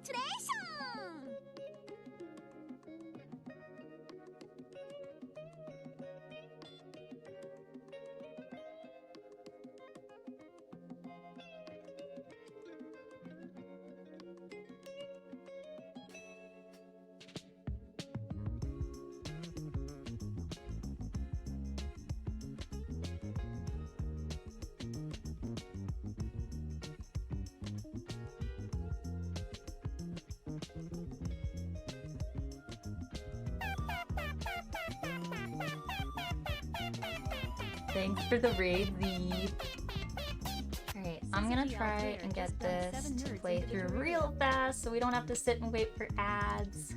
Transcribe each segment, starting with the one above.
Congratulations! Thanks for the raid, Z. Alright, I'm gonna try and get this to play through real fast so we don't have to sit and wait for ads.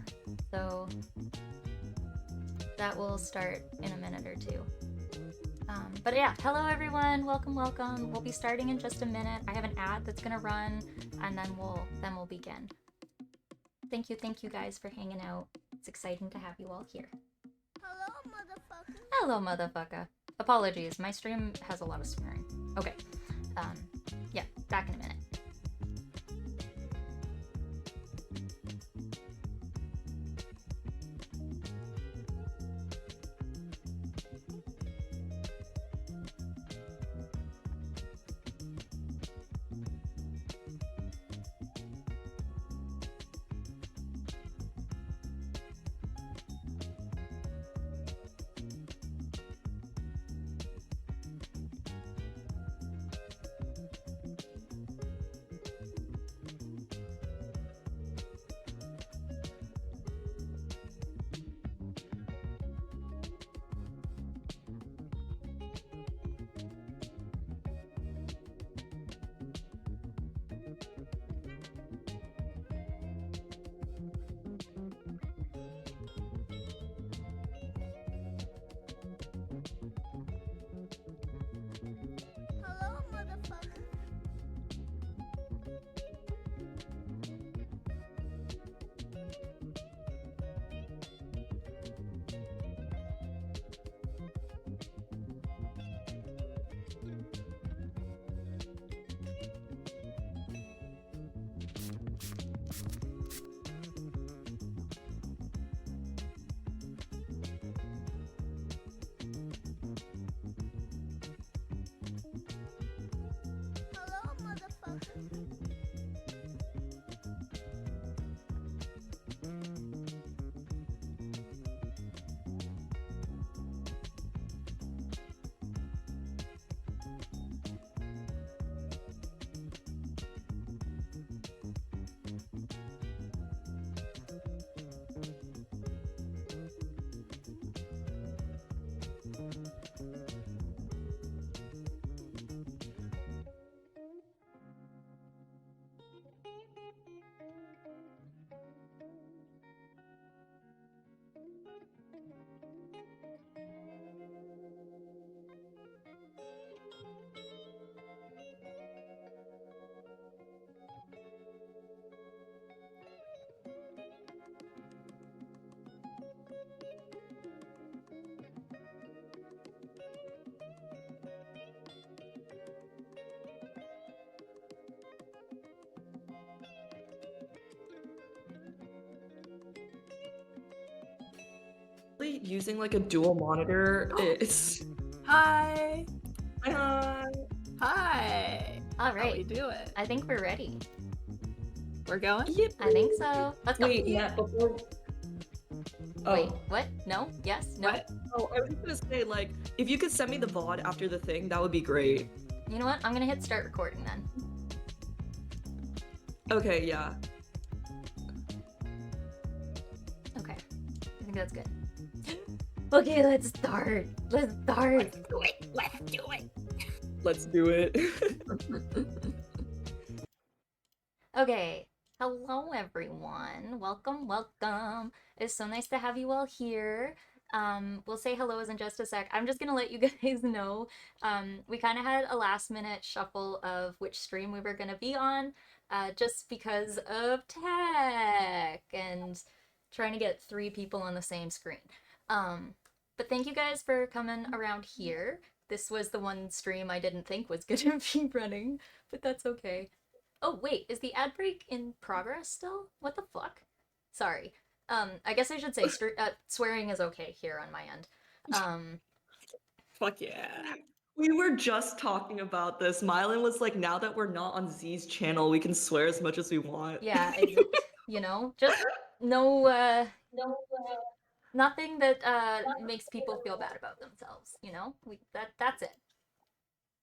So that will start in a minute or two. But yeah, hello everyone, welcome, welcome. We'll be starting in just a minute. I have an ad that's gonna run and then we'll begin. Thank you guys for hanging out. It's exciting to have you all here. Hello, motherfucker. Hello, motherfucker. Apologies, my stream has a lot of swearing. Okay, yeah, back in a minute. Hello, motherfucker. Hello, motherfucker. Using like a dual monitor, it's Hi. hi. Hi. All How we right, doing? I think we're ready. We're going? Yep. I think so. Let's go. Wait, Matt, before. Oh. Wait, what? No? Yes? No? What? Oh, I was just gonna say, like, if you could send me the VOD after the thing, that would be great. You know what? I'm gonna hit start recording then. Okay, yeah. Okay, I think that's good. Okay, let's start. Let's start. Do it. Let's do it. Let's do it. Okay, hello everyone. Welcome, welcome. It's so nice to have you all here. We'll say hellos in just a sec. I'm just gonna let you guys know. We kind of had a last minute shuffle of which stream we were gonna be on, just because of tech and trying to get 3 people on the same screen. But thank you guys for coming around here. This was the one stream I didn't think was gonna be running, but that's okay. Oh, wait, is the ad break in progress still? What the fuck? Sorry. I guess I should say swearing is okay here on my end. Fuck yeah. We were just talking about this. Mylan was like, now that we're not on Z's channel, we can swear as much as we want. Yeah, you know, just no, nothing that makes people feel bad about themselves, you know? That's it.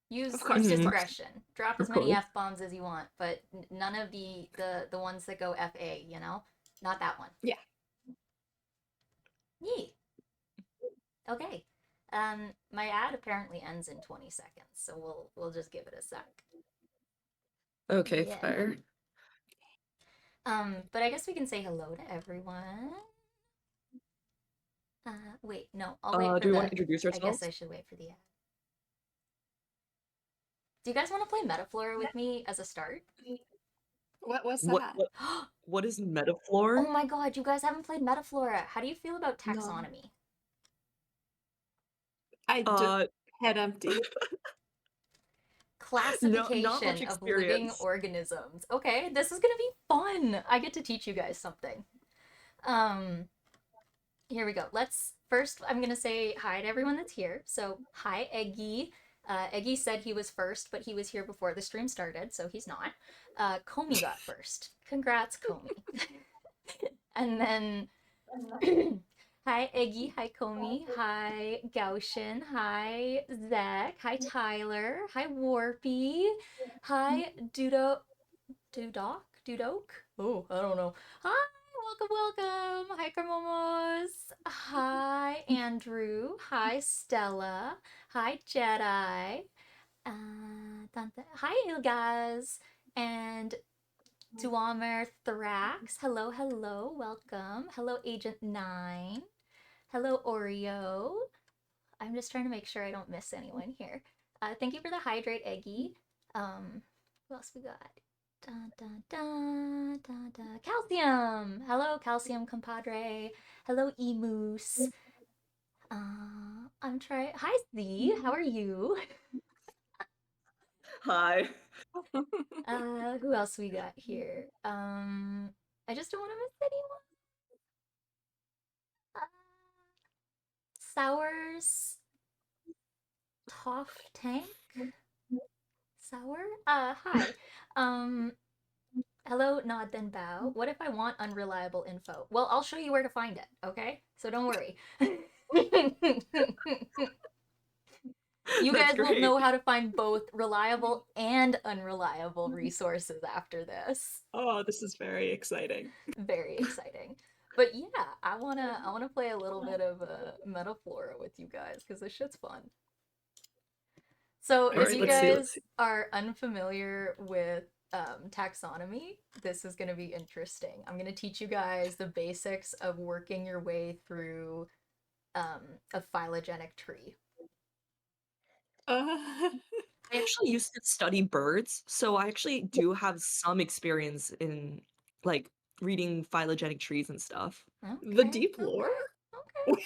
Use Of course, use of Mhm. course. discretion. Drop Of as many course. F-bombs as you want, but none of the ones that go FA, you know? Not that one. Yeah. Yee. Okay. My ad apparently ends in 20 seconds, so we'll just give it a sec. Okay, Yeah. fair. But I guess we can say hello to everyone. Wait, no, I'll wait for Do we want the. to introduce I guess ourselves? I should wait for the ad. Do you guys want to play Metaflora with me as a start? What's What that? what what is Oh Metaflor? my god, you guys haven't played Metaflora. How do you feel about No. taxonomy? I just head empty. No, not Classification much of living experience. organisms. Okay, this is gonna be fun. I get to teach you guys something. Um, Here we go. Let's first, I'm gonna say hi to everyone that's here. So, hi, Eggy. Eggy said he was first, but he was here before the stream started, so he's not. Comey got first. Congrats, Comey. And then, hi, Eggy. Hi, Comey. Hi, Gaushin. Hi, Zach. Hi, Tyler. Hi, Warpy. Hi, Dudok? Oh, I don't know. Hi, welcome. Hi, Carmomos. Hi, Andrew. Hi, Stella. Hi, Jedi. Hi, Ilgaz. And Duamer Thrax. Hello. Welcome. Hello, Agent 9. Hello, Oreo. I'm just trying to make sure I don't miss anyone here. Thank you for the hydrate, Eggy. Who else we got? Calcium! Hello, Calcium compadre. Hello, Emoose. I'm trying. Hi, Z. How are you? Hi. Who else we got here? I just don't want to miss anyone. Sours. Toff Tank? Sour? Hi. Hello, nod then bow. What if I want unreliable info? Well, I'll show you where to find it, okay? So don't worry. You That's guys will great. know how to find both reliable and unreliable resources after this. Oh, this is very exciting. Very exciting. But yeah, I wanna play a little bit of Metaflora with you guys because this shit's fun. So All if right, you let's see. guys are unfamiliar with taxonomy, this is going to be interesting. I'm going to teach you guys the basics of working your way through a phylogenetic tree. I actually used to study birds, so I actually do have some experience in like reading phylogenetic trees and stuff. The Okay, deep lore? okay.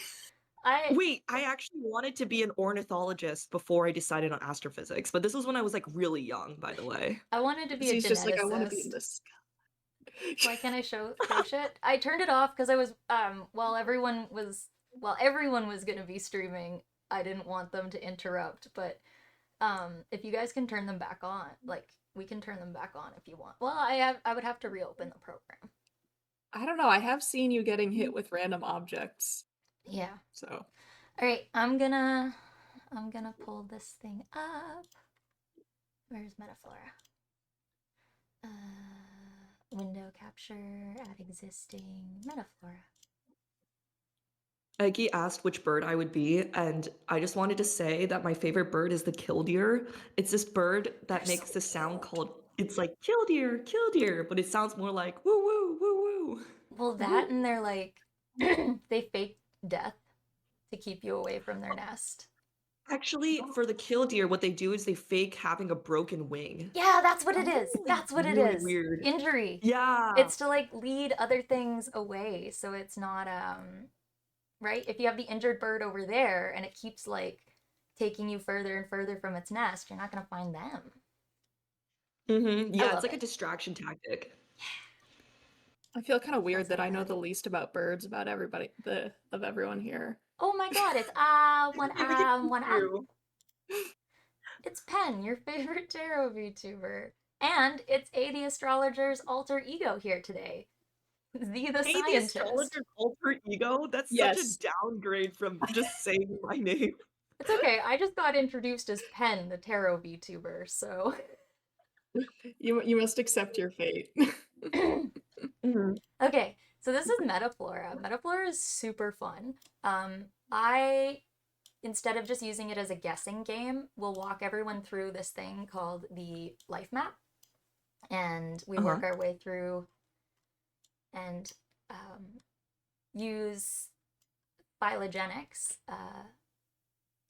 Wait, I actually wanted to be an ornithologist before I decided on astrophysics, but this was when I was like really young, by the way. I wanted to be a He's just like, I want to be in geneticist. this. Why can't I show shit? I turned it off because I was while everyone was gonna be streaming, I didn't want them to interrupt, but if you guys can turn them back on, like we can turn them back on if you want. Well, I would have to reopen the program. I don't know. I have seen you getting hit with random objects. Yeah. So. All right, I'm gonna pull this thing up. Where's Metaflora? Window capture, add existing Metaflora. Eggy asked which bird I would be, and I just wanted to say that my favorite bird is the killdeer. It's this bird that They're makes so this sound cute. called, it's like killdeer, but it sounds more like woo woo woo woo. Well, that and they're like they fake death to keep you away from their nest. Actually, for the killdeer, what they do is they fake having a broken wing. Yeah, that's what it is. That's what it Really is. weird. Injury. Yeah. It's to like lead other things away, so it's not right? If you have the injured bird over there and it keeps like taking you further and further from its nest, you're not gonna find them. Yeah, it's love like a it. distraction tactic. I feel kind of weird Sounds that like I know that. the least about birds about of everyone here. Oh my god, it's Me one too. It's Pen, your favorite tarot VTuber. And it's A the astrologer's alter ego here today. Z the Hey, the scientist. astrologer's alter ego? That's such a Yes. downgrade from just saying my name. It's okay, I just got introduced as Pen, the tarot VTuber, so. You must accept your fate. Mhm. Okay, so this is Metaflora. Metaflora is super fun. I, instead of just using it as a guessing game, will walk everyone through this thing called the life map. And we Uh-huh. work our way through and use phylogenics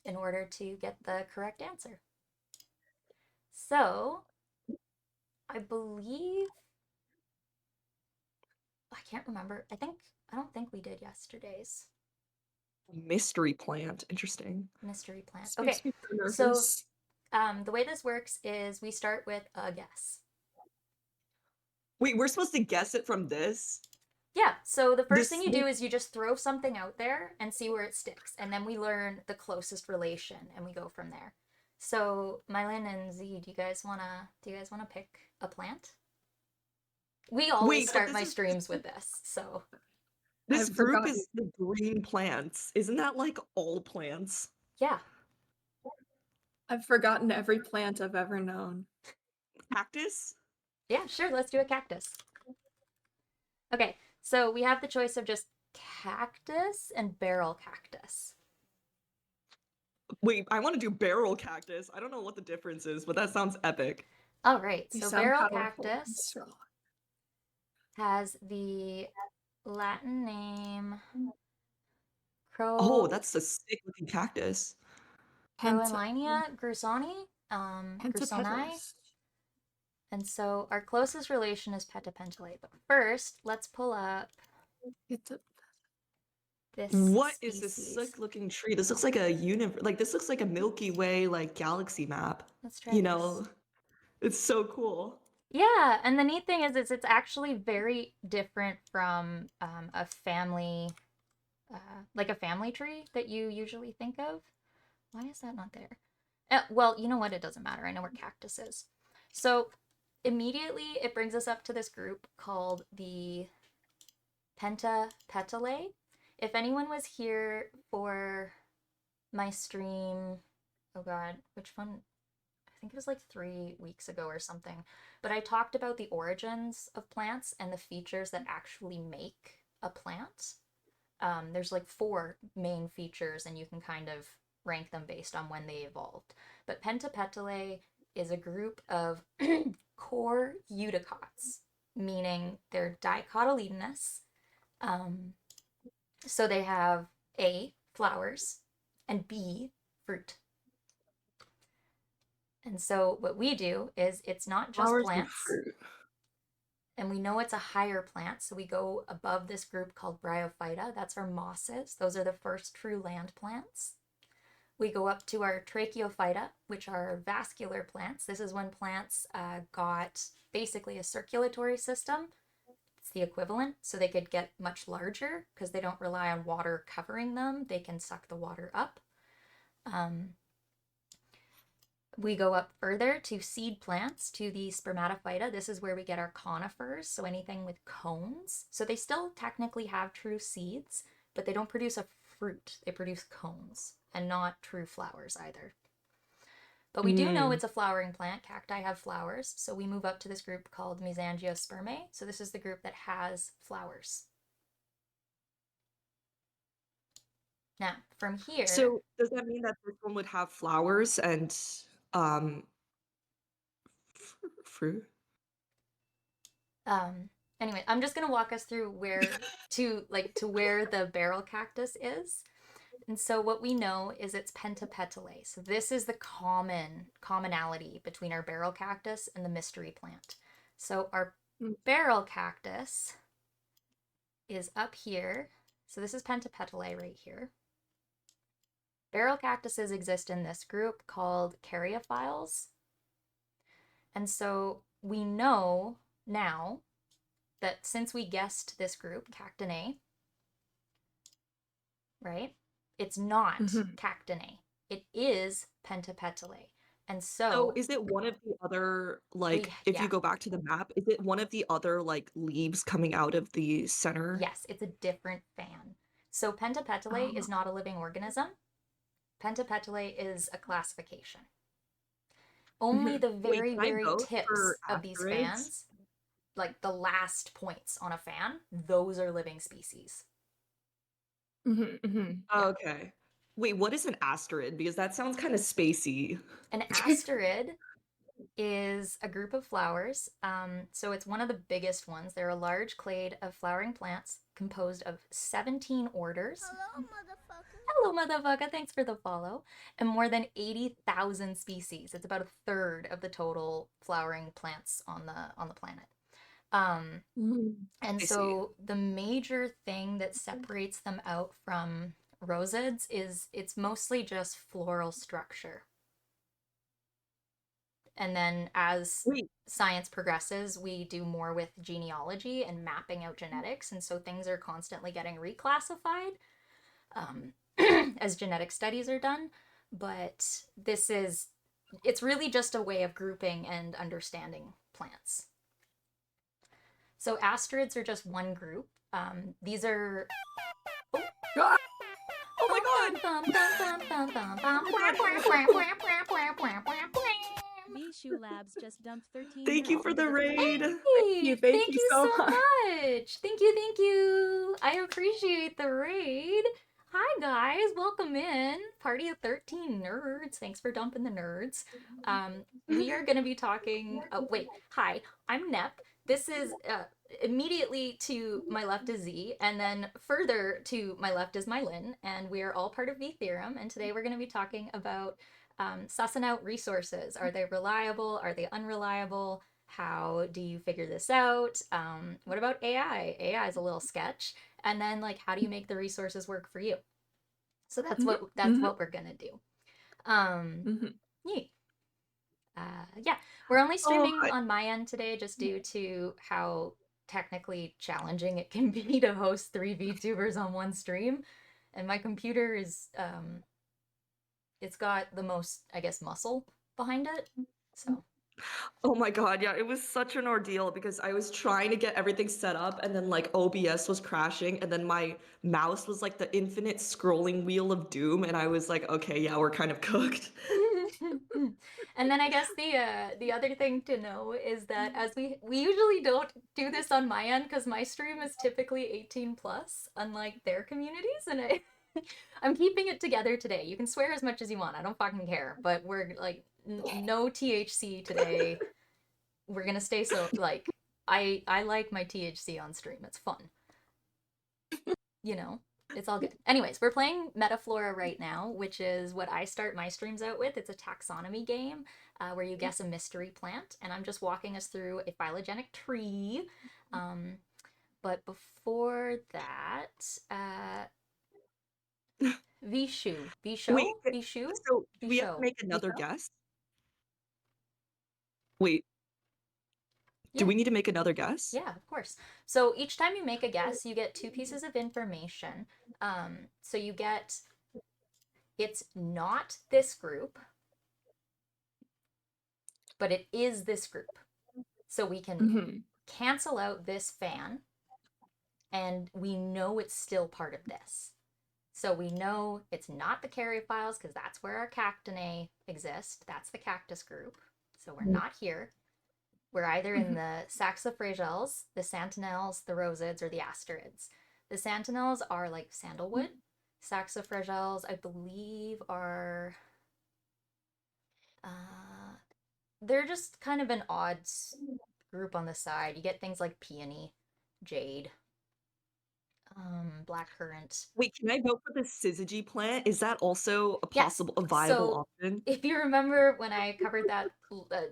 in order to get the correct answer. So, I believe, I can't remember. I don't think we did yesterday's Mystery plant. Interesting. mystery plant. This Okay, makes me so so nervous. the way this works is we start with a guess. Wait, we're supposed to guess it from this? Yeah, so the first thing This you do is you just throw something out there and see where it sticks, and then we learn the closest relation and we go from there. So, Mylin and Z, do you guys wanna pick a plant? We always Wait, but start my streams with this, so this I've group forgotten. is the green plants. Isn't that like all plants? yeah. I've forgotten every plant I've ever known. Cactus? Yeah, sure, let's do a cactus. Okay, so we have the choice of just cactus and barrel cactus. Wait, I want to do barrel cactus. I don't know what the difference is, but that sounds epic. All right, They so sound barrel powerful and cactus strong. has the Latin name Oh, that's a sick looking cactus. Croelinea grusoni, grusoni. Pentapetals. And so our closest relation is Petapentale. But first, let's pull up It's a this What is this species. sick looking tree? This looks like a universe. Like this looks like a Milky Way like galaxy map. Let's try You this. know, it's so cool. Yeah, and the neat thing is it's actually very different from a family, like a family tree that you usually think of. Why is that not there? Well, you know what? It doesn't matter. I know where cactus is. So immediately it brings us up to this group called the Pentapetalae. If anyone was here for my stream, oh god, which one? I think it was like 3 weeks ago or something. But I talked about the origins of plants and the features that actually make a plant. There's like 4 main features, and you can kind of rank them based on when they evolved. But Pentapetalae is a group of core eudicots, meaning they're dicotyledonous. So they have A, flowers, and B, fruit. And so what we do is it's not just flowers and plants, fruit. and we know it's a higher plant, so we go above this group called Bryophyta. That's our mosses. Those are the first true land plants. We go up to our Tracheophyta, which are vascular plants. This is when plants got basically a circulatory system. It's the equivalent, so they could get much larger because they don't rely on water covering them. They can suck the water up. We go up further to seed plants, to the Spermatophyta. This is where we get our conifers, so anything with cones. So they still technically have true seeds, but they don't produce a fruit. They produce cones, and not true flowers either. But we do know it's a flowering plant. Cacti have flowers, so we move up to this group called Mesangiospermae. So this is the group that has flowers. Now, from here, So does that mean that this one would have flowers and um fruit? anyway, I'm just gonna walk us through where to where the barrel cactus is. And so what we know is it's pentapetalae. So this is the commonality between our barrel cactus and the mystery plant. So our barrel cactus is up here. So this is pentapetalae right here. Barrel cactuses exist in this group called caryophyles. And so we know now that since we guessed this group, Cactinae, right? It's not Mhm. Cactinae. It is Pentapetalae. And So so is it one of the other, we, like, if yeah, you go back to the map, is it one of the other, like, leaves coming out of the center? yes, it's a different fan. So Pentapetalae Oh. is not a living organism. Pentapetalae is a classification. Only Mhm. the Wait, very, can I very vote for tips of these asteroids? fans, like the last points on a fan, those are living species. Mhm, mhm. Yeah. Okay. Wait, what is an asteroid? Because that sounds kind of spacey. An asterid is a group of flowers. So it's one of the biggest ones. They're a large clade of flowering plants composed of 17 orders. Hello, motherfucker. Hello, motherfucker. Thanks for the follow. And more than 80,000 species. It's about a third of the total flowering plants on the planet. Mm. And I see. so the major thing that separates them out from rosids is it's mostly just floral structure. And then as Wait, science progresses, we do more with genealogy and mapping out genetics. And so things are constantly getting reclassified um, as genetic studies are done. But it's really just a way of grouping and understanding plants. So asterids are just one group. These are. Ah! oh my god! Vishu Labs just dumped 13 Thank you euro for into the the raid. Hey, Thank thank you you so so much. much. Thank you, thank you. I appreciate the raid. Hi guys, welcome in. Party of 13 nerds. Thanks for dumping the nerds. We are going to be talking. Oh, wait. Hi, I'm Nep. This is immediately to my left is Z, and then further to my left is Mylin, and we are all part of V Theorem. And today we're going to be talking about sussing out resources. Are they reliable? Are they unreliable? How do you figure this out? What about AI? AI is a little sketch. And then like how do you make the resources work for you? So that's Mhm, what we're gonna do. Um, mhm. yeah. Yeah, we're only Oh, streaming on my end today just due to how technically challenging it can be to host three VTubers on one stream. And my computer is it's got the most, I guess, muscle behind it. So oh my god, yeah, it was such an ordeal because I was trying to get everything set up and then like OBS was crashing and then my mouse was like the infinite scrolling wheel of doom and I was like, okay, yeah, we're kind of cooked. and then I guess the other thing to know is that as we usually don't do this on my end because my stream is typically 18 plus, unlike their communities, and I'm keeping it together today. You can swear as much as you want. I don't fucking care, but we're like no THC today. We're gonna stay so like I like my THC on stream. It's fun. You know, it's all good. Anyways, we're playing Metaflora right now, which is what I start my streams out with. It's a taxonomy game where you guess a mystery plant, and I'm just walking us through a phylogenetic tree. Um, but before that, Vishu, Wait, Visho, Vishu, so do we have to Visho, make another Visho. guess? Wait, do Yeah, we need to make another guess? yeah, of course. So each time you make a guess, you get two pieces of information. So you get it's not this group, but it is this group. So we can Mhm. cancel out this fan and we know it's still part of this. So we know it's not the caryophyles because that's where our cactinae exist. That's the cactus group. So we're not here. We're either in Mhm. the saxifragelles, the santinelles, the rosids, or the asterids. The santinelles are like sandalwood. Saxifragelles, I believe, are uh, they're just kind of an odd group on the side. You get things like peony, jade, blackcurrant. Wait, can I vote for the syzygy plant? Is that also Yes. a viable So option? if you remember when I covered that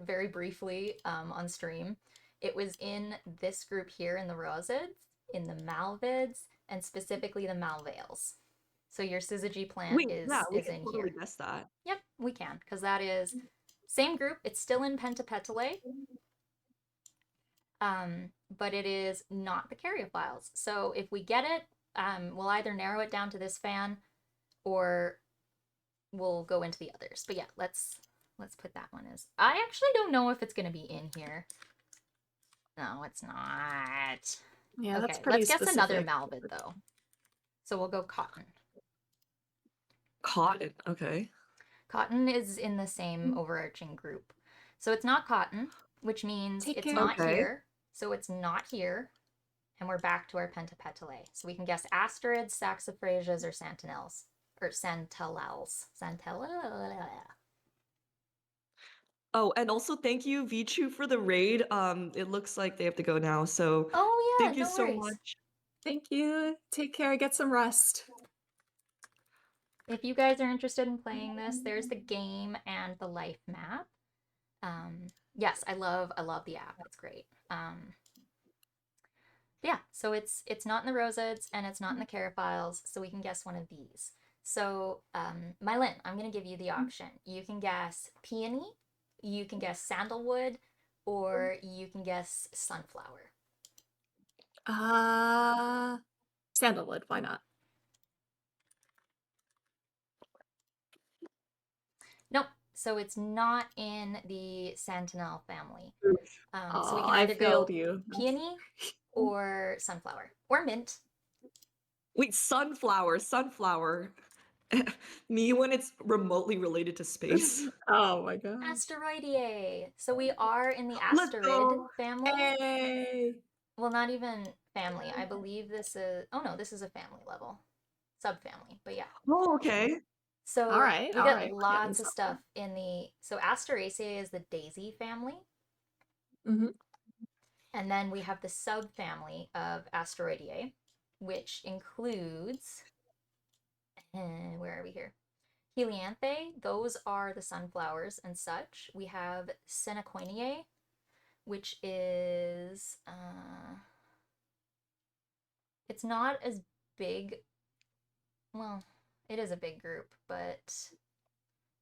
very briefly on stream, it was in this group here in the rosids, in the malvids, and specifically the malvales. So your syzygy plant Wait, yeah, we is could in totally here. guess that. Yep, we can, because that is Same group. It's still in Pentapetale. But it is not the Caryophiles. So if we get it, we'll either narrow it down to this fan, or we'll go into the others. But yeah, let's put that one as. I actually don't know if it's gonna be in here. No, it's not. Yeah, that's Okay, pretty let's guess another specific. Malvid though. So we'll go cotton. Cotton. Okay. Cotton is in the same overarching group. So it's not cotton, which means Take it's care. not Okay. here. So it's not here. And we're back to our Pentapetale. So we can guess Asterids, Saxifrages, or Sentinels. Or Santalels. Oh, and also thank you, Vichu, for the raid. It looks like they have to go now, so Oh yeah, thank you no so worries. much. Thank you. Take care. Get some rest. If you guys are interested in playing this, there's the game and the life map. Yes, I love the app. It's great. Yeah, so it's not in the Rosids and it's not in the Caryophiles, so we can guess one of these. So, Mylin, I'm gonna give you the option. You can guess peony, you can guess sandalwood, or you can guess sunflower. Sandalwood. Why not? Nope. So it's not in the Sentinel family. Oh, So we can I either failed go you. peony or sunflower or mint. Wait, sunflower, sunflower. Me when it's remotely related to space. Oh my god. Asteroideae. So we are in the Let's Asterid go. family. Hey. Well, not even family. I believe this is. Oh no, this is a family level, subfamily. But yeah. Oh, okay. So All right. we All got right. We're getting lots of somewhere. stuff in the. So Asteraceae is the daisy family, Mm-hmm. and then we have the subfamily of Asteroideae, which includes. Where are we here? Helianthae, those are the sunflowers and such. We have Senecoiniae, which is it's not as big. Well, it is a big group, but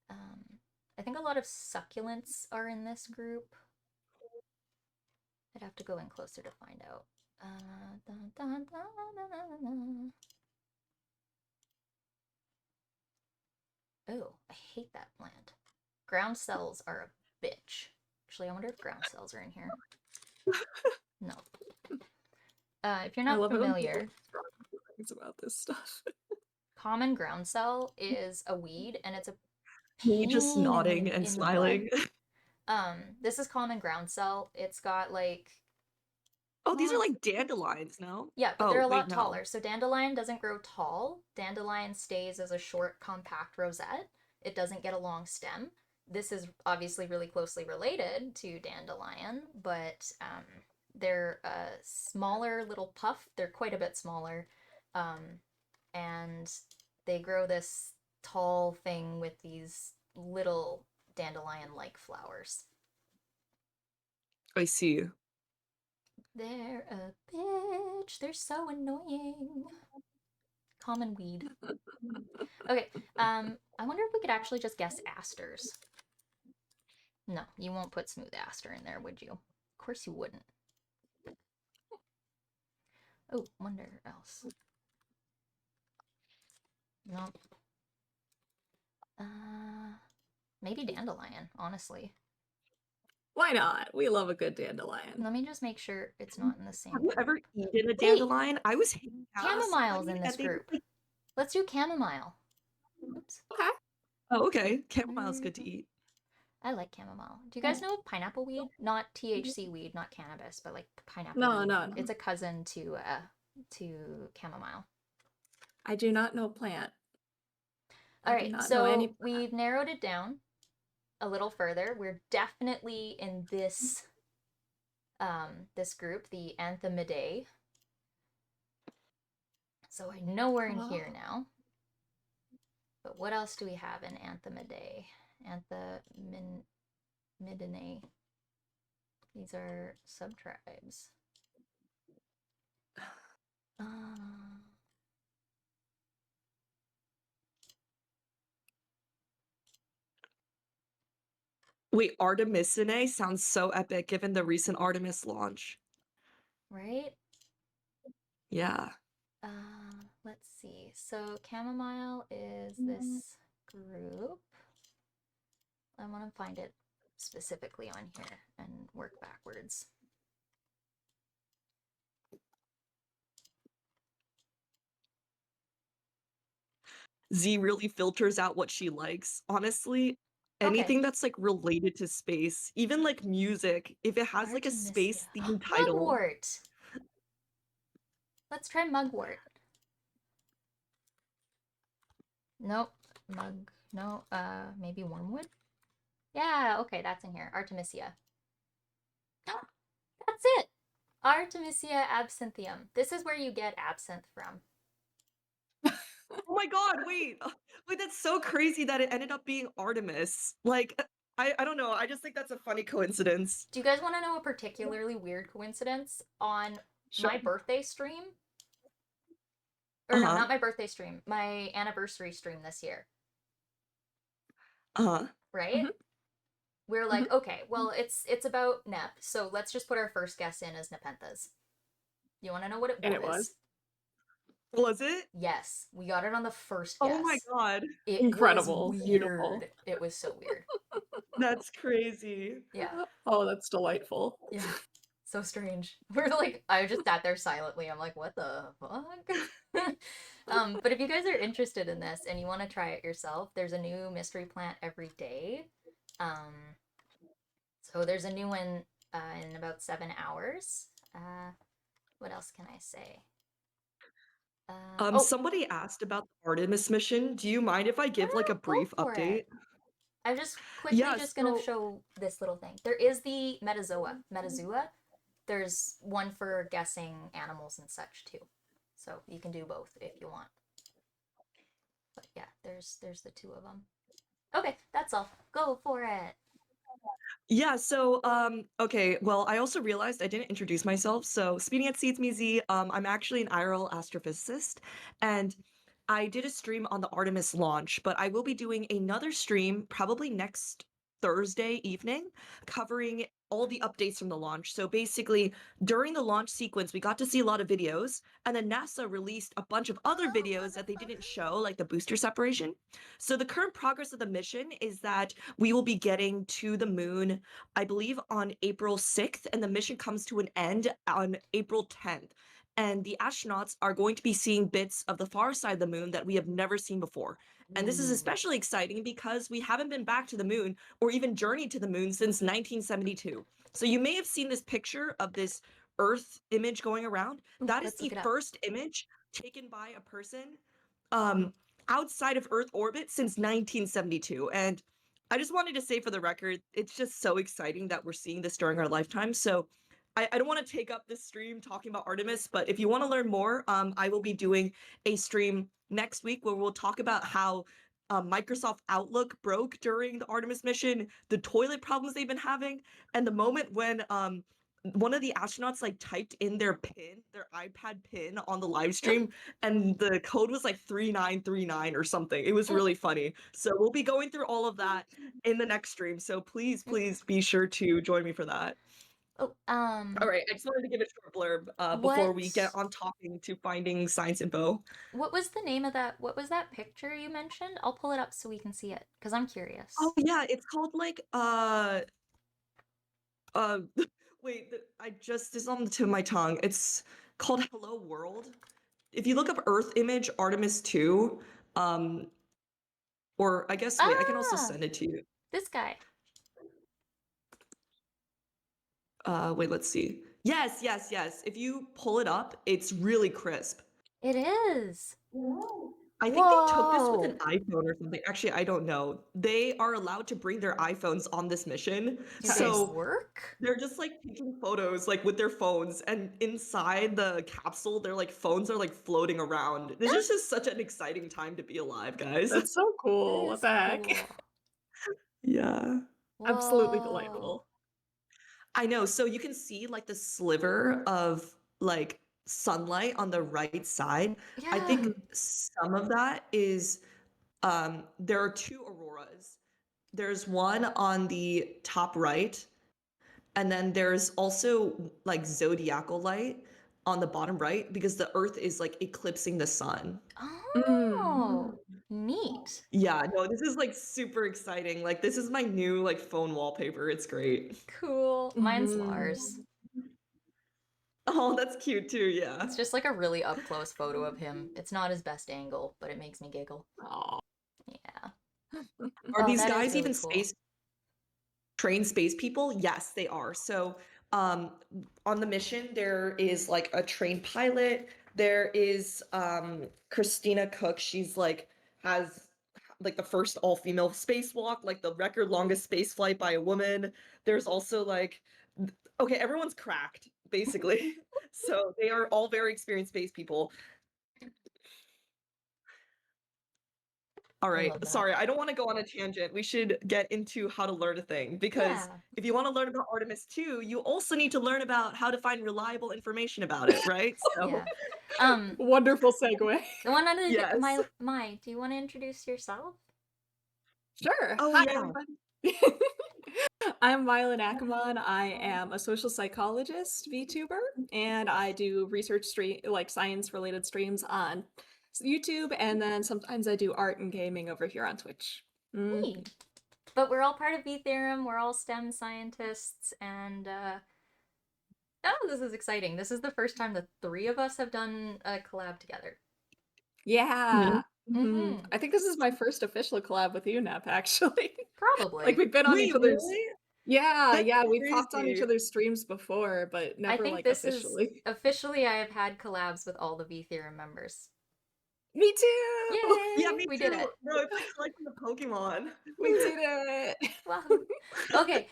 I think a lot of succulents are in this group. I'd have to go in closer to find out. Oh, I hate that plant. Ground cells are a bitch. Actually, I wonder if ground cells are in here. No. If you're I not love it when people familiar, talk things about this stuff. common ground cell is a weed, and it's a Me just pain nodding and in the butt. smiling. This is common ground cell. It's got like Oh, these are like dandelions, no? yeah, but Oh, they're a wait, lot no. taller. So dandelion doesn't grow tall. Dandelion stays as a short, compact rosette. It doesn't get a long stem. This is obviously really closely related to dandelion, but they're a smaller little puff. They're quite a bit smaller, and they grow this tall thing with these little dandelion-like flowers. I see. They're a bitch. They're so annoying. Common weed. Okay, I wonder if we could actually just guess asters. No, you won't put smooth aster in there, would you? Of course you wouldn't. Oh, wonder else. No. Maybe dandelion, honestly. Why not? We love a good dandelion. Let me just make sure it's not in the same Have you group. ever eaten a dandelion? I was Chamomile's in this group. Let's do chamomile. Oops. Okay. Oh, okay. Chamomile's good to eat. I like chamomile. Do you guys know pineapple weed? Not THC weed, not cannabis, but like pineapple No, weed. no, no. It's a cousin to chamomile. I do not know plant. All I do right, not know so any plant. we've narrowed it down a little further. We're definitely in this this group, the Anthemidae. So I know we're in here now. But what else do we have in Anthemidae? Anthemidae. These are subtribes. Wait, Artemisine sounds so epic given the recent Artemis launch. right? Yeah. Let's see. So chamomile is this group. I want to find it specifically on here and work backwards. Z really filters out what she likes. Honestly, Okay. anything that's like related to space, even like music, if it has like a Artemisia. space themed title. Mugwort. Let's try mugwort. Nope. No, maybe wormwood? Yeah, okay, that's in here. Artemisia. That's it! Artemisia absinthium. This is where you get absinthe from. Oh my god, wait. Wait, that's so crazy that it ended up being Artemis. Like, I don't know. I just think that's a funny coincidence. Do you guys want to know a particularly weird coincidence? On my birthday stream, or no, Uh-huh. not my birthday stream, my anniversary stream this year, Uh-huh. right? We're like, okay, well, it's about Nep, so let's just put our first guess in as Nepenthes. You want to know what it was? And it was? Was it? Yes, we got it on the first guess. Oh my god. It Incredible. was Beautiful. weird. It was so weird. That's crazy. Yeah, Oh, that's delightful. yeah. So strange. We're like, I just sat there silently. I'm like, what the fuck? But if you guys are interested in this and you want to try it yourself, there's a new mystery plant every day. So there's a new one in about 7 hours. What else can I say? Oh, Somebody asked about the Artemis mission. Do you mind if I give like a go brief for it. update? I'm just quickly Yeah, just gonna so- show this little thing. There is the Metazoa. There's one for guessing animals and such too. So you can do both if you want. But yeah, there's the two of them. Okay, that's all. Go for it. Yeah, so okay, well, I also realized I didn't introduce myself. So speaking at Seeds Me Z, I'm actually an IRL astrophysicist, and I did a stream on the Artemis launch, but I will be doing another stream probably next Thursday evening covering all the updates from the launch. So basically, during the launch sequence, we got to see a lot of videos, and then NASA released a bunch of other videos that they didn't show, like the booster separation. So the current progress of the mission is that we will be getting to the moon, I believe, on April 6th, and the mission comes to an end on April 10th. And the astronauts are going to be seeing bits of the far side of the moon that we have never seen before. And this is Ooh. especially exciting because we haven't been back to the moon or even journeyed to the moon since 1972. So you may have seen this picture of this Earth image going around. Ooh, That is let's look the it up. first image taken by a person outside of Earth orbit since 1972. And I just wanted to say for the record, it's just so exciting that we're seeing this during our lifetime. So I don't want to take up this stream talking about Artemis, but if you want to learn more, I will be doing a stream next week where we'll talk about how Microsoft Outlook broke during the Artemis mission, the toilet problems they've been having, and the moment when one of the astronauts like typed in their iPad pin on the live stream, and the code was like 3939 or something. It was really funny. So we'll be going through all of that in the next stream. So please be sure to join me for that. Oh, All right, I just wanted to give a short blurb before we get on talking to finding science info. what was the name of that? What was that picture you mentioned? I'll pull it up so we can see it because I'm curious. Oh yeah, it's called like wait, I just it's on the tip of my tongue. It's called Hello World. If you look up Earth image Artemis 2, or I guess wait, I can also Ah! send it to you. This guy. Wait, let's see. Yes. If you pull it up, it's really crisp. It is. I think they took this with Whoa. an iPhone or something. Actually, I don't know. They are allowed to bring their iPhones on this mission. Do So they work? they're just like taking photos like with their phones, and inside the capsule their like phones are like floating around. This is just such an exciting time to be alive, guys. That's so cool. That What is the heck? cool. Yeah. Absolutely Whoa. delightful. I know. So you can see like the sliver of like sunlight on the right side. I think Yeah. some of that is there are two auroras. there's one on the top right, and then there's also like zodiacal light on the bottom right because the Earth is like eclipsing the sun. Oh, neat. Yeah, no, this is like super exciting. Like this is my new like phone wallpaper. It's great. Cool. Mine's Mhm. Lars. Oh, that's cute too. Yeah. It's just like a really up close photo of him. It's not his best angle, but it makes me giggle. Aw. Yeah. Are Oh, these that is guys really even cool. trained space people? Yes, they are. So, on the mission, there is like a trained pilot. There is Christina Cook. She's like has like the first all-female spacewalk, like the record longest space flight by a woman. There's also like okay, everyone's cracked basically. So they are all very experienced space people. All I right. love that. Sorry, I don't want to go on a tangent. We should get into how to learn a thing because Yeah. if you want to learn about Artemis 2, you also need to learn about how to find reliable information about it, right? So, Yeah. Wonderful segue. The one under yes. my, do you want to introduce yourself? Sure. Oh, Hi, yeah. everybody. I'm Violet Ackerman. I am a social psychologist VTuber, and I do research like science-related streams on YouTube, and then sometimes I do art and gaming over here on Twitch. Mm. Neat. But we're all part of V Theorem. We're all STEM scientists, and oh, this is exciting. This is the first time the three of us have done a collab together. Yeah. Mhm. I think this is my first official collab with you, Nep, actually. Probably. Like we've been on each Wait, other's. really? Yeah, That's yeah, we've popped on each crazy. other's streams before, but I never think like this is officially. officially I have had collabs with all the V Theorem members. Me too. Yay! Yeah, me we too. did it. No, it's like collecting the Pokemon. We did it. Wahoo. Okay.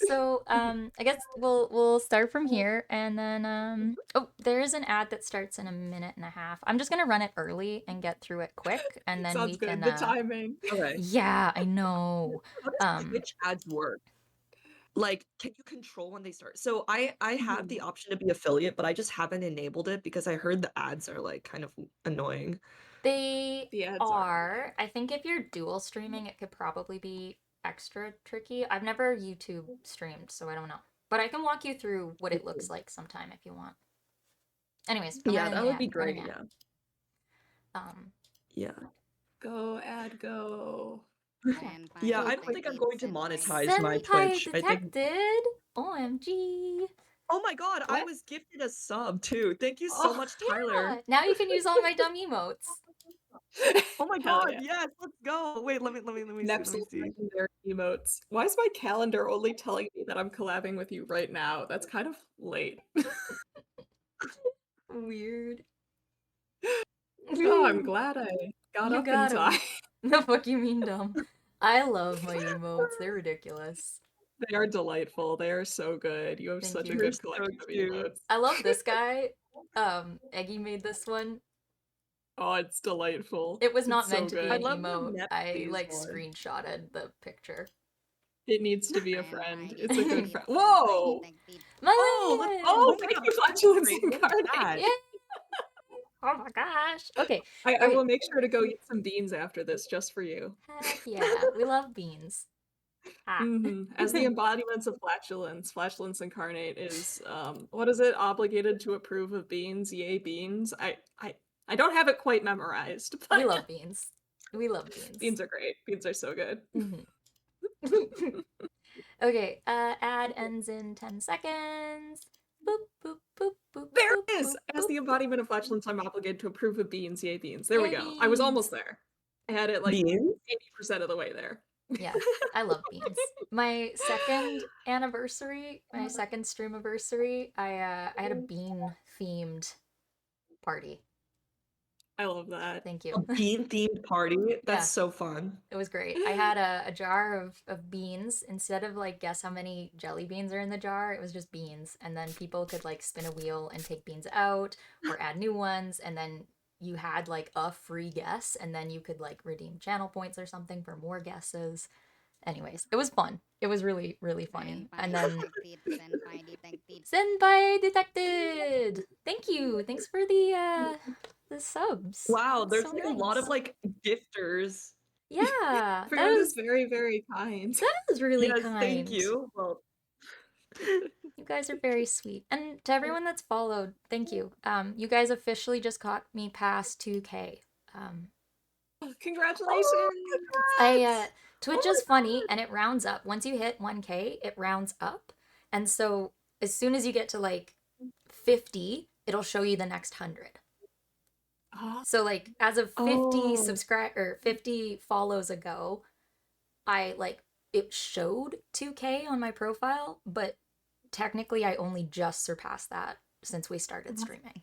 So I guess we'll start from here and then oh, there is an ad that starts in a minute and a half. I'm just gonna run it early and get through it quick and then Sounds we good. can The timing. Okay. yeah, I know. How does Twitch ads work? Like, can you control when they start? So I have the option to be affiliate, but I just haven't enabled it because I heard the ads are like kind of annoying. They The ads are. I think if you're dual streaming, it could probably be extra tricky. I've never YouTube streamed, so I don't know. But I can walk you through what it looks like sometime if you want. Anyways, I'm Yeah, running that the would ad, be great. running Yeah. ad. Yeah. Go ad go. Yeah, I don't think I'm going to monetize my Twitch. Senpai I think detected. OMG. Oh my god, I What? was gifted a sub too. Thank you so Oh, much, Tyler. Yeah. Now you can use all my dumb emotes. Oh my Hell god, yeah. yes, let's go. Wait, let me see. Nep's Let me see. legendary emotes. Why is my calendar only telling me that I'm collabing with you right now? That's kind of late. Weird. Oh, I'm glad I got You up got in 'em. time. The fuck you mean dumb? I love my emotes. They're ridiculous. They are delightful. They are so good. You have Thank such you. a They're good so collection of cute. emotes. I love this guy. Eggy made this one. Oh, it's delightful. It was It's not so meant to be good. I an love the emote. I Neptune like one. screenshotted the picture. It needs to be a friend. It's a good friend. Whoa! My Oh, leg! Oh, my thank god, you, that's Flatulence great. What is Incarnate. that? Yeah. Oh my gosh. Okay. I Okay. will make sure to go eat some beans after this just for you. Heck yeah. We love beans. Ah. As the embodiments of Flatulence Incarnate is what is it? Obligated to approve of beans, yay beans. I don't have it quite memorized, but We love beans. We love beans. beans are great. Beans are so good. Okay, ad ends in 10 seconds. Boop, boop, boop, boop. There boop, it is! boop, As boop. the embodiment of flatulence, I'm obligated to approve of beans, yay beans. There we Yay, go. I was beans. almost there. I had it like Beans? 80% of the way there. Yeah, I love beans. My second anniversary, my second stream anniversary, I had a bean themed party. I love that. Thank A you. bean themed party? That's Yeah. so fun. It was great. I had a jar of beans. Instead of like guess how many jelly beans are in the jar, it was just beans. And then people could like spin a wheel and take beans out or add new ones. And then you had like a free guess and then you could like redeem channel points or something for more guesses. Anyways, it was fun. It was really, really funny. And then Senpai detected. Thank you. Thanks for the subs. Wow, That's there's so like a lot of nice. like gifters Yeah, that Fernand is was very, very kind. really Yes, kind. thank you. Well, You guys are very sweet. And to everyone that's followed, thank you. You guys officially just got me past 2K. Um, Congratulations! Twitch is funny and it rounds up. Once you hit 1K, it rounds up. And so as soon as you get to like 50, it'll show you the next 100. Oh, So like as of 50 oh, 50 follows ago, I like it showed 2K on my profile, but technically I only just surpassed that since we started streaming.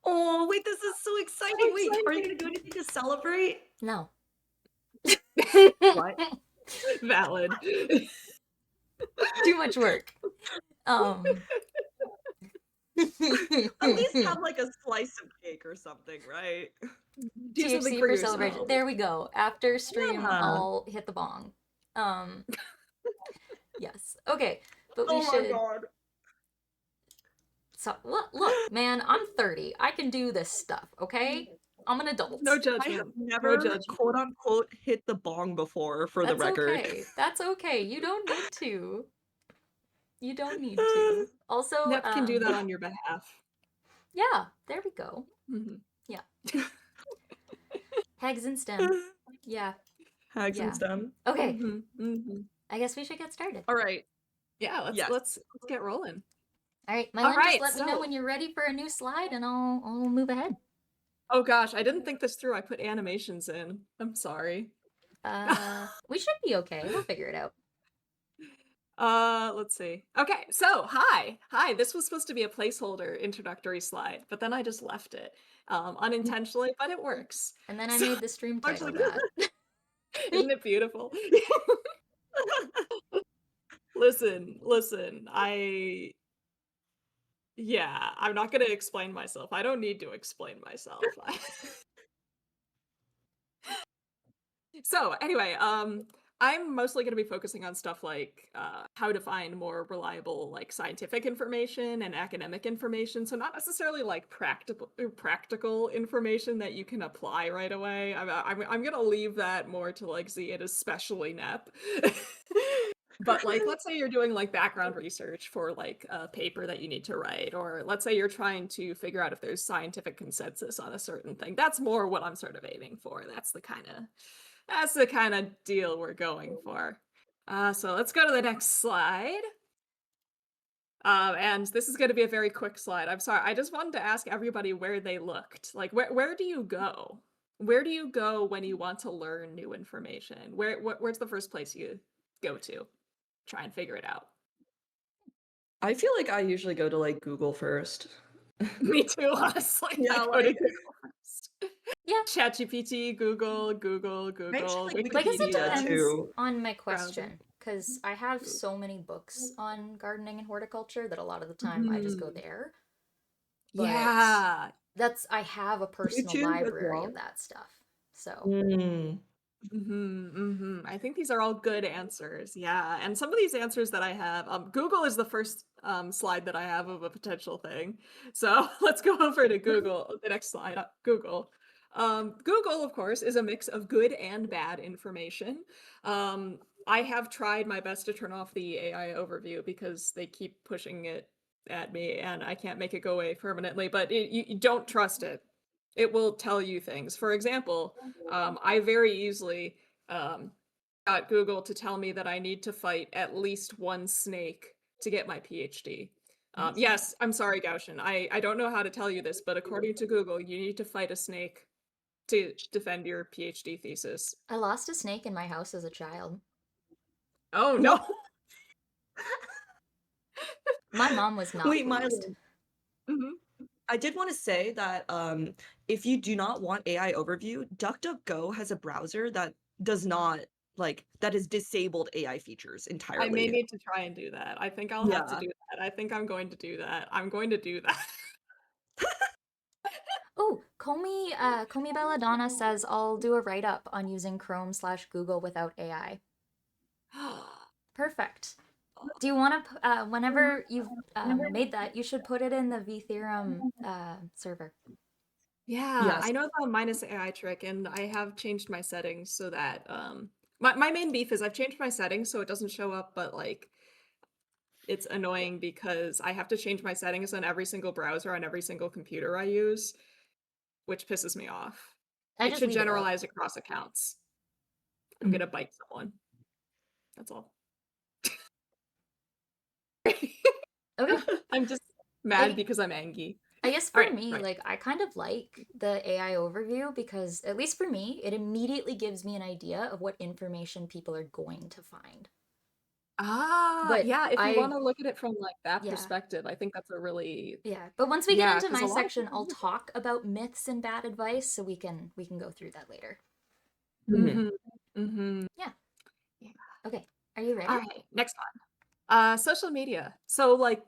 oh, wait, this is so exciting. Wait, are you gonna do anything to celebrate? No. What? valid. Too much work. At least have like a slice of cake or something, right? Do something THC for for celebration. yourself. There we go. After stream, Yeah. I'll hit the bong. Yes. Okay, but we Oh my should. god. So look, man, I'm 30. I can do this stuff. Okay, I'm an adult. No I have judgment. No never judgment. quote unquote hit the bong before, for the That's record. okay. That's okay. You don't need to. You don't need to. Also, Nep can do that on your behalf. yeah, there we go. Mhm. Yeah. Hags and STEM. Yeah. Hags Yeah. and STEM. Okay. Mhm, mhm. I guess we should get started. All right. Yeah, let's Yes. let's get rolling. All right, All Mylan, right, just let me know so- when you're ready for a new slide, and I'll move ahead. Oh gosh, I didn't think this through. I put animations in. I'm sorry. We should be okay. We'll figure it out. Let's see. Okay, so hi. This was supposed to be a placeholder introductory slide, but then I just left it unintentionally, but it works. And then I So- made the stream title Actually- that. Isn't it beautiful? Listen, I'm not gonna explain myself. I don't need to explain myself. So anyway, I'm mostly gonna be focusing on stuff like how to find more reliable like scientific information and academic information. So not necessarily like practical information that you can apply right away. I'm gonna leave that more to like Z and especially Nep. But like, let's say you're doing like background research for like a paper that you need to write, or let's say you're trying to figure out if there's scientific consensus on a certain thing. That's more what I'm sort of aiming for. That's the kind of deal we're going for. So let's go to the next slide. And this is going to be a very quick slide. I'm sorry. I just wanted to ask everybody where they looked. Like, where do you go? Where do you go when you want to learn new information? Where's the first place you go to? Try and figure it out. I feel like I usually go to like Google first. Me too, honestly. Yeah, I go to like- Google first. Yeah. ChatGPT, Google, like, I guess it Wikipedia, depends too. on my Browser. question, because I have so many books on gardening and horticulture that a lot of the time I just go there. But Yeah. I have a personal YouTube as library well? of that stuff. So Mm. I think these are all good answers. Yeah. And some of these answers that I have, Google is the first slide that I have of a potential thing. So let's go over to Google. The next slide, Google. Google, of course, is a mix of good and bad information. I have tried my best to turn off the AI overview because they keep pushing it at me and I can't make it go away permanently, but you don't trust it. It will tell you things. For example, I very easily got Google to tell me that I need to fight at least one snake to get my PhD. Yes, I'm sorry, Gaushin. I don't know how to tell you this, but according to Google, you need to fight a snake to defend your PhD thesis. I lost a snake in my house as a child. Oh no! My mom was not Wait, pleased. Milo. I did want to say that if you do not want AI overview, DuckDuckGo has a browser that does not that is disabled AI features entirely. I may need to try and do that. I think I'll have to Yeah. do that. I think I'm going to do that. I'm going to do that. Oh, Komi Belladonna says I'll do a write-up on using Chrome/Google without AI. Perfect. Do you want to, whenever you've made that, you should put it in the vTheorem server. Yeah, Yes. I know the minus AI trick, and I have changed my settings so that my main beef is I've changed my settings so it doesn't show up, but like it's annoying because I have to change my settings on every single browser on every single computer I use, which pisses me off. I It just should leave it up. generalize across accounts. I'm Mhm. gonna bite someone. That's all. Okay. I'm just I, mad because I'm angry. I guess All for right, me, right. like, I kind of like the AI overview because, at least for me, it immediately gives me an idea of what information people are going to find. Ah, But yeah, if you want I, to look at it from like that yeah, perspective, I think that's a really yeah. But once we get yeah, into because my a lot of section, people I'll use it. talk about myths and bad advice, so we can go through that later. Mhm. Mhm. Mhm. Yeah. Yeah. Okay. Are you All ready? right, next one. Social media. So like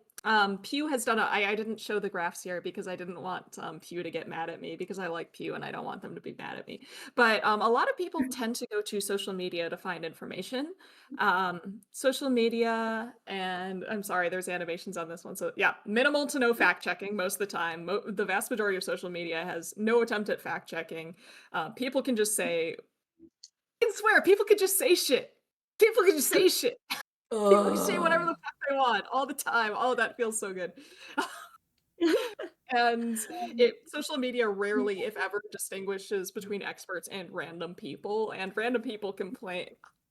Pew has done I didn't show the graphs here because I didn't want Pew to get mad at me because I like Pew and I don't want them to be mad at me. But a lot of people tend to go to social media to find information. Social media, and I'm sorry, there's animations on this one. So yeah, minimal to no fact checking most of the time. The vast majority of social media has no attempt at fact checking. People can just say, I swear, people could just say shit. People can just say shit. People can say whatever Ugh. the fuck they want all the time. Oh, that feels so good. And social media rarely, if ever, distinguishes between experts and random people. And random people complain.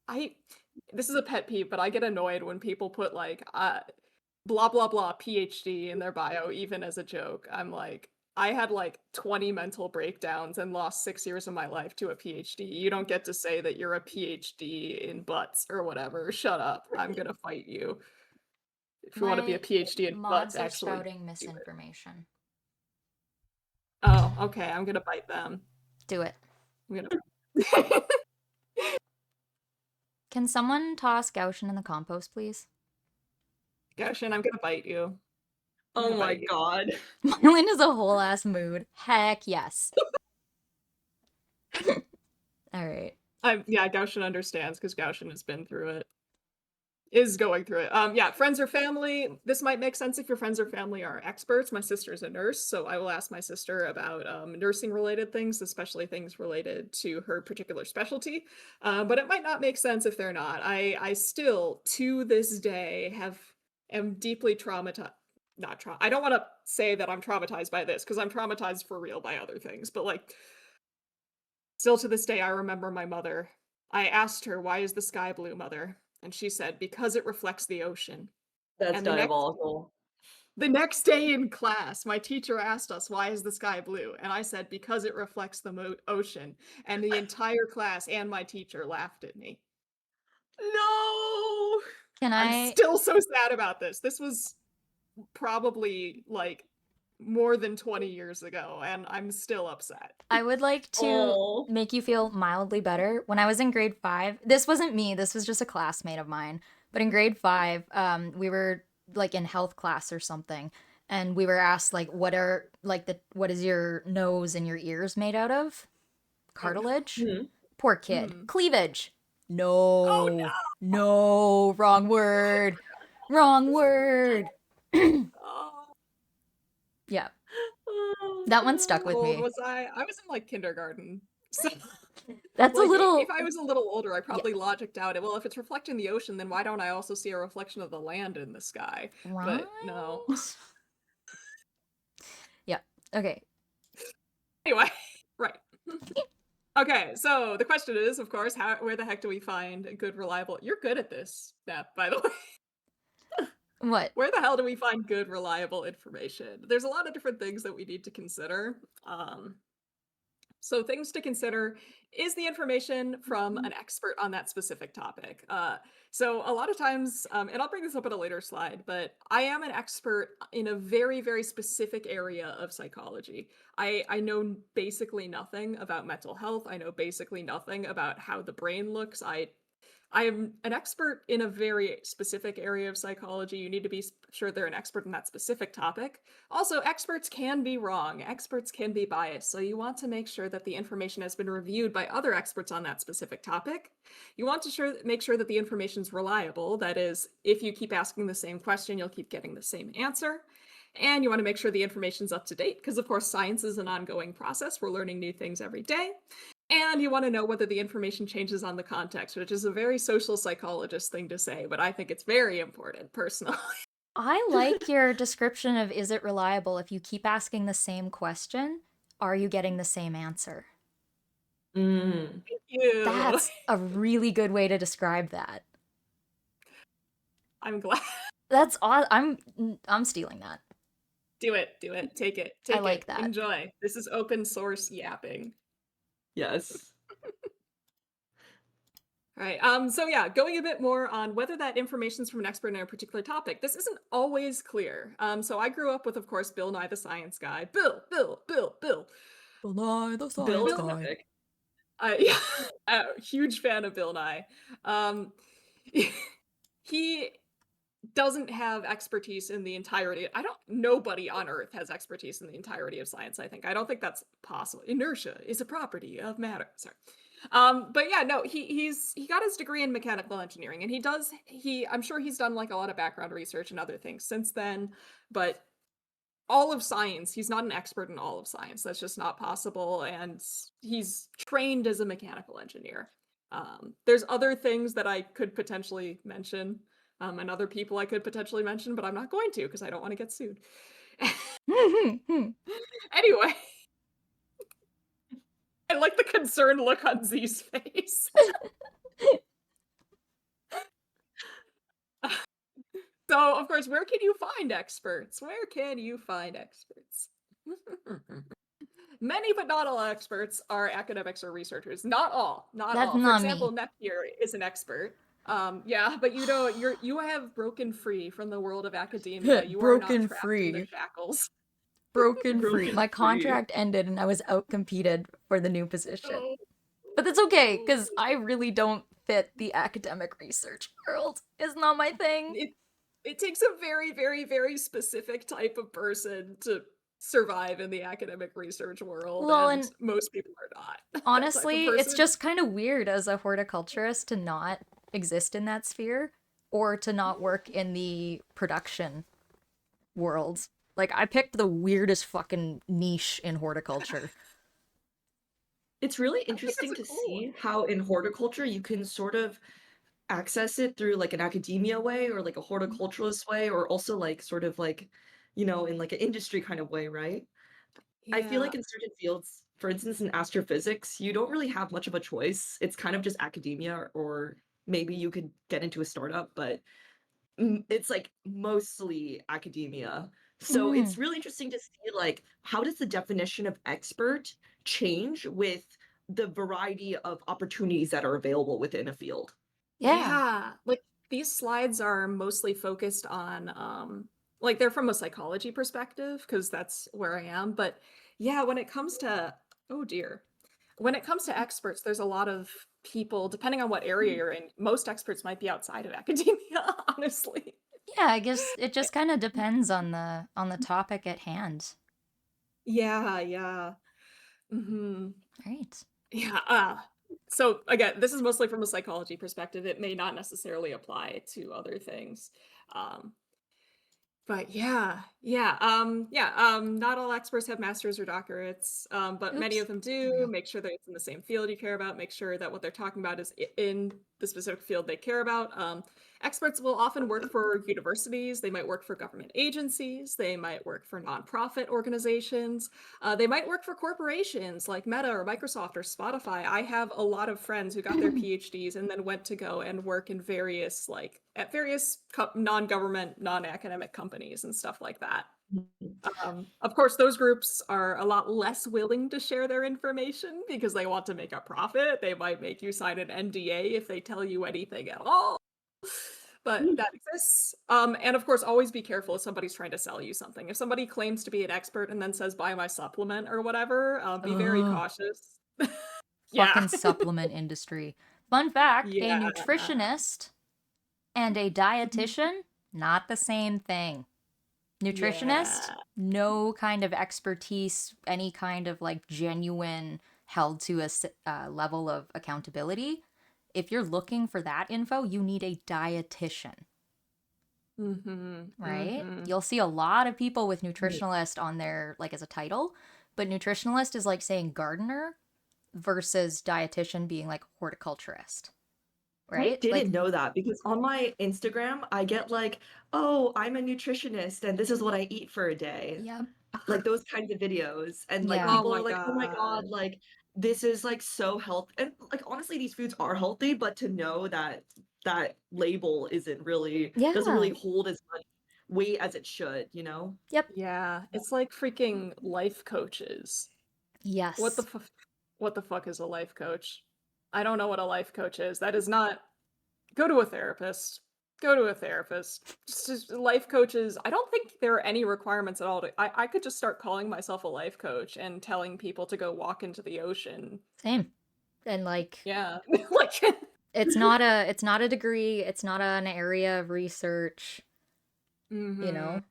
I This is a pet peeve, but I get annoyed when people put like blah blah blah PhD in their bio, even as a joke. I'm like, I had like 20 mental breakdowns and lost 6 years of my life to a PhD. You don't get to say that you're a PhD in butts or whatever. Shut up. I'm gonna fight you. If you want to be a My PhD in butts, mods are actually spouting do it. misinformation. Oh, okay. I'm gonna bite them. Do it. I'm gonna. Can someone toss Gaussian in the compost, please? Goshen, I'm gonna bite you. I'm Oh gonna my bite you. god. Mylan is a whole ass mood. Heck yes. All right. Yeah, Goshen understands because Goshen has been through it. Is going through it. Yeah, friends or family. This might make sense if your friends or family are experts. My sister's a nurse, so I will ask my sister about nursing related things, especially things related to her particular specialty. But it might not make sense if they're not. I still, to this day, am deeply traumatized. Not tra. I don't want to say that I'm traumatized by this because I'm traumatized for real by other things. But like, still to this day, I remember my mother. I asked her, "Why is the sky blue, mother?" And she said, "Because it reflects the ocean." That's And diabolical. the next day in class, my teacher asked us, "Why is the sky blue?" And I said, "Because it reflects the ocean." And the entire class and my teacher laughed at me. No. Can I'm I still so sad about this. This was probably like more than 20 years ago, and I'm still upset. I would like to Oh. make you feel mildly better. When I was in grade 5, this wasn't me, this was just a classmate of mine. But in grade 5, we were like in health class or something, and we were asked like what is your nose and your ears made out of? Oh no. Cartilage? Mhm. Poor kid. Mm. Cleavage. Oh No. No, wrong word. Wrong word. no. Yeah, Oh, that one stuck God. How with old me. was I? I was in like kindergarten. So That's a like if little, I was a little older, I yeah, probably logicked out it. Well, if it's reflecting the ocean, then why don't I also see a reflection of the land in the sky? But no. right? Yeah. Okay. Anyway, right. Okay, so the question is, of course, where the heck do we find good, reliable? You're good at this, Beth, by the way. What? Where the hell do we find good, reliable information? There's a lot of different things that we need to consider. So things to consider is the information from an expert on that specific topic. So a lot of times, and I'll bring this up in a later slide, but I am an expert in a very, very specific area of psychology. I know basically nothing about mental health. I know basically nothing about how the brain looks. I am an expert in a very specific area of psychology. You need to be sure they're an expert in that specific topic. Also, experts can be wrong. Experts can be biased. So you want to make sure that the information has been reviewed by other experts on that specific topic. You want to make sure that the information is reliable. That is, if you keep asking the same question, you'll keep getting the same answer. And you want to make sure the information's up to date because, of course, science is an ongoing process. We're learning new things every day. And you want to know whether the information changes on the context, which is a very social psychologist thing to say, but I think it's very important personally. I like your description of is it reliable? If you keep asking the same question, are you getting the same answer? Mm. Thank you. That's a really good way to describe that. I'm glad. That's I'm stealing that. Do it. Take it. I Take like it. that. Enjoy. This is open source yapping. Yes. All right. So yeah, going a bit more on whether that information's from an expert in a particular topic. This isn't always clear. So I grew up with, of course, Bill Nye the Science Guy. Bill. Bill Nye the Bill's Science Guy. epic. Yeah, a huge fan of Bill Nye. He doesn't have expertise in the entirety. Nobody on Earth has expertise in the entirety of science, I think. I don't think that's possible. Inertia is a property of matter. Sorry. But yeah, no, he got his degree in mechanical engineering, and I'm sure he's done like a lot of background research and other things since then, but all of science, he's not an expert in all of science. That's just not possible, and he's trained as a mechanical engineer. There's other things that I could potentially mention, and other people I could potentially mention, but I'm not going to because I don't want to get sued. Anyway, I like the concerned look on Z's face. So, of course, where can you find experts? Many, but not all experts are academics or researchers. Not all. That's For not me. example, Nepgear is an expert. Yeah, but you have broken free from the world of academia. You are not Broken trapped free. in the shackles. Broken free. Broken My free. contract ended and I was outcompeted for the new position. Oh, But that's okay, because I really don't fit the academic research world. It's not my thing. it takes a very, very, very specific type of person to survive in the academic research world, Well, and and most people are not. that type of honestly, it's person. just kind of weird as a horticulturist to not exist in that sphere or to not work in the production world. Like, I picked the weirdest fucking niche in horticulture. It's really think that's interesting a to cool see how in horticulture you can sort of access it through like an academia way or like a horticulturalist way or also like sort of like, in like an industry kind of way, right? I feel Yeah. like in certain fields, for instance, in astrophysics, you don't really have much of a choice. It's kind of just academia, or maybe you could get into a startup, but it's like mostly academia. So it's really interesting to see like how does the definition of expert change with the variety of opportunities that are available within a field. Yeah. Like these slides are mostly focused on like they're from a psychology perspective because that's where I am, but yeah, when it comes to oh dear. When it comes to experts, there's a lot of people depending on what area you're in. Most experts might be outside of academia, honestly. Yeah, I guess it just kind of depends on the topic at hand. Yeah. Mhm. Right. Yeah. So again, this is mostly from a psychology perspective. It may not necessarily apply to other things. Um, but not all experts have masters or doctorates, but many Oops. of them do. Make sure that it's in the same field you care about. Make sure that what they're talking about is in the specific field they care about. Experts will often work for universities. They might work for government agencies. They might work for nonprofit organizations. They might work for corporations like Meta or Microsoft or Spotify. I have a lot of friends who got their PhDs and then went to go and work in various non-government, non-academic companies and stuff like that. Of course, those groups are a lot less willing to share their information because they want to make a profit. They might make you sign an NDA if they tell you anything at all. But that exists. And of course, always be careful if somebody's trying to sell you something. If somebody claims to be an expert and then says, buy my supplement or whatever, be very Ugh. cautious. Fucking supplement industry. Fun fact, Yeah. a nutritionist and a dietitian, not the same thing. Nutritionist, Yeah. no kind of expertise, any kind of like genuine held to a level of accountability. If you're looking for that info, you need a dietitian. right? Mhm. You'll see a lot of people with nutritionalist on their like as a title, but nutritionalist is like saying gardener versus dietitian being like horticulturist, I right? Like, didn't know that because on my Instagram, I get like, oh, I'm a nutritionist and this is what I eat for a day. yep, Like those kinds of videos. And like yeah, Oh people my are like, oh my God, god. like this is like so healthy. And like honestly, these foods are healthy, but to know that that label doesn't yeah, really hold as much weight as it should, you know? yep, Yeah, it's like freaking life coaches. What the yes, f what the fuck is a life coach? I don't know what a life coach is. That is not go to a therapist. Go to a therapist. Just life coaches. I don't think there are any requirements at all. I could just start calling myself a life coach and telling people to go walk into the ocean. same. And like, Yeah. Like, it's not a degree, it's not an area of research, you hmm know?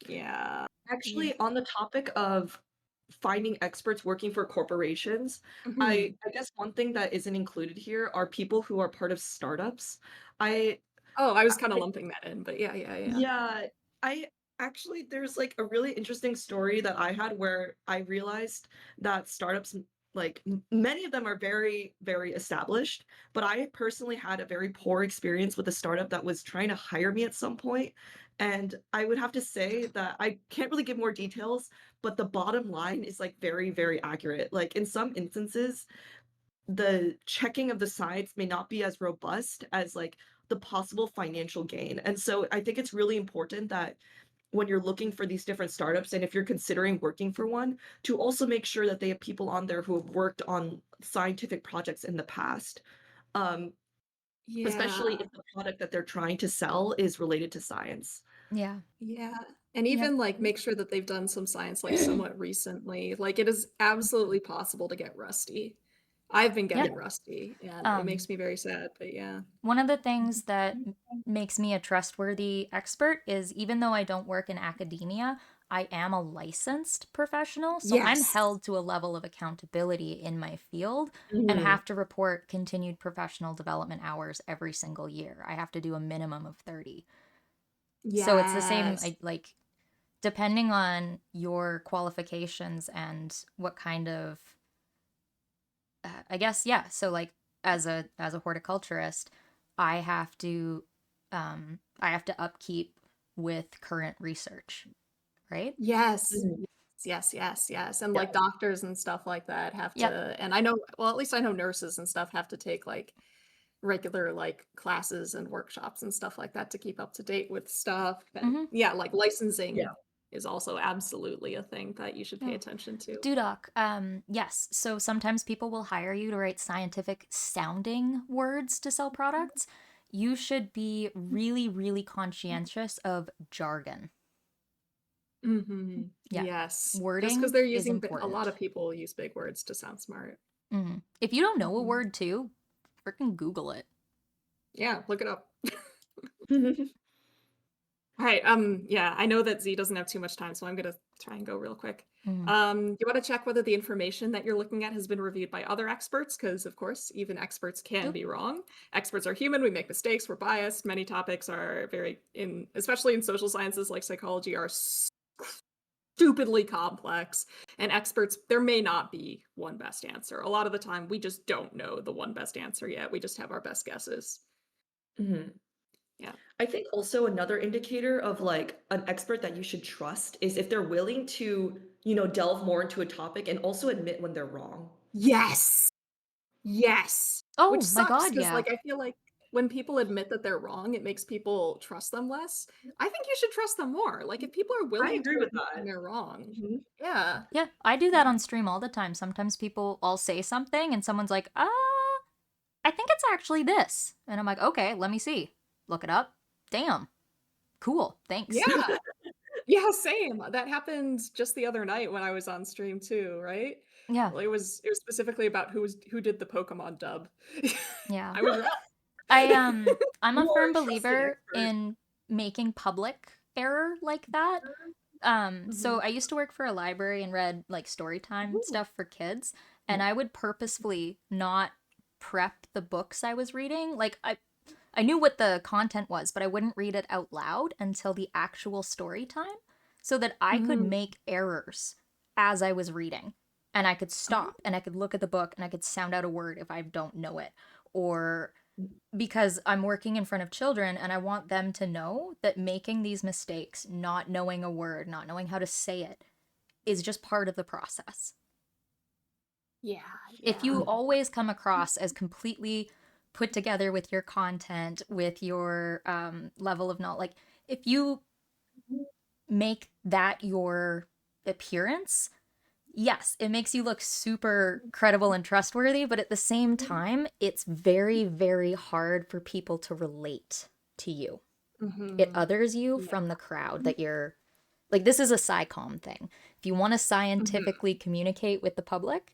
Yeah. Yeah. Actually, on the topic of finding experts working for corporations, Mhm. I guess one thing that isn't included here are people who are part of startups. I Oh, I was kind of I lumping that in, but yeah, yeah, yeah. yeah, I actually there's like a really interesting story that I had where I realized that startups like many of them are very very established, but I personally had a very poor experience with a startup that was trying to hire me at some point, and I would have to say that I can't really give more details, but the bottom line is like very very accurate. Like in some instances, the checking of the science may not be as robust as like the possible financial gain. And so I think it's really important that when you're looking for these different startups and if you're considering working for one, to also make sure that they have people on there who have worked on scientific projects in the past. Um, Especially Yeah. if the product that they're trying to sell is related to science. Yeah, Yeah. And yep. even like make sure that they've done some science like somewhat recently. Like it is absolutely possible to get rusty. I've been Yeah. getting rusty and it Um, makes me very sad, but yeah. one of the things that makes me a trustworthy expert is even though I don't work in academia, I am a licensed professional, so I'm Yes. held to a level of accountability in my field and Mhm. have to report continued professional development hours every single year. I have to do a minimum of 30. So it's the same, Yes. like, depending on your qualifications and what kind of I guess yeah. So like as a horticulturist, I have to upkeep with current research, right? Yes. Mhm. Yes, yes, yes. And Yeah. like doctors and stuff like that have Yep. to, and I know, well, at least I know nurses and stuff have to take like regular like classes and workshops and stuff like that to keep up to date with stuff. And Mm-hmm. yeah, like licensing Yeah. is also absolutely a thing that you should pay Yeah. attention to. Dudoc, yes. So sometimes people will hire you to write scientific sounding words to sell products. You should be really, really conscientious of jargon. Yeah. Yes. Just because Wording they're is using a lot important. of people use big words to sound smart. If you don't know a Mhm. word too, freaking Google it. Yeah, look it up. All right. Yeah, I know that Z doesn't have too much time, so I'm gonna try and go real quick. Mhm. You want to check whether the information that you're looking at has been reviewed by other experts, because of course, even experts can Yep. be wrong. Experts are human, we make mistakes, we're biased. Many topics are especially in social sciences like psychology, are stupidly complex. And experts, there may not be one best answer. A lot of the time, we just don't know the one best answer yet. We just have our best guesses. Mhm. Yeah. I think also another indicator of like an expert that you should trust is if they're willing to, delve more into a topic and also admit when they're wrong. Yes. Yes, which Oh my sucks god, because, yeah. like, I feel like when people admit that they're wrong, it makes people trust them less. I think you should trust them more. Like, if people are I willing to agree with admit when that. they're wrong. Mhm. Yeah. Yeah, I do that Yeah. on stream all the time. Sometimes people I'll say something and someone's like, I think it's actually this." And I'm like, "Okay, let me see." Look it up. Damn. Cool. Thanks. Yeah. Yeah, same. That happened just the other night when I was on stream too, right? Yeah. Well, it was specifically about who did the Pokemon dub. Yeah. I was right. I'm a You are firm a trusted believer expert. in making public error like that. So Mhm. I used to work for a library and read like story time Ooh. stuff for kids, and I would purposefully not prep the books I was reading. Like I I knew what the content was, but I wouldn't read it out loud until the actual story time so that I could Mhm. make errors as I was reading. And I could stop and I could look at the book and I could sound out a word if I don't know it. Or because I'm working in front of children and I want them to know that making these mistakes, not knowing a word, not knowing how to say it, is just part of the process. Yeah, If yeah. you always come across as completely put together with your content, with your level of knowledge, like if you make that your appearance, yes, it makes you look super credible and trustworthy, but at the same time, it's very, very hard for people to relate to you. It Mhm. others you Yeah. from the crowd that you're like, this is a SciComm thing. If you want to Mhm. scientifically communicate with the public,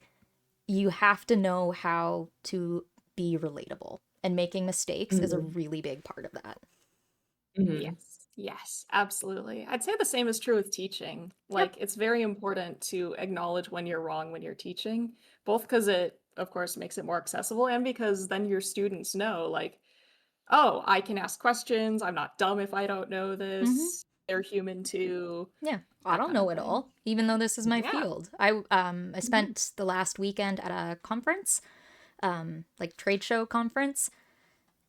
you have to know how to be relatable. And making mistakes is a Mhm. really big part of that. Mhm. Yes, yes, absolutely. I'd say the same is true with teaching. Yep. Like, it's very important to acknowledge when you're wrong when you're teaching, both because it, of course, makes it more accessible and because then your students know, like, oh, I can ask questions. I'm not dumb if I don't know Mm-hmm. this. They're human too, Yeah. I that don't kind of know it thing. all, even though this is my Yeah. field. I spent the last weekend at a conference, like trade show conference,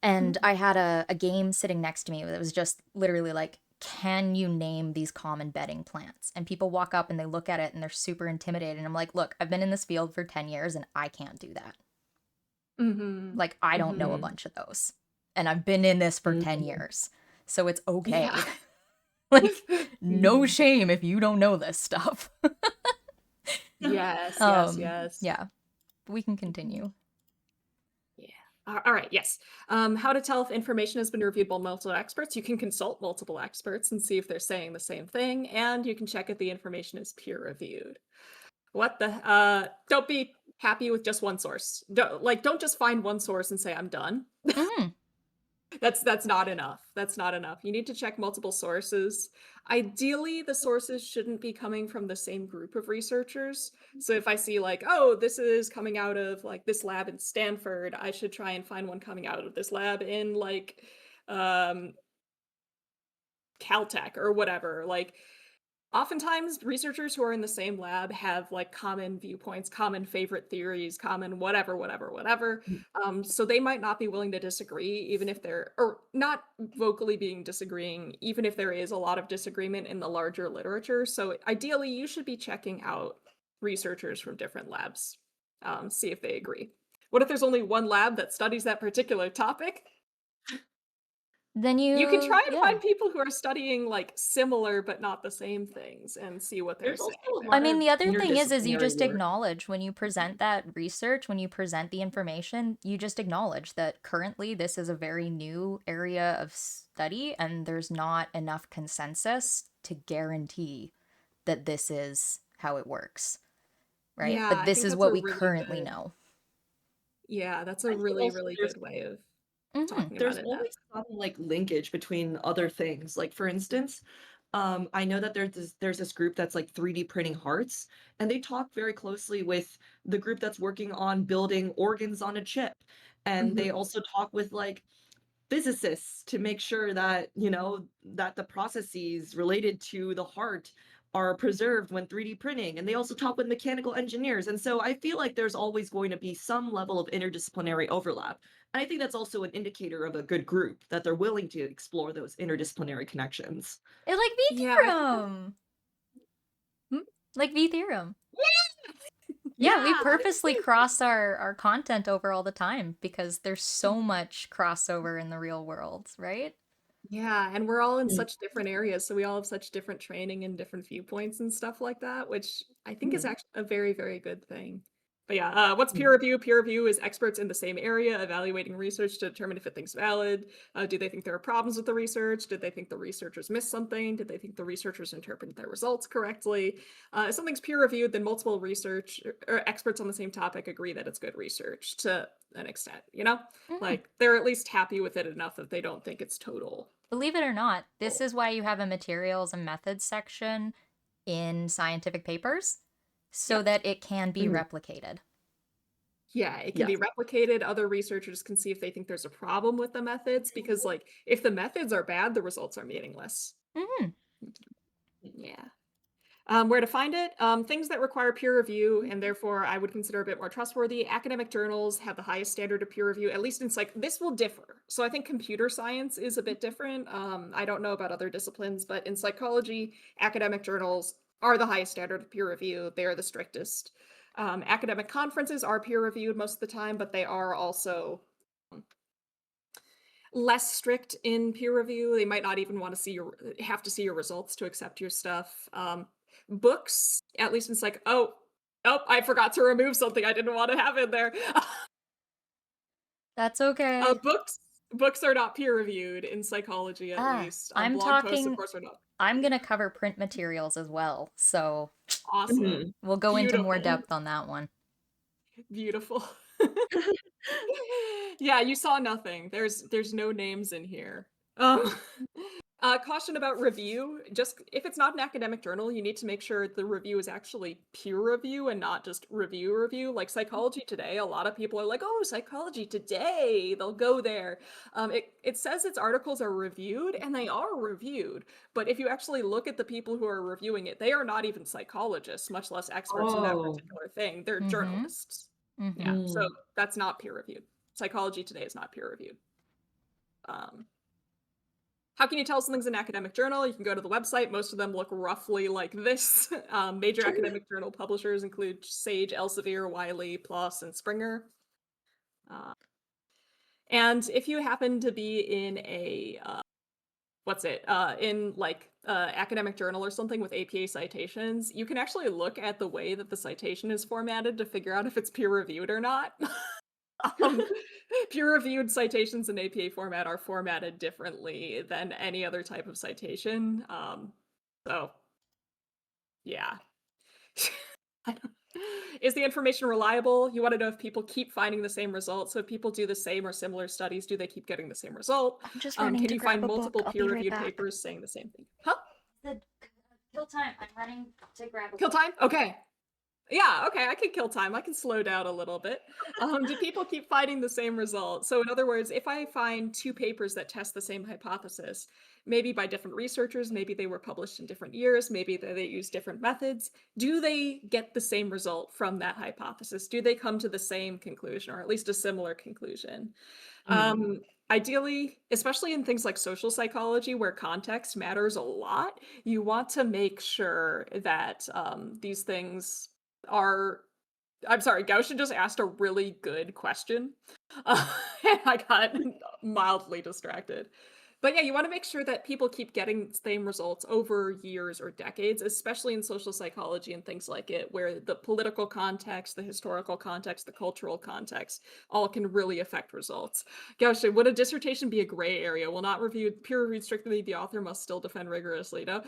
and I had a game sitting next to me that was just literally like, can you name these common bedding plants? And people walk up and they look at it and they're super intimidated. And I'm like, look, I've been in this field for 10 years and I can't do that. Mhm. Like, I don't know a Mhm. bunch of those. And I've been in this for 10 Mhm. years. So it's okay. Yeah. Like, no Mhm. shame if you don't know this stuff. Yes, yes, yes. Yeah, we can continue. Yeah. All right. Yes. How to tell if information has been reviewed by multiple experts? You can consult multiple experts and see if they're saying the same thing, and you can check if the information is peer reviewed. What the? Don't be happy with just one source. Don't just find one source and say I'm done. Hmm. That's not enough. That's not enough. You need to check multiple sources. Ideally, the sources shouldn't be coming from the same group of researchers. So if I see like, oh, this is coming out of like this lab in Stanford, I should try and find one coming out of this lab in like um Caltech or whatever. Like oftentimes researchers who are in the same lab have like common viewpoints, common favorite theories, common whatever, whatever, whatever. So they might not be willing to disagree, even if they're, or not vocally being disagreeing, even if there is a lot of disagreement in the larger literature. So ideally, you should be checking out researchers from different labs, see if they agree. What if there's only one lab that studies that particular topic? Then You can try and yeah. find people who are studying like similar but not the same things and see what they're There's also saying a I lot there. mean, of the other thing is you interdisciplinary just work. acknowledge when you present that research, when you present the information, you just acknowledge that currently this is a very new area of study and there's not enough consensus to guarantee that this is how it works, right? Yeah, But I this think is that's what a we really currently good know. yeah, that's a I think really, also really there's good way of Hmm. talking about there's it in always depth. some like linkage between other things. Like for instance, I know that there's this group that's like 3D printing hearts, and they talk very closely with the group that's working on building organs on a chip. And they Mhm. also talk with like physicists to make sure that, that the processes related to the heart are preserved when 3D printing. And they also talk with mechanical engineers. And so I feel like there's always going to be some level of interdisciplinary overlap. And I think that's also an indicator of a good group that they're willing to explore those interdisciplinary connections. It like Yeah, V I think that theorem. hmm? Like V theorem. Yeah, we Yeah! purposely cross our content over all the time because there's so much crossover in the real world, right? Yeah, and we're all in Mm, such different areas, so we all have such different training and different viewpoints and stuff like that, which I think is mm, actually a very, very good thing. But yeah, what's peer mm, review? Peer review is experts in the same area evaluating research to determine if it thinks valid. Do they think there are problems with the research? Did they think the researchers missed something? Did they think the researchers interpreted their results correctly? If something's peer reviewed, then multiple research or experts on the same topic agree that it's good research to an extent, you know? Mhm. Like they're at least happy with it enough that they don't think it's total. Believe it or not, this Oh. is why you have a materials and methods section in scientific papers so Yep. that it can be mm. replicated. Yeah, it can Yes. be replicated. Other researchers can see if they think there's a problem with the methods because, like, if the methods are bad, the results are meaningless. Mhm. Yeah. Where to find it? Things that require peer review and therefore I would consider a bit more trustworthy. Academic journals have the highest standard of peer review, at least in this will differ. So I think computer science is a bit different. I don't know about other disciplines, but in psychology, academic journals are the highest standard of peer review. They are the strictest. Academic conferences are peer reviewed most of the time, but they are also less strict in peer review. They might not even want to have to see your results to accept your stuff. Books, at least in oh, I forgot to remove something I didn't want to have in there. That's okay. Books are not peer reviewed in psychology, at Ah, least. I'm Blog posts, of talking. course, are not. I'm gonna cover print materials as well, so Awesome. we'll go into more Beautiful. depth on that one. Beautiful. Yeah, you saw nothing. There's no names in here. Um, caution about review. Just if it's not an academic journal, you need to make sure the review is actually peer review and not just review. Like Psychology Today, a lot of people are like, "Oh, Psychology Today." They'll go there. It says its articles are reviewed, and they are reviewed. But if you actually look at the people who are reviewing it, they are not even psychologists, much less experts in that Oh. particular thing. They're Mhm. journalists. Mhm. Yeah, so Mm. that's not peer reviewed. Psychology Today is not peer reviewed. How can you tell something's an academic journal? You can go to the website. Most of them look roughly like this. Major academic journal publishers include Sage, Elsevier, Wiley, PLOS, and Springer. And if you happen to be in a academic journal or something with APA citations, you can actually look at the way that the citation is formatted to figure out if it's peer reviewed or not. Um, Peer-reviewed citations in APA format are formatted differently than any other type of citation. So, yeah. I don't- Is the information reliable? You want to know if people keep finding the same result. So if people do the same or similar studies, do they keep getting the same result? I'm just running Can to you grab find a book. multiple I'll be right peer-reviewed back. papers saying the same thing? Huh? Kill time. I'm running to grab a Kill book. time? Okay. Yeah, okay, I can kill time. I can slow down a little bit. Do people keep finding the same result? So in other words, if I find two papers that test the same hypothesis, maybe by different researchers, maybe they were published in different years, maybe they use different methods, do they get the same result from that hypothesis? Do they come to the same conclusion or at least a similar conclusion? Mm. Ideally, especially in things like social psychology where context matters a lot, you want to make sure that these things are I'm sorry, Gaussian just asked a really good question. And I got mildly distracted. But yeah, you want to make sure that people keep getting the same results over years or decades, especially in social psychology and things like it, where the political context, the historical context, the cultural context all can really affect results. Gaussian, would a dissertation be a gray area? Will not review peer reviewed strictly, the author must still defend rigorously. No,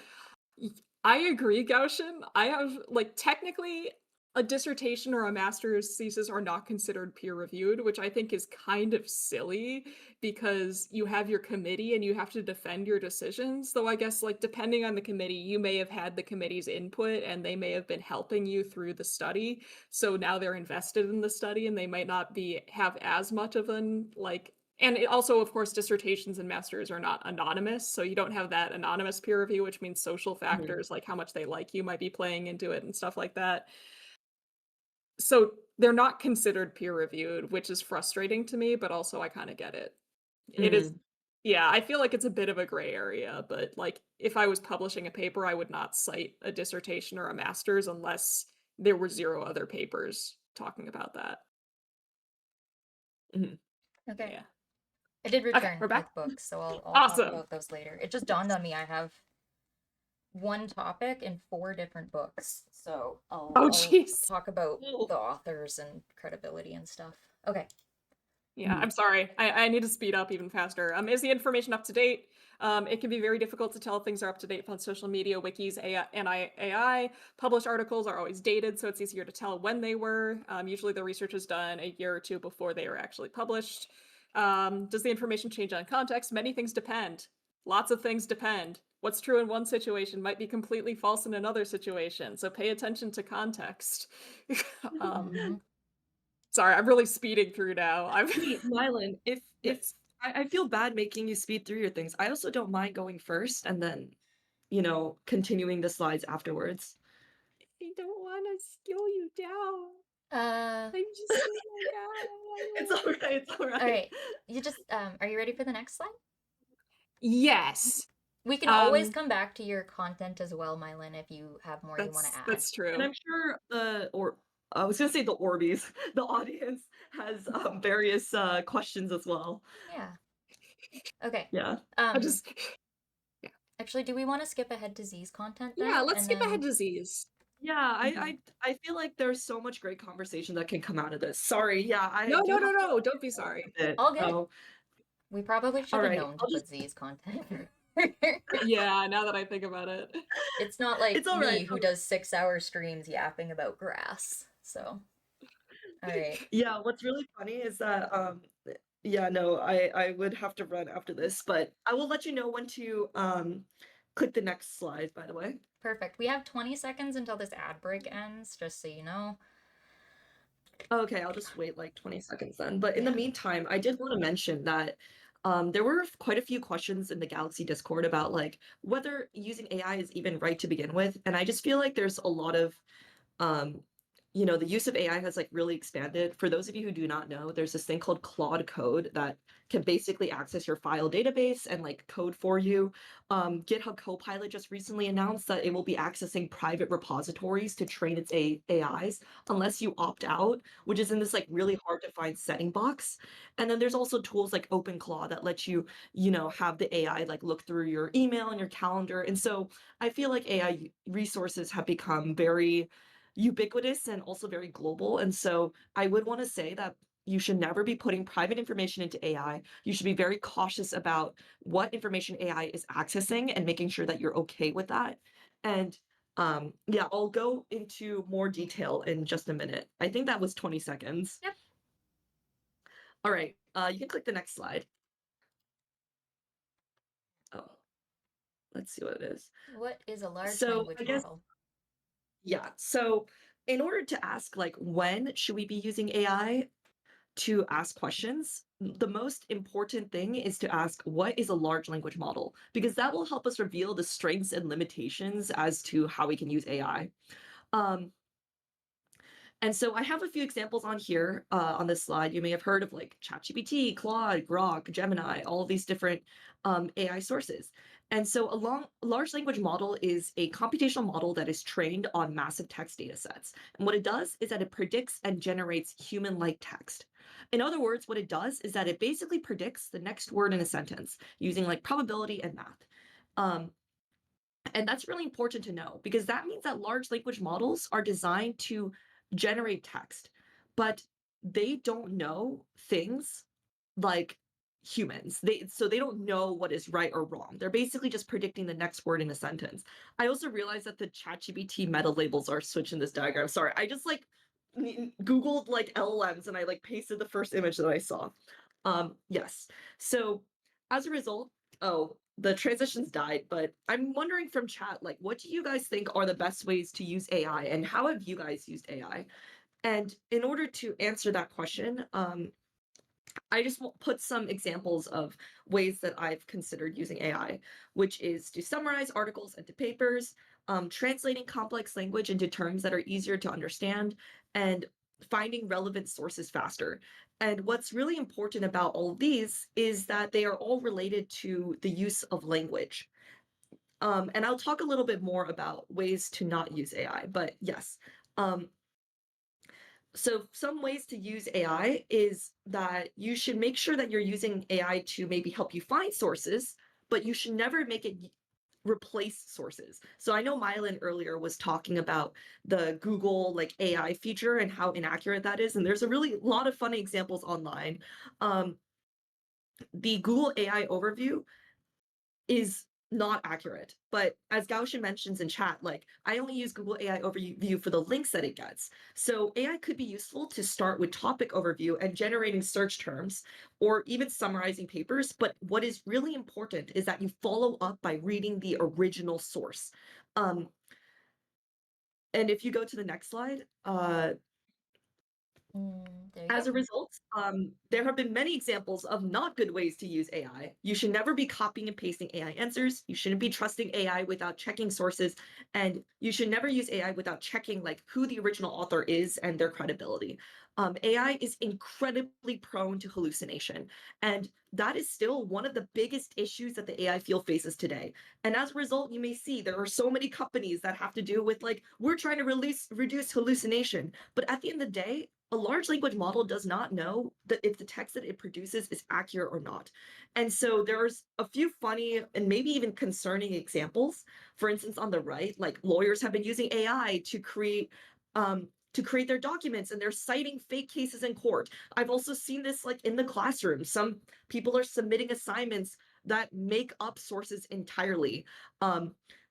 I agree, Gaussian. I have, like, technically, a dissertation or a master's thesis are not considered peer reviewed, which I think is kind of silly because you have your committee and you have to defend your decisions. Though I guess, like, depending on the committee, you may have had the committee's input and they may have been helping you through the study. So now they're invested in the study and they might not have as much of an, like, and it also, of course, dissertations and masters are not anonymous, so you don't have that anonymous peer review, which means social factors like how much they like you might be playing into it and stuff like that. So they're not considered peer reviewed, which is frustrating to me, but also I kind of get it. It is, Mm. yeah, I feel like it's a bit of a gray area, but like if I was publishing a paper, I would not cite a dissertation or a master's unless there were zero other papers talking about that. Mhm. Okay. Yeah. I did Okay, return we're back. with books, so I'll talk Awesome. about those later. It just dawned on me I have one topic and 4 different books, so Oh, I'll jeez. talk about Oh. the authors and credibility and stuff. Okay. Yeah, I'm sorry. I need to speed up even faster. Is the information up to date? It can be very difficult to tell if things are up to date on social media, wikis, AI. Published articles are always dated, so it's easier to tell when they were. Usually the research is done a year or two before they were actually published. Does the information change on context? Many things depend. Lots of things depend. What's true in one situation might be completely false in another situation, so pay attention to context. Mhm. Sorry, I'm really speeding through now. I'm Wait, Mylan, if yes. I feel bad making you speed through your things. I also don't mind going first and then, you know, continuing the slides afterwards. I don't want to slow you down. Uh, I'm just oh my god. It's all right. It's all right. all right. You just are you ready for the next slide? Yes. We can always Um, come back to your content as well, Mylan, if you have more you want to add. that's And true. I'm sure I was gonna say the Orbeez, the audience has various questions as well. Yeah. Okay. Yeah. I just Actually, do we want to skip ahead to Z's content then? yeah, let's and skip then... ahead to Z's. Yeah, I feel like there's so much great conversation that can come out of this. Sorry, yeah, I No, do no, no, have to no, don't be sorry. it. All good. So, We probably should all have right, known to I'll just put Z's content. Yeah, now that I think about it. It's not like it's all me right. who does 6-hour streams yapping about grass. So, all right. Yeah, what's really funny is that yeah, no, I would have to run after this, but I will let you know when to click the next slide, by the way. Perfect. We have 20 seconds until this ad break ends, just so you know. Okay, I'll just wait like 20 seconds then. But in the Yeah. meantime, I did want to mention that there were quite a few questions in the Galaxy Discord about like whether using AI is even right to begin with. And I just feel like there's a lot of um, you know, the use of AI has like really expanded. For those of you who do not know, there's this thing called Claude Code that can basically access your file database and like code for you. GitHub Copilot just recently announced that it will be accessing private repositories to train its AIs unless you opt out, which is in this like really hard to find setting box. And then there's also tools like OpenClaw that let you, you know, have the AI like look through your email and your calendar. And so I feel like AI resources have become very ubiquitous and also very global. And so I would want to say that you should never be putting private information into AI. You should be very cautious about what information AI is accessing and making sure that you're okay with that. And yeah, I'll go into more detail in just a minute. I think that was 20 seconds. Yep. All right, you can click the next slide. Oh, let's see what it is. What is a large So language I guess model? yeah. So in order to ask like when should we be using AI to ask questions, the most important thing is to ask what is a large language model because that will help us reveal the strengths and limitations as to how we can use AI. Um, and so I have a few examples on here on this slide. You may have heard of like ChatGPT, Claude, Grok, Gemini, all of these different AI sources. And so a large language model is a computational model that is trained on massive text data sets. And what it does is that it predicts and generates human-like text. In other words, what it does is that it basically predicts the next word in a sentence using like probability and math. And that's really important to know because that means that large language models are designed to generate text, but they don't know things like humans. They don't know what is right or wrong. They're basically just predicting the next word in a sentence. I also realized that the ChatGPT meta labels are switched in this diagram. Sorry, I just like Googled like LLMs and I like pasted the first image that I saw. Yes. So as a result, oh, the transitions died, but I'm wondering from chat, like, what do you guys think are the best ways to use AI and how have you guys used AI? And in order to answer that question, I just put some examples of ways that I've considered using AI, which is to summarize articles into papers, translating complex language into terms that are easier to understand, and finding relevant sources faster. And what's really important about all of these is that they are all related to the use of language. And I'll talk a little bit more about ways to not use AI, but yes. So some ways to use AI is that you should make sure that you're using AI to maybe help you find sources, but you should never make it replace sources. So I know Mylan earlier was talking about the Google like AI feature and how inaccurate that is. And there's a really lot of funny examples online. The Google AI overview is not accurate. But as Gaussian mentions in chat, like I only use Google AI overview for the links that it gets. So AI could be useful to start with topic overview and generating search terms or even summarizing papers. But what is really important is that you follow up by reading the original source. And if you go to the next slide, There you As go. a result, there have been many examples of not good ways to use AI. You should never be copying and pasting AI answers. You shouldn't be trusting AI without checking sources, and you should never use AI without checking like who the original author is and their credibility. AI is incredibly prone to hallucination, and that is still one of the biggest issues that the AI field faces today. And as a result, you may see there are so many companies that have to do with like we're trying to reduce hallucination, but at the end of the day, a large language model does not know that if the text that it produces is accurate or not. And so there's a few funny and maybe even concerning examples. For instance, on the right, like lawyers have been using AI to create their documents and they're citing fake cases in court. I've also seen this like in the classroom. Some people are submitting assignments that make up sources entirely.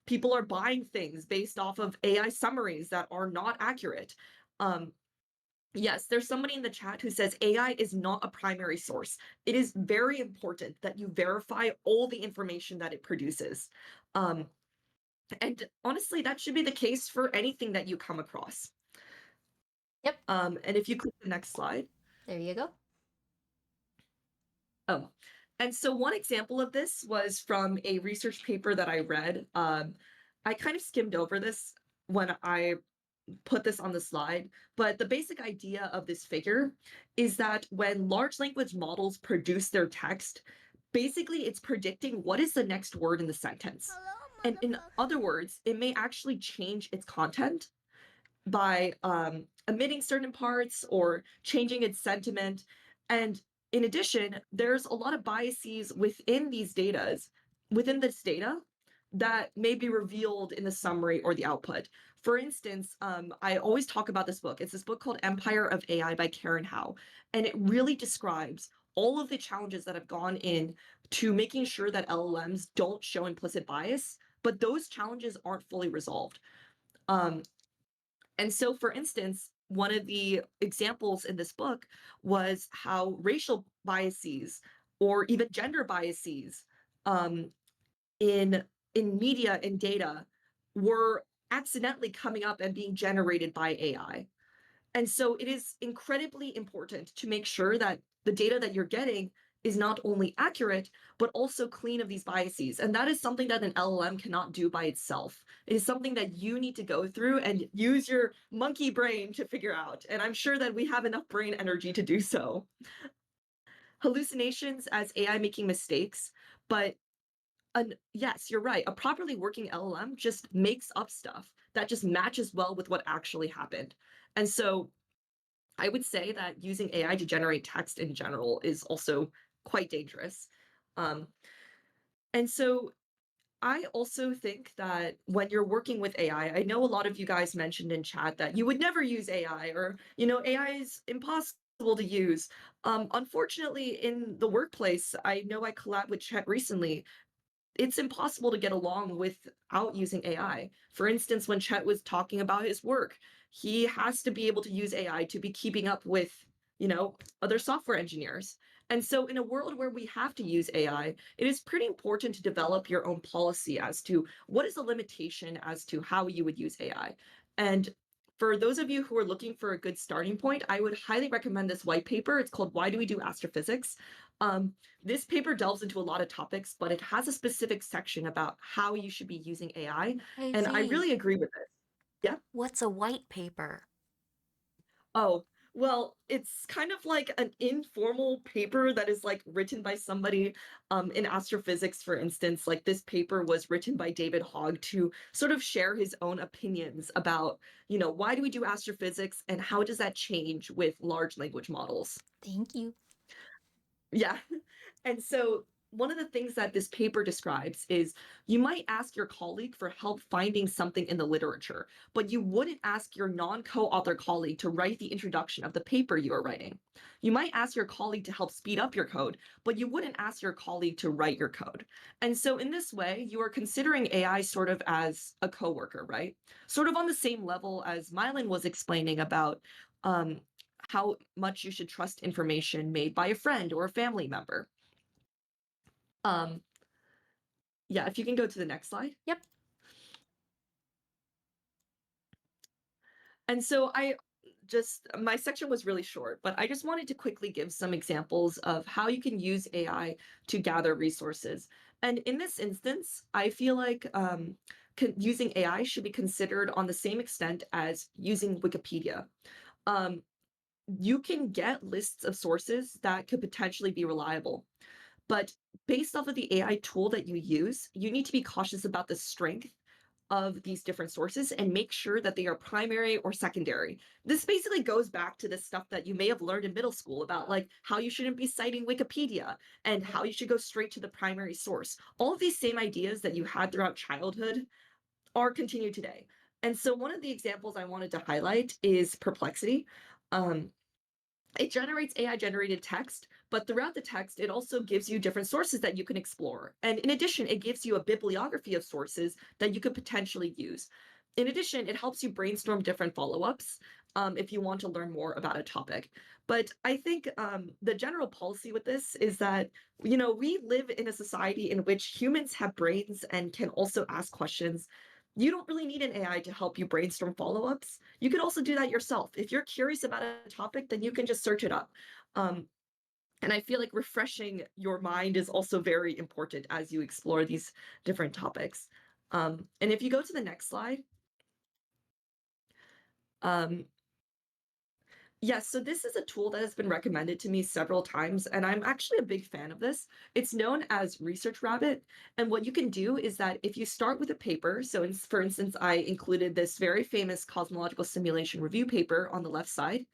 People are buying things based off of AI summaries that are not accurate. Um, Yes, there's somebody in the chat who says AI is not a primary source. It is very important that you verify all the information that it produces. Um, and honestly, that should be the case for anything that you come across. Yep. And if you click the next slide. There you go. Oh, and so one example of this was from a research paper that I read. I kind of skimmed over this when I put this on the slide, but the basic idea of this figure is that when large language models produce their text, basically it's predicting what is the next word in the sentence. Hello, And in motherfucker. other words, it may actually change its content by omitting certain parts or changing its sentiment. And in addition, there's a lot of biases within this data that may be revealed in the summary or the output. For instance, I always talk about this book. It's this book called Empire of AI by Karen Howe, and it really describes all of the challenges that have gone in to making sure that LLMs don't show implicit bias, but those challenges aren't fully resolved. Um, and so, for instance, one of the examples in this book was how racial biases or even gender biases um, in media and data were accidentally coming up and being generated by AI. And so it is incredibly important to make sure that the data that you're getting is not only accurate, but also clean of these biases. And that is something that an LLM cannot do by itself. It is something that you need to go through and use your monkey brain to figure out. And I'm sure that we have enough brain energy to do so. Hallucinations as AI making mistakes, but yes, you're right. A properly working LLM just makes up stuff that just matches well with what actually happened. And so I would say that using AI to generate text in general is also quite dangerous. Um, and so I also think that when you're working with AI, I know a lot of you guys mentioned in chat that you would never use AI or, AI is impossible to use. Unfortunately, in the workplace, I know I collabed with Chet recently. It's impossible to get along without using AI. For instance, when Chet was talking about his work, he has to be able to use AI to be keeping up with, other software engineers. And so in a world where we have to use AI, it is pretty important to develop your own policy as to what is the limitation as to how you would use AI. And for those of you who are looking for a good starting point, I would highly recommend this white paper. It's called Why Do We Do Astrophysics? This paper delves into a lot of topics, but it has a specific section about how you should be using AI. Hey, And I Z, really agree with this. Yeah. what's a white paper? Oh, well, it's kind of like an informal paper that is like written by somebody in astrophysics, for instance. Like this paper was written by David Hogg to sort of share his own opinions about, why do we do astrophysics and how does that change with large language models? Thank you. Yeah. And so one of the things that this paper describes is you might ask your colleague for help finding something in the literature, but you wouldn't ask your non-co-author colleague to write the introduction of the paper you are writing. You might ask your colleague to help speed up your code, but you wouldn't ask your colleague to write your code. And so in this way, you are considering AI sort of as a coworker, right? Sort of on the same level as Mylan was explaining about how much you should trust information made by a friend or a family member. Um, yeah, if you can go to the next slide. Yep. And so just my section was really short, but I just wanted to quickly give some examples of how you can use AI to gather resources. And in this instance, I feel like using AI should be considered on the same extent as using Wikipedia. Um, you can get lists of sources that could potentially be reliable. But based off of the AI tool that you use, you need to be cautious about the strength of these different sources and make sure that they are primary or secondary. This basically goes back to the stuff that you may have learned in middle school about like how you shouldn't be citing Wikipedia and how you should go straight to the primary source. All of these same ideas that you had throughout childhood are continued today. And so one of the examples I wanted to highlight is Perplexity. Um, it generates AI generated text, but throughout the text, it also gives you different sources that you can explore. And in addition, it gives you a bibliography of sources that you could potentially use. In addition, it helps you brainstorm different follow-ups if you want to learn more about a topic. But I think the general policy with this is that, you know, we live in a society in which humans have brains and can also ask questions. You don't really need an AI to help you brainstorm follow-ups. You could also do that yourself. If you're curious about a topic, then you can just search it up. Um, and I feel like refreshing your mind is also very important as you explore these different topics. And if you go to the next slide, um, yes, so this is a tool that has been recommended to me several times, and I'm actually a big fan of this. It's known as Research Rabbit, and what you can do is that if you start with a paper, so for instance, I included this very famous cosmological simulation review paper on the left side,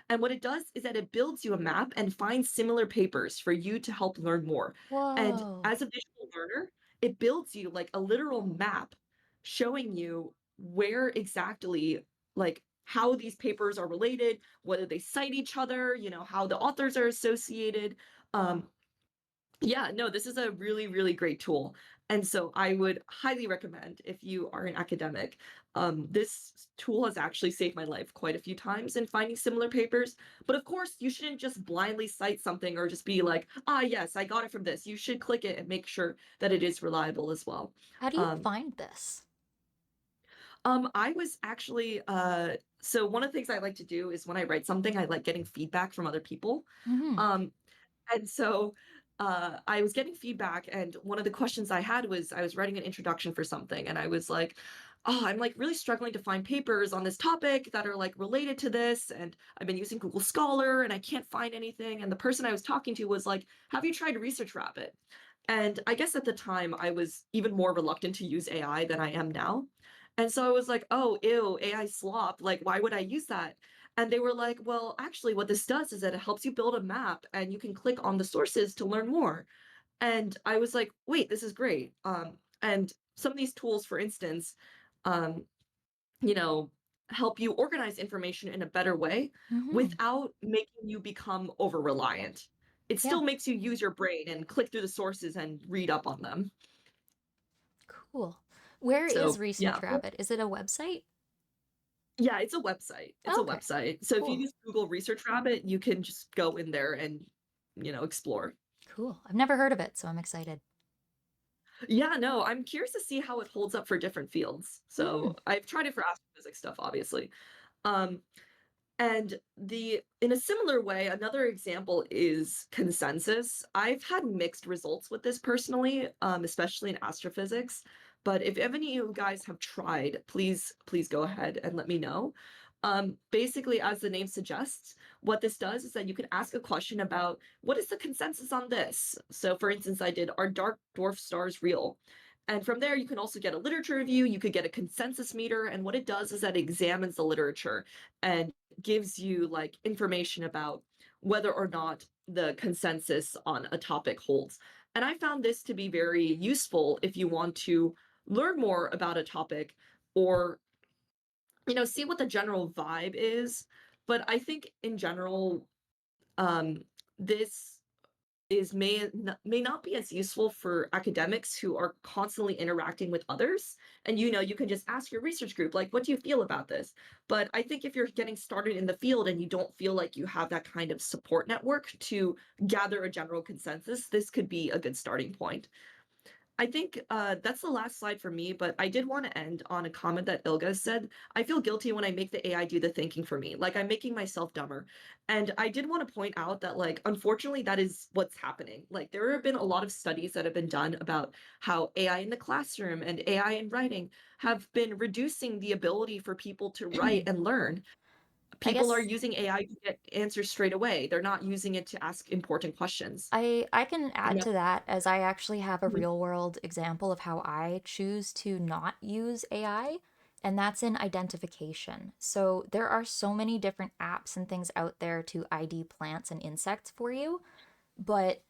and what it does is that it builds you a map and finds similar papers for you to help learn more. And Whoa. as a visual learner, it builds you like a literal map showing you where exactly, like, how these papers are related, whether they cite each other, you know, how the authors are associated. Um, yeah, no, this is a really, really great tool. And so I would highly recommend if you are an academic. This tool has actually saved my life quite a few times in finding similar papers. But of course, you shouldn't just blindly cite something or just be like, ah, yes, I got it from this. You should click it and make sure that it is reliable as well. How do you Um, find this? I was actually so one of the things I like to do is when I write something, I like getting feedback from other people. Hmm. Um, and so I was getting feedback, and one of the questions I had was I was writing an introduction for something, and I was like, oh, I'm like really struggling to find papers on this topic that are like related to this. And I've been using Google Scholar and I can't find anything. And the person I was talking to was like, have you tried Research Rabbit? And I guess at the time I was even more reluctant to use AI than I am now. And so I was like, oh, ew, AI slop. Like, why would I use that? And they were like, well, actually, what this does is that it helps you build a map and you can click on the sources to learn more. And I was like, wait, this is great. And some of these tools, for instance, um, you know, help you organize information in a better way Hmm. without making you become over reliant. It Yeah, still makes you use your brain and click through the sources and read up on them. cool. Where is So yeah, Research Rabbit? Is it a website? yeah, it's a website. It's a Okay, website. So if you cool. use Google Research Rabbit, you can just go in there and, you know, explore. Cool. I've never heard of it, so I'm excited. Yeah, no, I'm curious to see how it holds up for different fields. Hmm. So I've tried it for astrophysics stuff, obviously. Um, And in a similar way, another example is consensus. I've had mixed results with this personally, especially in astrophysics. But if any of you guys have tried, please go ahead and let me know. Basically, as the name suggests, what this does is that you can ask a question about what is the consensus on this? So for instance, I did, are dark dwarf stars real? And from there, you can also get a literature review, you could get a consensus meter, and what it does is that it examines the literature and gives you like information about whether or not the consensus on a topic holds. And I found this to be very useful if you want to learn more about a topic or, you know, see what the general vibe is. But I think in general, um, this may not be as useful for academics who are constantly interacting with others. And you know, you can just ask your research group, like, what do you feel about this? But I think if you're getting started in the field and you don't feel like you have that kind of support network to gather a general consensus, this could be a good starting point. I think that's the last slide for me, but I did want to end on a comment that Ilga said. I feel guilty when I make the AI do the thinking for me. Like I'm making myself dumber. And I did want to point out that, like, unfortunately, that is what's happening. Like, there have been a lot of studies that have been done about how AI in the classroom and AI in writing have been reducing the ability for people to write and learn. I People are guess using AI to get answers straight away. They're not using it to ask important questions. I can You add know? to that, as I actually have a Mhm. real world example of how I choose to not use AI, and that's in identification. So there are so many different apps and things out there to ID plants and insects for you, but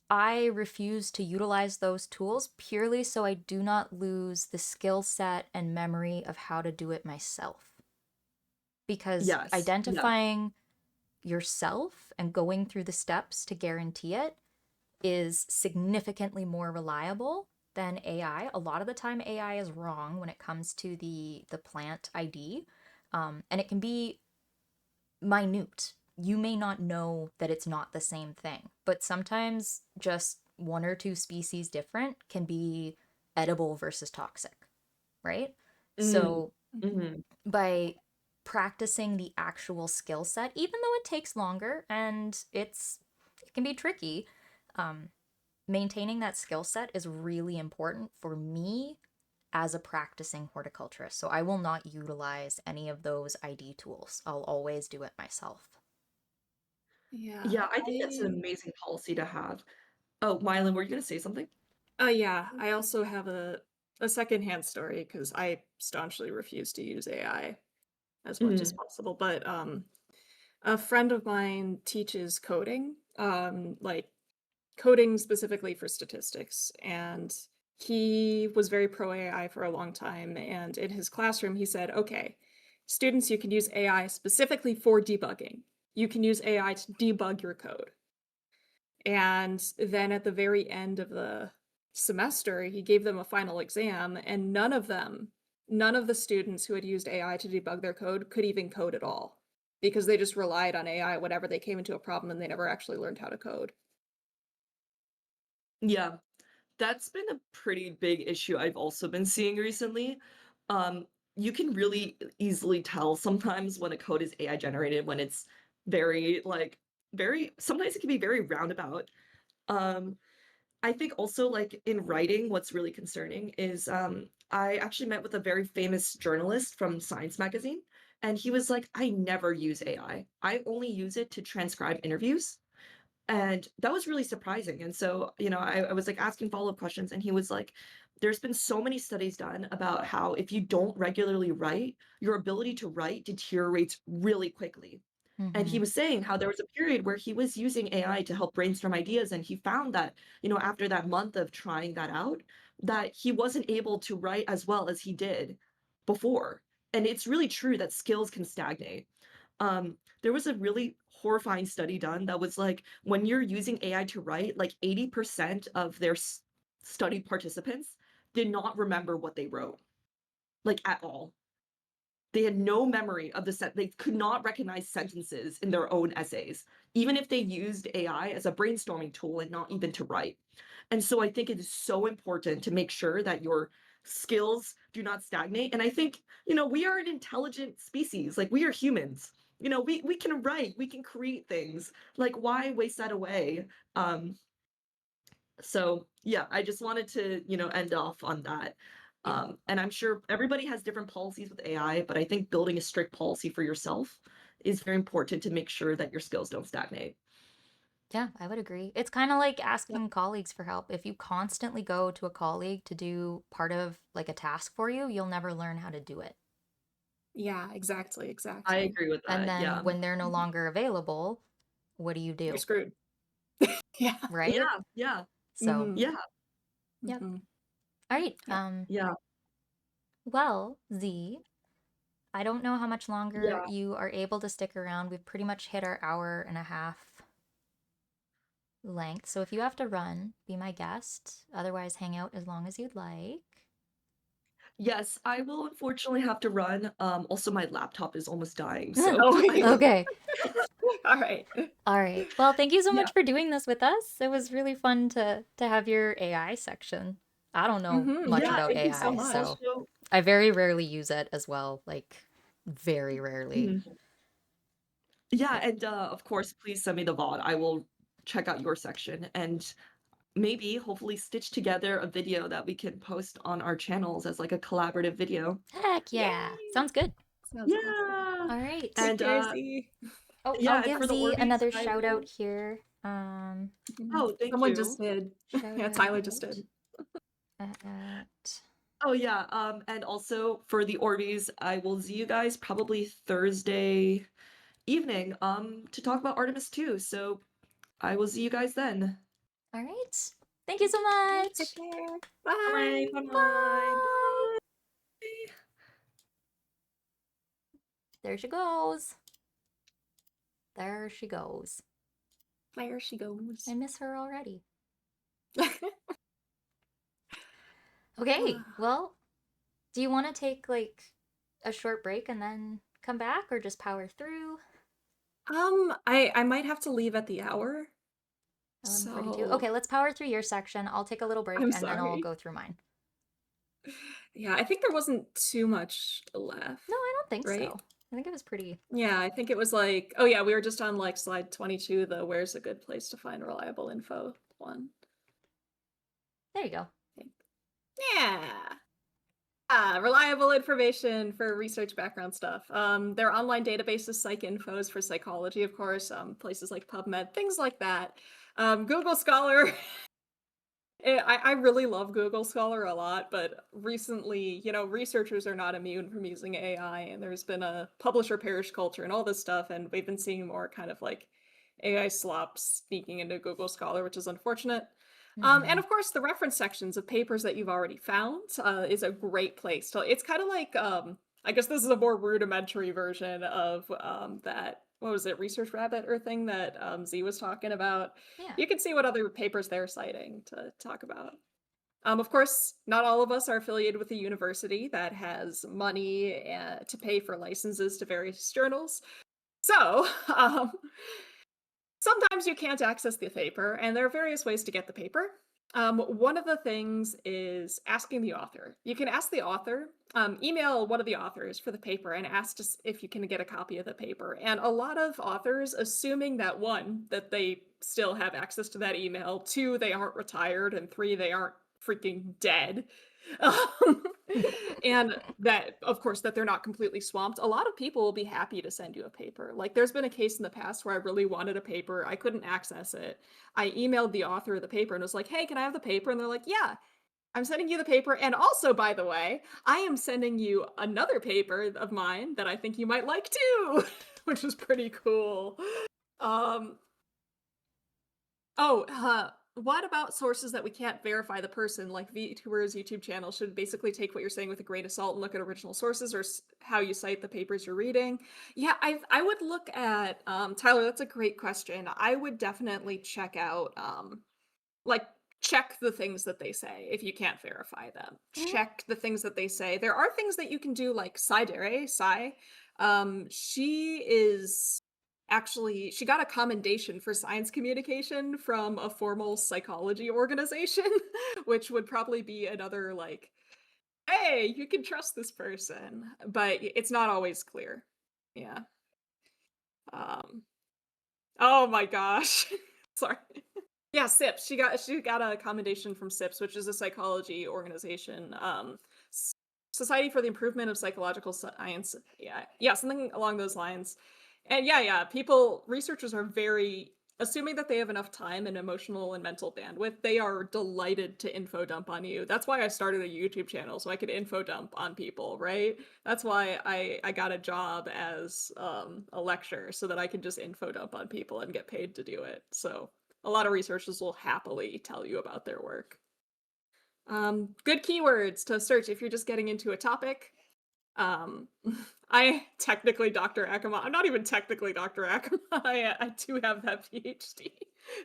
I refuse to utilize those tools purely so I do not lose the skill set and memory of how to do it myself. Because Yes. Yeah. identifying yourself and going through the steps to guarantee it is significantly more reliable than AI. A lot of the time AI is wrong when it comes to the plant ID. And it can be minute. You may not know that it's not the same thing, but sometimes just one or two species different can be edible versus toxic, right? Mm, So mhm. by practicing the actual skill set, even though it takes longer and it can be tricky, um, maintaining that skill set is really important for me as a practicing horticulturist. So I will not utilize any of those ID tools. I'll always do it myself. Yeah. Yeah, I think that's an amazing policy to have. Oh, Mylan, were you gonna say something? Yeah, I also have a secondhand story because I staunchly refuse to use AI as much as Mhm. possible. But a friend of mine teaches coding, like coding specifically for statistics, and he was very pro AI for a long time. And in his classroom, he said, "Okay, students, you can use AI specifically for debugging. You can use AI to debug your code." And then at the very end of the semester, he gave them a final exam, and none of the students who had used AI to debug their code could even code at all because they just relied on AI whenever they came into a problem and they never actually learned how to code. Yeah, that's been a pretty big issue I've also been seeing recently. You can really easily tell sometimes when a code is AI generated, when it's very, like, very sometimes it can be very roundabout. Um, I think also, like, in writing, what's really concerning is, I actually met with a very famous journalist from Science Magazine, and he was like, "I never use AI. I only use it to transcribe interviews." And that was really surprising. And so, I was like asking follow-up questions, and he was like, there's been so many studies done about how if you don't regularly write, your ability to write deteriorates really quickly. And he Mm-hmm. was saying how there was a period where he was using AI to help brainstorm ideas, and he found that, after that month of trying that out, that he wasn't able to write as well as he did before. And it's really true that skills can stagnate. There was a really horrifying study done that was like when you're using AI to write, like 80% of their study participants did not remember what they wrote, like at all. They had no memory of they could not recognize sentences in their own essays, even if they used AI as a brainstorming tool and not even to write. And so I think it is so important to make sure that your skills do not stagnate. And I think, we are an intelligent species. Like we are humans. We can write, we can create things. Like why waste that away? Um, so yeah, I just wanted to, end off on that. And I'm sure everybody has different policies with AI, but I think building a strict policy for yourself is very important to make sure that your skills don't stagnate. Yeah, I would agree. It's kind of like Yep. asking colleagues for help. If you constantly go to a colleague to do part of like a task for you, you'll never learn how to do it. Yeah, exactly, I exactly. agree with And that. then Yeah. when they're no longer available, what do you You're do? screwed. Yeah. Right? Yeah. Yeah. So, Mhm. Yeah. yep. Mhm. All right. Yep. Yeah. Well, Z, I don't know how much longer Yeah. you are able to stick around. We've pretty much hit our hour and a half length. So if you have to run, be my guest. Otherwise, hang out as long as you'd like. Yes, I will unfortunately have to run. Also, my laptop is almost dying, so Oh, I will. Okay. all right. All right. Well, thank you so Yeah. much for doing this with us. It was really fun to have your AI section. I don't know much Yeah, about Thank you so AI, much. so also. I very rarely use it as well, like very rarely. Mhm. Yeah, and of course, please send me the VOD. I will check out your section and maybe, hopefully, stitch together a video that we can post on our channels as like a collaborative video. Heck yeah. Yay! Sounds good. Sounds awesome. Yeah. All right. Take And care, Z. Oh, yeah, I'll and give for the Z Orbeez, another I shout out will. here. Oh, thank Someone just you. did. Shout Yeah, Tyler just out did. at Oh yeah, and also for the Orbeez, I will see you guys probably Thursday evening, to talk about Artemis 2. So I will see you guys then. All right. Thank you so Okay, much. take care. All right, Bye. bye-bye. Bye. Bye. There she goes. There she goes. There she goes. I miss her already. Okay, well, do you want to take like a short break and then come back or just power through? I might have to leave at the hour. 11:42. So Okay, let's power through your section. I'll take a little break I'm and then I'll sorry. go through mine. Yeah, I think there wasn't too much left, No, I don't think right? so. I think it was pretty. Yeah, I think it was like, oh yeah, we were just on like slide 22, the where's a good place to find reliable info one. There you go. I think. Yeah. Reliable information for research background stuff. There are online databases, PsycInfos for psychology, of course, places like PubMed, things like that. Google Scholar. I really love Google Scholar a lot, but recently, researchers are not immune from using AI, and there's been a publisher perish culture and all this stuff, and we've been seeing more kind of like AI slop sneaking into Google Scholar, which is unfortunate. And of course, the reference sections of papers that you've already found is a great place to. It's kind of like, I guess this is a more rudimentary version of that. What was it, Research Rabbit or thing that Z was talking about? Yeah. You can see what other papers they're citing to talk about. Of course, not all of us are affiliated with a university that has money to pay for licenses to various journals. So, sometimes you can't access the paper, and there are various ways to get the paper. One of the things is asking the author. You can ask the author, email one of the authors for the paper and ask if you can get a copy of the paper. And a lot of authors, assuming that one, that they still have access to that email, two, they aren't retired, and three, they aren't freaking dead. And that, of course, that they're not completely swamped. A lot of people will be happy to send you a paper. Like, there's been a case in the past where I really wanted a paper, I couldn't access it. I emailed the author of the paper and was like, hey, can I have the paper? And they're like, yeah, I'm sending you the paper. And also, by the way, I am sending you another paper of mine that I think you might like too, which is pretty cool. Um, what about sources that we can't verify the person, like VTuber's YouTube channel should basically take what you're saying with a grain of salt and look at original sources or how you cite the papers you're reading? Yeah, I would look at, Tyler, that's a great question. I would definitely check out, like, check the things that they say if you can't verify them. Mhm. Check the things that they say. There are things that you can do, like Sai. She is actually, she got a commendation for science communication from a formal psychology organization, which would probably be another like, hey, you can trust this person, but it's not always clear. Yeah. Um, oh my gosh. Sorry. Yeah, SIPS. She got a commendation from SIPS, which is a psychology organization. Society for the Improvement of Psychological Science. Yeah, something along those lines. And yeah, researchers are very assuming that they have enough time and emotional and mental bandwidth. They are delighted to info dump on you. That's why I started a YouTube channel so I could info dump on people, right? That's why I got a job as a lecturer so that I can just info dump on people and get paid to do it. So a lot of researchers will happily tell you about their work. Good keywords to search if you're just getting into a topic. I technically Dr. Akama. I'm not even technically Dr. Akama. I do have that PhD,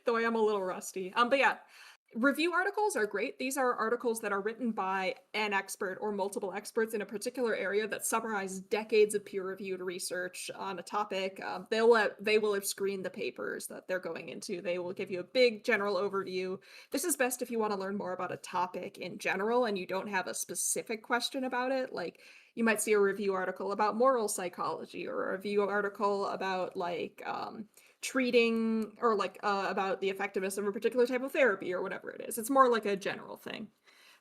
though I am a little rusty. But yeah, Review articles are great. These are articles that are written by an expert or multiple experts in a particular area that summarize decades of peer-reviewed research on a topic. They will have screened the papers that they're going into. They will give you a big general overview. This is best if you want to learn more about a topic in general and you don't have a specific question about it. Like you might see a review article about moral psychology or a review article about treating or about the effectiveness of a particular type of therapy or whatever it is. It's more like a general thing.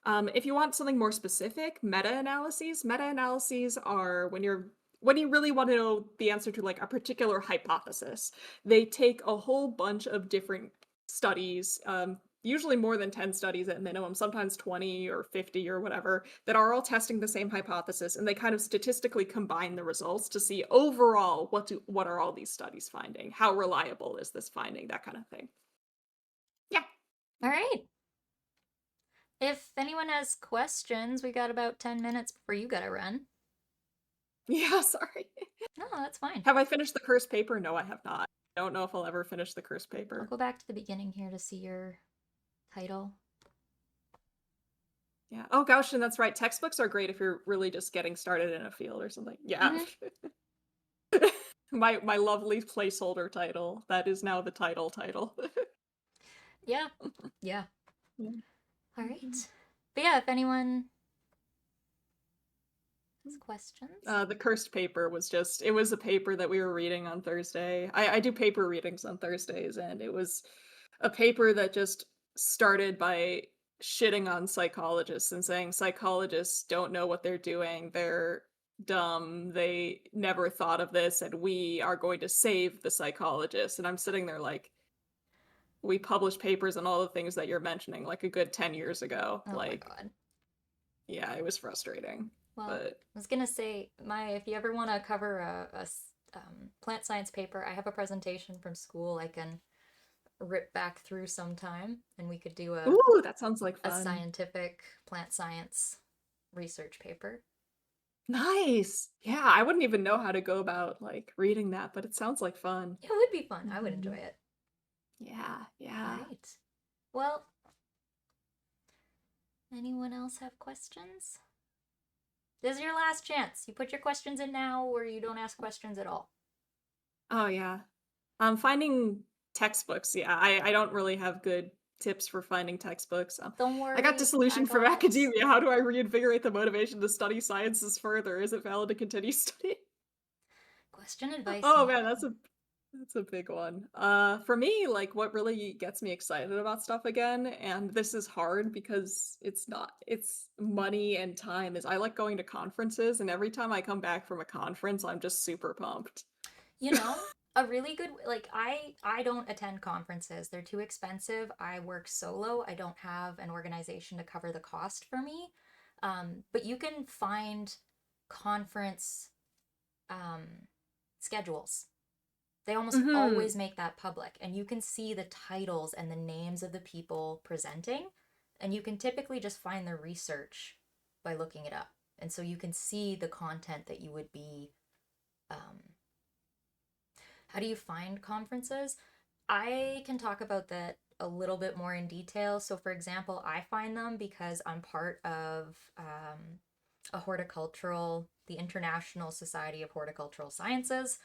If you want something more specific, meta-analyses are when you really want to know the answer to like a particular hypothesis. They take a whole bunch of different studies, usually more than 10 studies at minimum, sometimes 20 or 50 or whatever, that are all testing the same hypothesis, and they kind of statistically combine the results to see overall what are all these studies finding? How reliable is this finding? That kind of thing. Yeah. All right. If anyone has questions, we got about 10 minutes before you gotta run. Yeah, sorry. No, that's fine. Have I finished the cursed paper? No, I have not. I don't know if I'll ever finish the cursed I'll paper. go back to the beginning here to see your title. Yeah. Oh, gosh, and that's right. Textbooks are great if you're really just getting started in a field or something. Yeah. My lovely placeholder title. That is now the title. Yeah. Yeah. Yeah. All right. But yeah, if anyone has questions. The cursed paper was it was a paper that we were reading on Thursday. I do paper readings on Thursdays, and it was a paper that just started by shitting on psychologists and saying psychologists don't know what they're doing. They're dumb. They never thought of this, and we are going to save the psychologists. And I'm sitting there like, we published papers on all the things that you're mentioning like a good 10 years ago. Oh my god. Yeah, it was frustrating. Well, But I was gonna say, if you ever want to cover a plant science paper, I have a presentation from school I can rip back through sometime, and we could do ooh, that sounds like a fun. scientific plant science research paper. Nice. Yeah, I wouldn't even know how to go about like reading that, but it sounds like fun. It would be fun. I would enjoy it. Yeah, All yeah. right. Well, anyone else have questions? This is your last chance. You put your questions in now, or you don't ask questions at all. Oh yeah. Finding textbooks. Yeah, I don't really have good tips for finding textbooks. Don't worry. I got disillusioned from got- academia. How do I reinvigorate the motivation to study sciences further? Is it valid to continue studying? Question advice. Oh now. man, that's a big one. For me, like what really gets me excited about stuff again, and this is hard because it's money and time, is I like going to conferences, and every time I come back from a conference, I'm just super pumped. You know, a really good I don't attend conferences. They're too expensive. I work solo. I don't have an organization to cover the cost for me. But you can find conference schedules. They almost always make that public, and you can see the titles and the names of the people presenting, and you can typically just find the research by looking it up. And so you can see the content that you would be how do you find conferences? I can talk about that a little bit more in detail. So for example, I find them because I'm part of the International Society of Horticultural Sciences.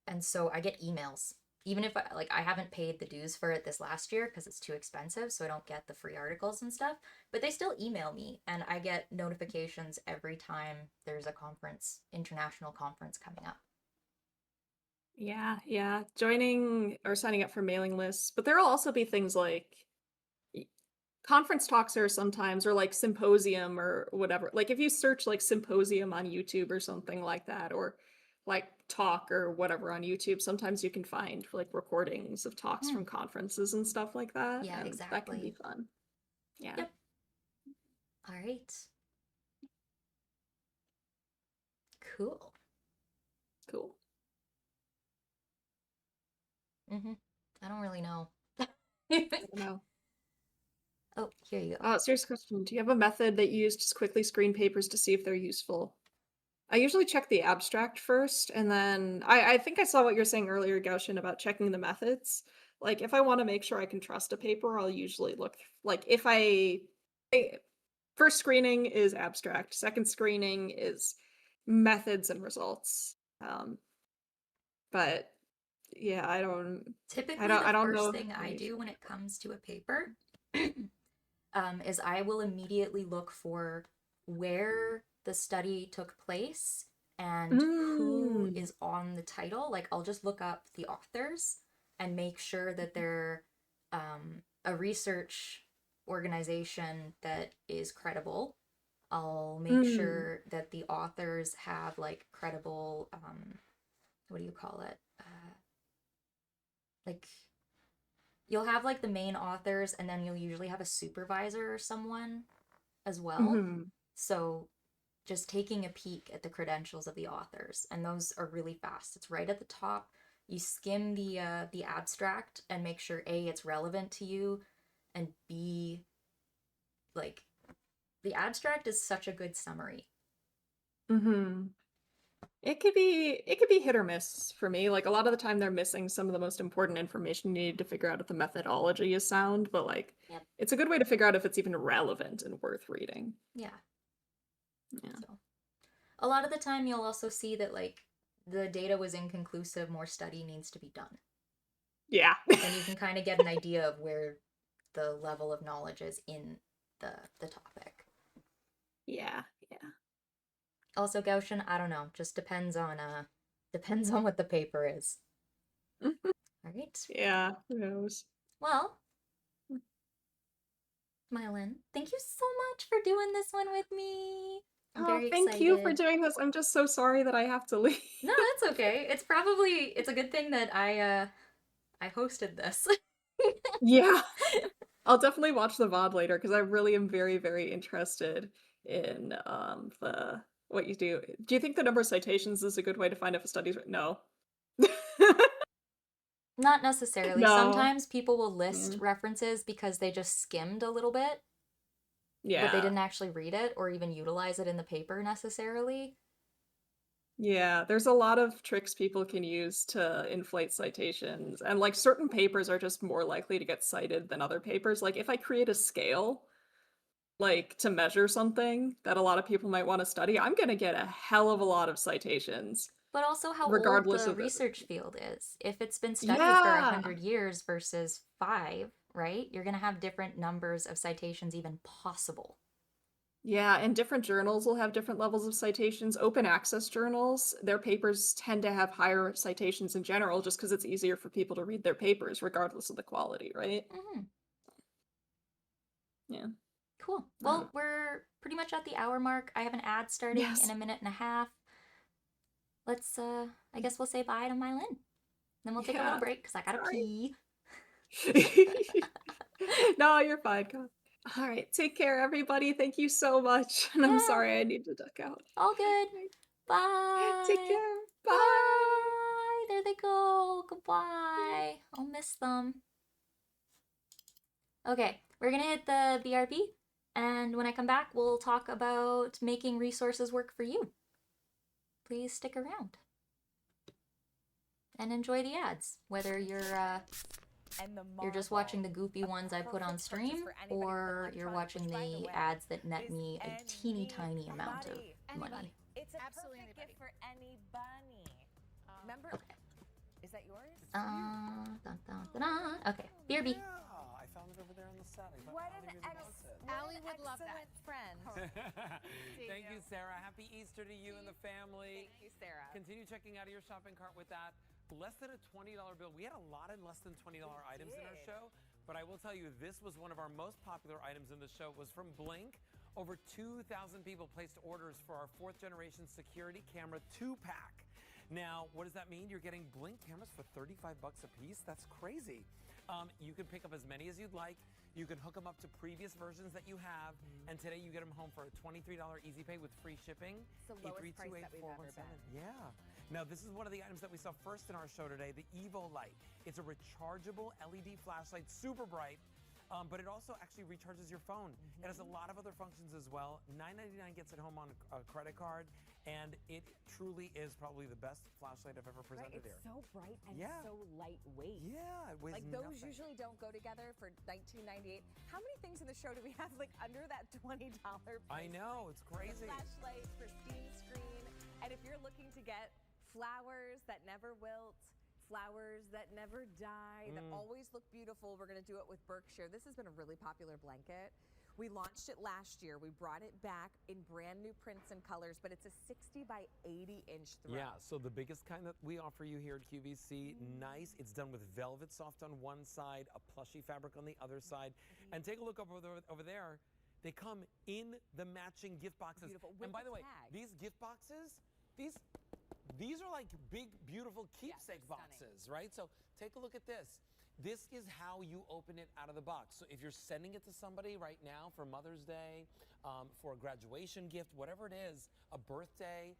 And so I get emails, even if I haven't paid the dues for it this last year because it's too expensive, so I don't get the free articles and stuff, but they still email me, and I get notifications every time there's a international conference coming up. Yeah. Joining or signing up for mailing lists, but there'll also be things like conference talks are sometimes, or like symposium or whatever. Like if you search like symposium on YouTube or something like that, or like talk or whatever on YouTube, sometimes you can find like recordings of talks from conferences and stuff like that. Yeah, and exactly. That can be fun. Yeah. Yep. All right. Cool. I don't really know. I don't know. Oh, here you go. Serious question. Do you have a method that you use to quickly screen papers to see if they're useful? I usually check the abstract first, and then I think I saw what you're saying earlier, Gaushin, about checking the methods. Like, if I want to make sure I can trust a paper, I'll usually look like if first screening is abstract, second screening is methods and results. But yeah, Typically, I the don't first know thing how I you do should- when it comes to a paper is I will immediately look for where the study took place and who Mm. is on the title. Like, I'll just look up the authors and make sure that they're a research organization that is credible. I'll make Mm. sure that the authors have like credible, what do you call it? Like, you'll have like the main authors, and then you'll usually have a supervisor or someone as well. Mhm. So just taking a peek at the credentials of the authors, and those are really fast. It's right at the top. You skim the abstract and make sure A, it's relevant to you, and B, like, the abstract is such a good summary. Mhm. It could be hit or miss for me. Like a lot of the time they're missing some of the most important information you need to figure out if the methodology is sound, but like Yep. it's a good way to figure out if it's even relevant and worth reading. Yeah. Yeah. So a lot of the time you'll also see that like the data was inconclusive, more study needs to be done. Yeah. And you can kind of get an idea of where the level of knowledge is in the topic. Yeah. Also, Gaussian, I don't know, just depends on what the paper is. All right. Yeah. Who knows? Well, Mylan, thank you so much for doing this one with me. I'm very Thank you for excited. doing this. I'm just so sorry that I have to leave. No, that's okay. It's a good thing that I hosted this. Yeah. I'll definitely watch the VOD later because I really am very, very interested in the what you do. Do you think the number of citations is a good way to find if a study's no? Not necessarily. No. Sometimes people will list Mm. references because they just skimmed a little bit, but they Yeah. didn't actually read it or even utilize it in the paper necessarily. Yeah, there's a lot of tricks people can use to inflate citations, and like certain papers are just more likely to get cited than other papers. Like if I create a scale, like to measure something that a lot of people might want to study, I'm gonna get a hell of a lot of citations, But also how old regardless the of the. research field is. If it's been studied for Yeah, 100 years versus 5, right? You're going to have different numbers of citations even possible. yeah, and different journals will have different levels of citations. Open access journals, their papers tend to have higher citations in general, just because it's easier for people to read their papers, regardless of the quality, right? Hmm. Yeah. Cool. Well, we're pretty much at the hour mark. I have an ad starting Yes. in a minute and a half. Let's, I guess we'll say bye to Mylin. Then we'll take a little Yeah, break because I gotta sorry. pee. No, you're fine. Go. All right, take care, everybody. Thank you so much. And I'm Yeah. sorry I need to duck out. All good. Bye. Take care. Bye. Bye. There they go. Goodbye. I'll miss them. Okay, we're gonna hit the BRB, and when I come back, we'll talk about making resources work for you. Please stick around and enjoy the ads, whether you're just watching the goofy ones I put on stream, or you're watching the ads that net me a teeny tiny amount of money. It's a Absolutely perfect gift anybody. for any bunny. Remember? Okay. Is that yours? Dun, dun, dun, dun. Okay, BRB. Yeah, I found it over there on the set. I thought What Allie an really wants it. Allie would love that. excellent friend. Thank you, Sarah. Happy Easter to you and the family. Thank you, Sarah. Continue checking out of your shopping cart with that. Less than a $20 bill. We had a lot in less than $20 items in our did. show, but I will tell you, this was one of our most popular items in the show. It was from Blink. Over 2,000 people placed orders for our 4th generation security camera 2-pack. Now, what does that mean? You're getting Blink cameras for 35 bucks a piece? That's crazy. You can pick up as many as you'd like. You can hook them up to previous versions that you have, and today you get them home for a $23 Easy Pay with free shipping. It's the lowest price that we've ever been. Yeah. Now, this is one of the items that we saw first in our show today, the Evo Light. It's a rechargeable LED flashlight, super bright. but it also actually recharges your phone. It has a lot of other functions as well. $9.99 gets it home on a credit card, and it truly is probably the best flashlight I've ever Right, presented it's here. so bright and Yeah. so lightweight. Yeah, it weighs Like those nothing. usually don't go together for $19.98. How many things in the show do we have like under that $20 price? I know, it's crazy. Flashlight, pristine screen, and if you're looking to get flowers that never wilt, flowers that never die, that always look beautiful, we're going to do it with Berkshire. This has been a really popular blanket. We launched it last year. We brought it back in brand new prints and colors, but it's a 60 by 80 inch throw. Yeah, so the biggest kind that we offer you here at QVC, nice. It's done with velvet soft on one side, a plushy fabric on the other side. And take a look over there. They come in the matching gift boxes. Beautiful, with And by the the way, tag. these gift boxes, these are like big, beautiful keepsake stunning. boxes, right? So take a look at this. This is how you open it out of the box. So if you're sending it to somebody right now for Mother's Day, for a graduation gift, whatever it is, a birthday,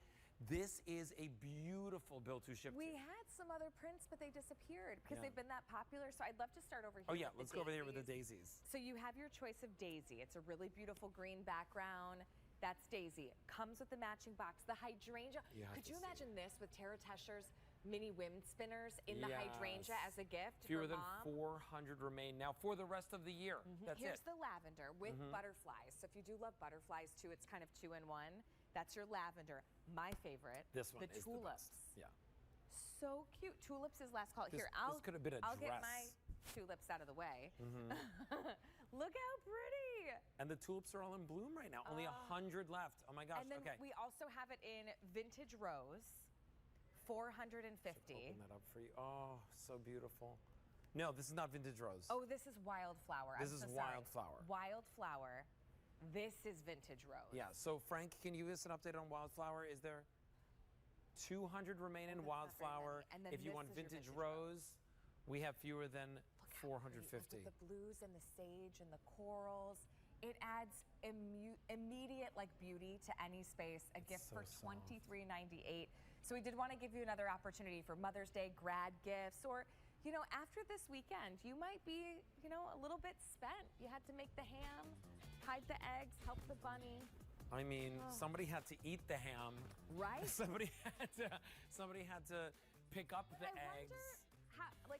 this is a beautiful bill to ship We to. had some other prints, but they disappeared because Yeah. they've been that popular. So I'd love to start over here. Oh yeah, with the let's go over there with the daisies. daisies. So you have your choice of daisy. It's a really beautiful green background. That's daisy. Comes with the matching box. The hydrangea. You have Could to you see imagine this with Tara Tescher's mini wind spinners in the hydrangea Yes. as a gift Fewer for than mom? 400 remain now for the rest of the year. That's Here's it. the lavender with butterflies. So if you do love butterflies too, it's kind of 2-in-1. That's your lavender. My favorite, This one the is tulips. the best. Yeah. So cute. Tulips is last call. This- Here, this could have been a I'll get my dress. tulips out of the way. Look how pretty. And the tulips are all in bloom right now. Only 100 left. Oh my gosh. And then okay. we also have it in vintage rose, 450. Open that up for you. Oh, so beautiful. No, this is not vintage rose. Oh, this is wildflower. This I'm is so sorry. wildflower. Wildflower. This is vintage rose. Yeah. So Frank, can you give us an update on wildflower? Is there 200 remain in that's not very wildflower? many. And then If you this want is your vintage vintage rose, we have fewer than Look how pretty. Like 450. with the blues and the sage and the corals. It adds immediate like beauty to any space. A gift so for soft. $23.98. So we did want to give you another opportunity for Mother's Day grad gifts, or you know, after this weekend, you might be, you know, a little bit spent. You had to make the ham, hide the eggs, help the bunny, I mean, somebody had to eat the ham. right? Somebody had to pick up the I eggs. wonder,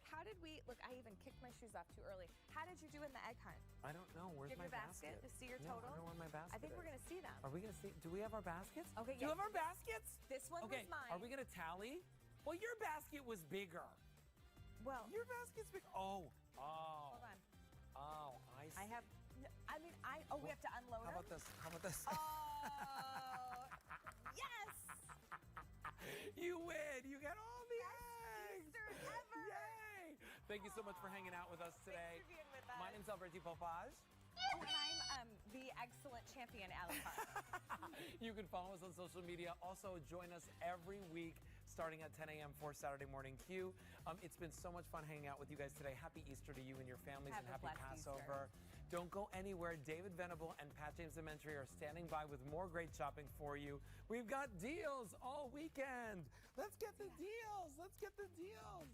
how did we, look, I even kicked my shoes off too early. How did you do in the egg hunt? I don't know. Where's Give my your basket to see your No, total? I don't know where my basket I think we're is. going to see them. Are we gonna see? Do we have our baskets? Okay, Do you yes. have our baskets? This one Okay. was mine. Are we gonna tally? Well, your basket was bigger. Well, Your basket's big. Oh. hold on. Oh, I see. I have, we have to unload How about them? this? How about this? Oh, yes! You win. You get all the eggs. Easter ever. Yay! Thank you so much for hanging out with us today. Thanks for being with us. My name's Alberti Popage. Oh, and I'm the excellent champion, Allie Park. You can follow us on social media. Also, join us every week starting at 10 a.m. for Saturday Morning Q. It's been so much fun hanging out with you guys today. Happy Easter to you and your families, Have and a happy blessed Passover. Don't go anywhere. David Venable and Pat James Dementry are standing by with more great shopping for you. We've got deals all weekend. Let's get the deals. Let's get the deals.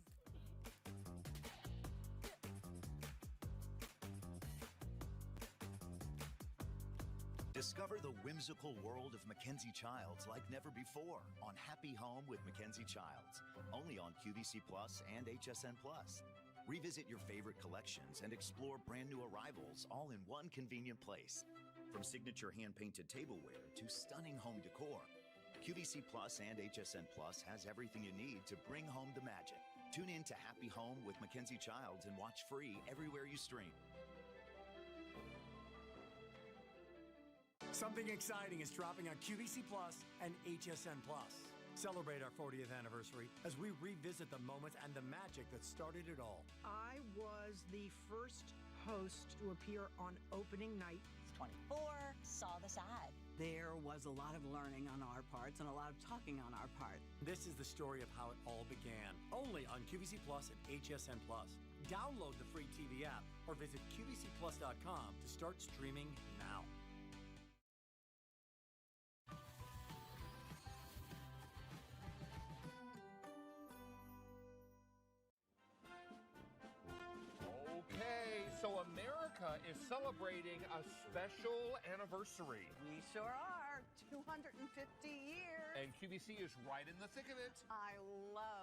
Discover the whimsical world of Mackenzie Childs like never before on Happy Home with Mackenzie Childs, only on QVC Plus and HSN Plus. Revisit your favorite collections and explore brand new arrivals all in one convenient place. From signature hand-painted tableware to stunning home decor, QVC Plus and HSN Plus has everything you need to bring home the magic. Tune in to Happy Home with Mackenzie Childs and watch free everywhere you stream. Something exciting is dropping on QVC Plus and HSN Plus. Celebrate our 40th anniversary as we revisit the moment and the magic that started it all. I was the first host to appear on opening night. 24, saw this ad. There was a lot of learning on our parts and a lot of talking on our part. This is the story of how it all began, only on QVC Plus and HSN Plus. Download the free TV app or visit QVCPlus.com to start streaming now. Okay, so America is celebrating a special anniversary. We sure are. 250 years. And QVC is right in the thick of it.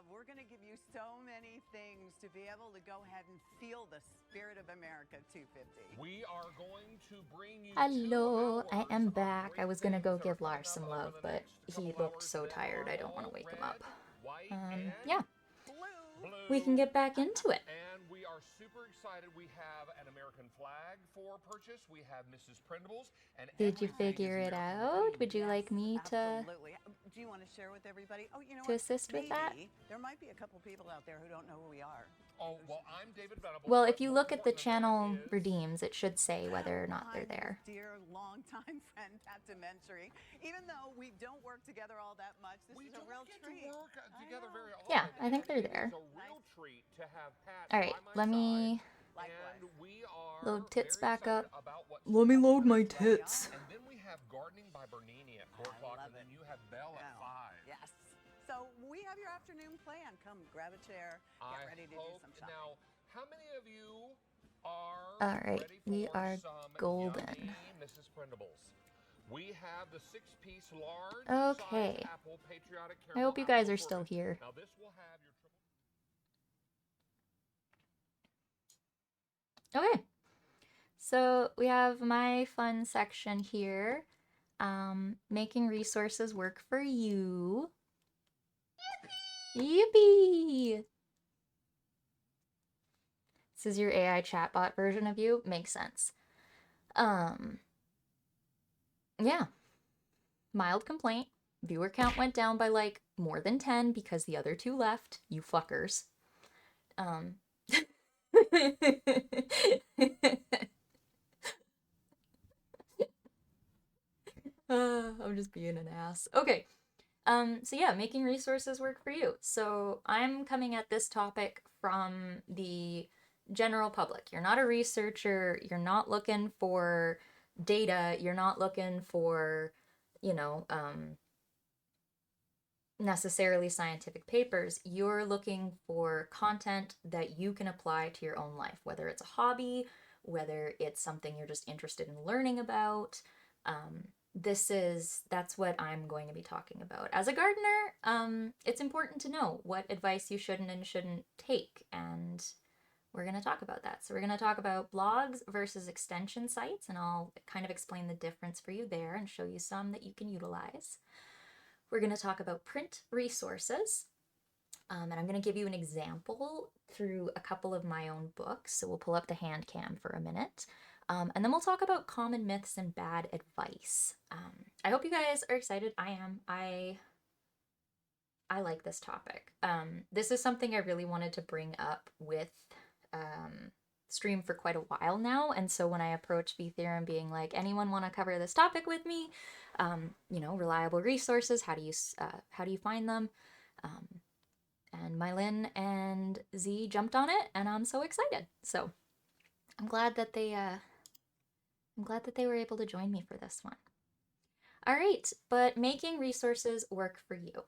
We're going to give you so many things to be able to go ahead and feel the spirit of America 250. We are going to bring you Hello, I am back. I was gonna go give Lars some love, but he looked so tired. I don't want to wake him up. Yeah, we can get back into it. And we are super excited. We have an American flag for purchase. We have Mrs. Printables. And Did you figure it out? Would you like me to Absolutely. Do you want to share with everybody? Oh, you know to what? assist with that? Maybe there might be a couple people out there who don't know who we are. Oh, well, I'm David Venable. Well, if you look at the channel redeems, it should say whether or not they're there. Dear longtime friend Pat Dimensory. Even though we don't work together all that much, this is a real treat. We work together very often. Yeah, I think they're there. It's a real treat to have Pat All right, by my let me side, and we are load tits very back up. excited about what Let me load my tits. And then we have gardening by Bernini at 4 o'clock, and then you have Belle at 5. Yes. So we have your afternoon plan. Come grab a chair. Get ready to do some shopping. Now, how many of you are All right, ready we for are some golden. yummy Mrs. Printables? We have the 6-piece large Okay. size apple patriotic I hope you caramel guys apple are still sorbet. here. Now this will have your Okay, so we have my fun section here. Making resources work for you. Yippee! This is your AI chatbot version of you. Makes sense. Yeah. Mild complaint. Viewer count went down by like more than 10 because the other 2 left. You fuckers. I'm just being an ass. Okay. So yeah, making resources work for you. So I'm coming at this topic from the general public. You're not a researcher, you're not looking for data, you're not looking for, you know, necessarily scientific papers. You're looking for content that you can apply to your own life, whether it's a hobby, whether it's something you're just interested in learning about. That's what I'm going to be talking about. As a gardener, it's important to know what advice you should and shouldn't take, and we're going to talk about that. So we're going to talk about blogs versus extension sites, and I'll kind of explain the difference for you there and show you some that you can utilize. We're going to talk about print resources, and I'm going to give you an example through a couple of my own books. So we'll pull up the hand cam for a minute. And then we'll talk about common myths and bad advice. I hope you guys are excited. I am. I like this topic. This is something I really wanted to bring up with Stream for quite a while now. And so when I approached V-Theorem being like, anyone want to cover this topic with me? You know, reliable resources, how do you find them? And Mylin and Z jumped on it, and I'm so excited. So I'm glad that they were able to join me for this one. All right, but making resources work for you.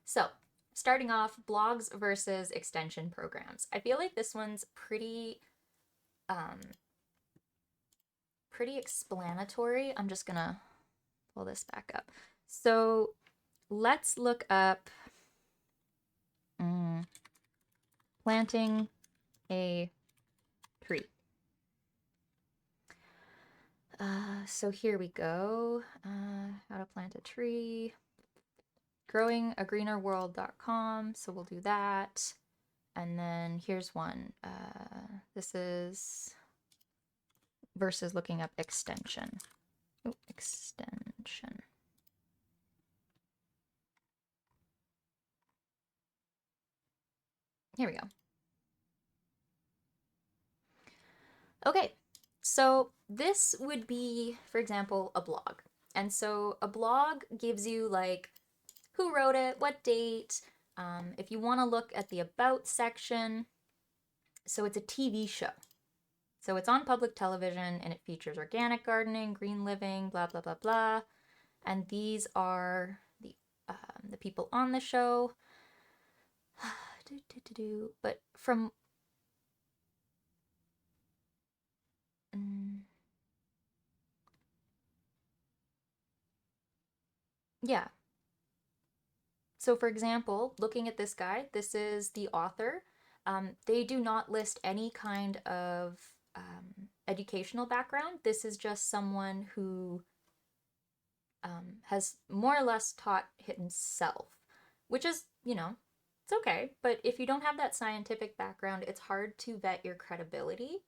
So, starting off, blogs versus extension programs. I feel like this one's pretty explanatory. I'm just gonna pull this back up. So, let's look up planting a tree. So here we go. How to plant a tree. Growingagreenerworld.com. So we'll do that. And then here's one. This is versus looking up extension. Oh, extension. Here we go. Okay, so this would be, for example, a blog. And so a blog gives you like who wrote it, what date, if you want to look at the about section. So it's a TV show. So it's on public television and it features organic gardening, green living, blah, blah, blah, blah. And these are the people on the show. But from Yeah. So for example, looking at this guy, this is the author. They do not list any kind of educational background. This is just someone who has more or less taught himself, which is, it's okay. But if you don't have that scientific background, it's hard to vet your credibility.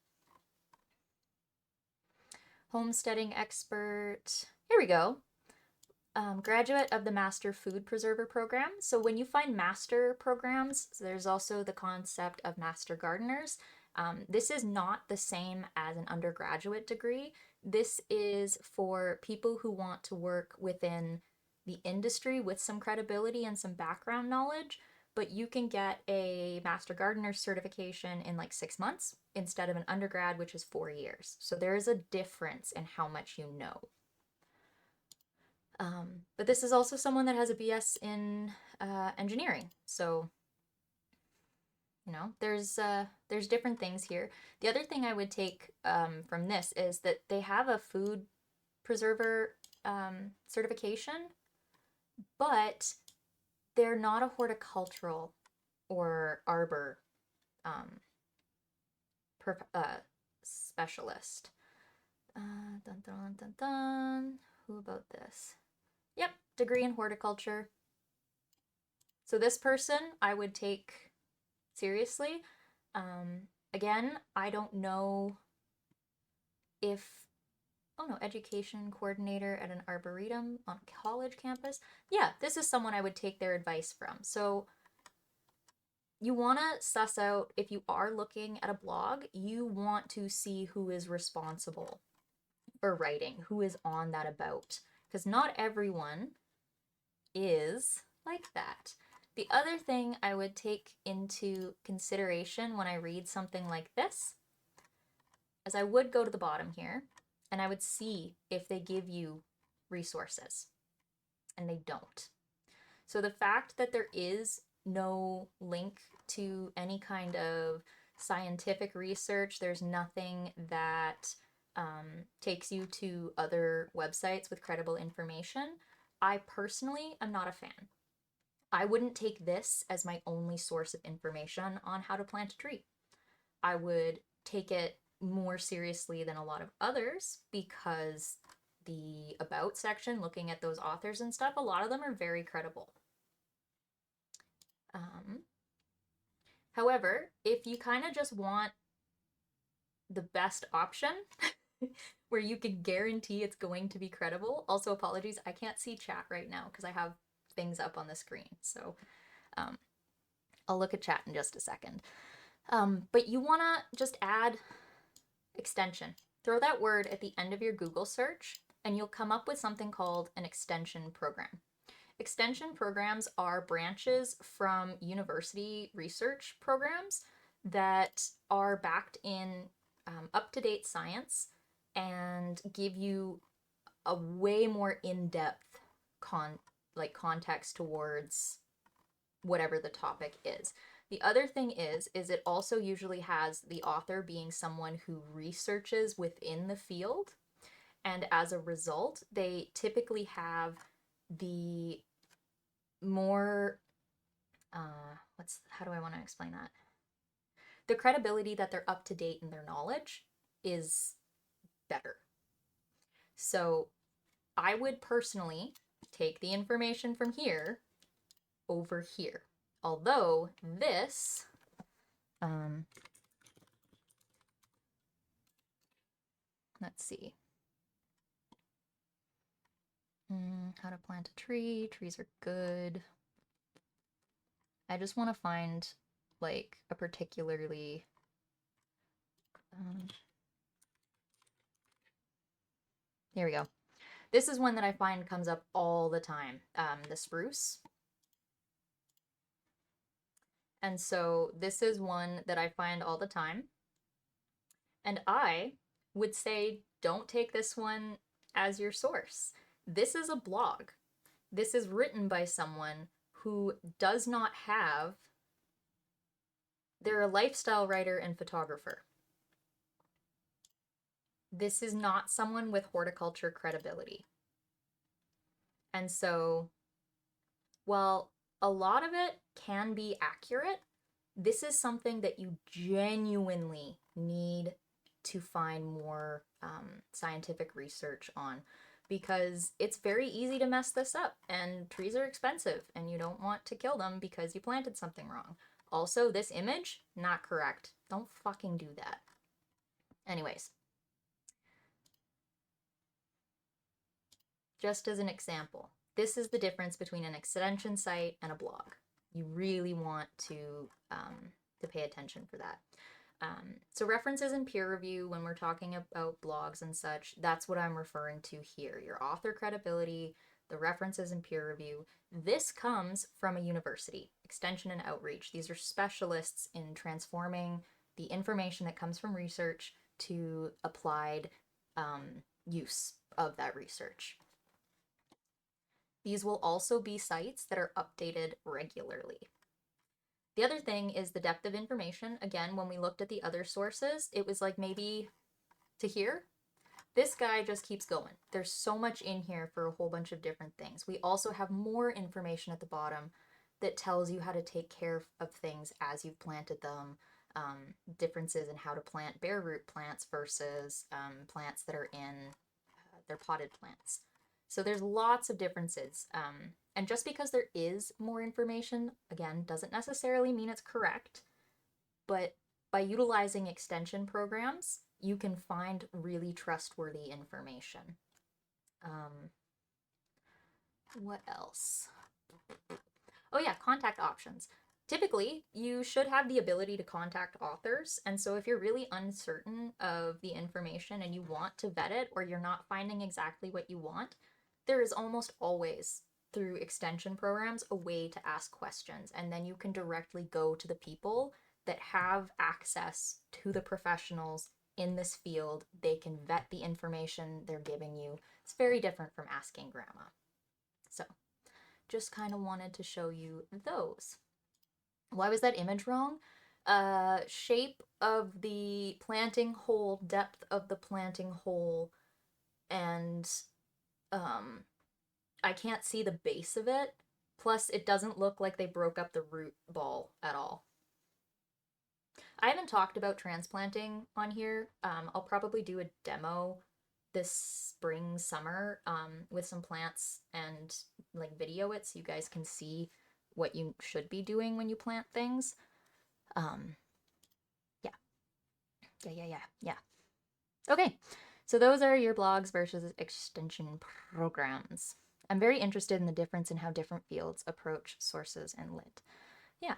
Homesteading expert. Here we go. Graduate of the Master Food Preserver Program. So when you find master programs, there's also the concept of master gardeners. This is not the same as an undergraduate degree. This is for people who want to work within the industry with some credibility and some background knowledge, but you can get a master gardener certification in like 6 months instead of an undergrad, which is 4 years. So there is a difference in how much you know. But this is also someone that has a BS in engineering. So, there's different things here. The other thing I would take from this is that they have a food preserver certification, but they're not a horticultural or arbor specialist. Dun, dun, dun, dun. Who about this? Yep, degree in horticulture. So this person I would take seriously. Again, I don't know if, oh no, education coordinator at an arboretum on college campus. Yeah, this is someone I would take their advice from. So you want to suss out, if you are looking at a blog, you want to see who is responsible for writing, who is on that about, because not everyone is like that. The other thing I would take into consideration when I read something like this is I would go to the bottom here and I would see if they give you resources, and they don't. So the fact that there is no link to any kind of scientific research, there's nothing that takes you to other websites with credible information, I personally am not a fan. I wouldn't take this as my only source of information on how to plant a tree. I would take it more seriously than a lot of others because the about section, looking at those authors and stuff, a lot of them are very credible. However, if you kind of just want the best option where you can guarantee it's going to be credible, also apologies, I can't see chat right now because I have things up on the screen. So I'll look at chat in just a second. But you want to just add extension. Throw that word at the end of your Google search and you'll come up with something called an extension program. Extension programs are branches from university research programs that are backed in up-to-date science and give you a way more in-depth context towards whatever the topic is. The other thing is it also usually has the author being someone who researches within the field, and as a result, they typically have the more, how do I want to explain that? The credibility that they're up to date in their knowledge is better. So I would personally take the information from here over here. Although this, let's see. How to plant a tree. Trees are good. I just want to find like a particularly here we go. This is one that I find comes up all the time, the spruce. And so this is one that I find all the time. And I would say don't take this one as your source. This is a blog. This is written by someone who does not have, they're a lifestyle writer and photographer. this is not someone with horticulture credibility. And so, while a lot of it can be accurate, this is something that you genuinely need to find more scientific research on, because it's very easy to mess this up, and trees are expensive and you don't want to kill them because you planted something wrong. Also, this image, not correct. Don't fucking do that. Anyways, just as an example, this is the difference between an extension site and a blog. You really want to pay attention for that. So references and peer review, when we're talking about blogs and such, that's what I'm referring to here. Your author credibility, the references and peer review. This comes from a university, extension and outreach. These are specialists in transforming the information that comes from research to applied use of that research. These will also be sites that are updated regularly. The other thing is the depth of information. Again, when we looked at the other sources, it was like maybe to here. This guy just keeps going. There's so much in here for a whole bunch of different things. We also have more information at the bottom that tells you how to take care of things as you've planted them, differences in how to plant bare root plants versus plants that are in their potted plants. So there's lots of differences. And just because there is more information, again, doesn't necessarily mean it's correct. But by utilizing extension programs, you can find really trustworthy information. What else? Oh yeah, contact options. Typically, you should have the ability to contact authors, and so if you're really uncertain of the information and you want to vet it, or you're not finding exactly what you want, there is almost always, through extension programs, a way to ask questions, and then you can directly go to the people that have access to the professionals in this field. They can vet the information they're giving you. It's very different from asking grandma. So, just kind of wanted to show you those. Why was that image wrong? Shape of the planting hole, depth of the planting hole, and I can't see the base of it. Plus, it doesn't look like they broke up the root ball at all. I haven't talked about transplanting on here. I'll probably do a demo this spring, summer, with some plants and like video it so you guys can see what you should be doing when you plant things. Yeah. Okay, so those are your blogs versus extension programs. I'm very interested in the difference in how different fields approach sources and lit. Yeah.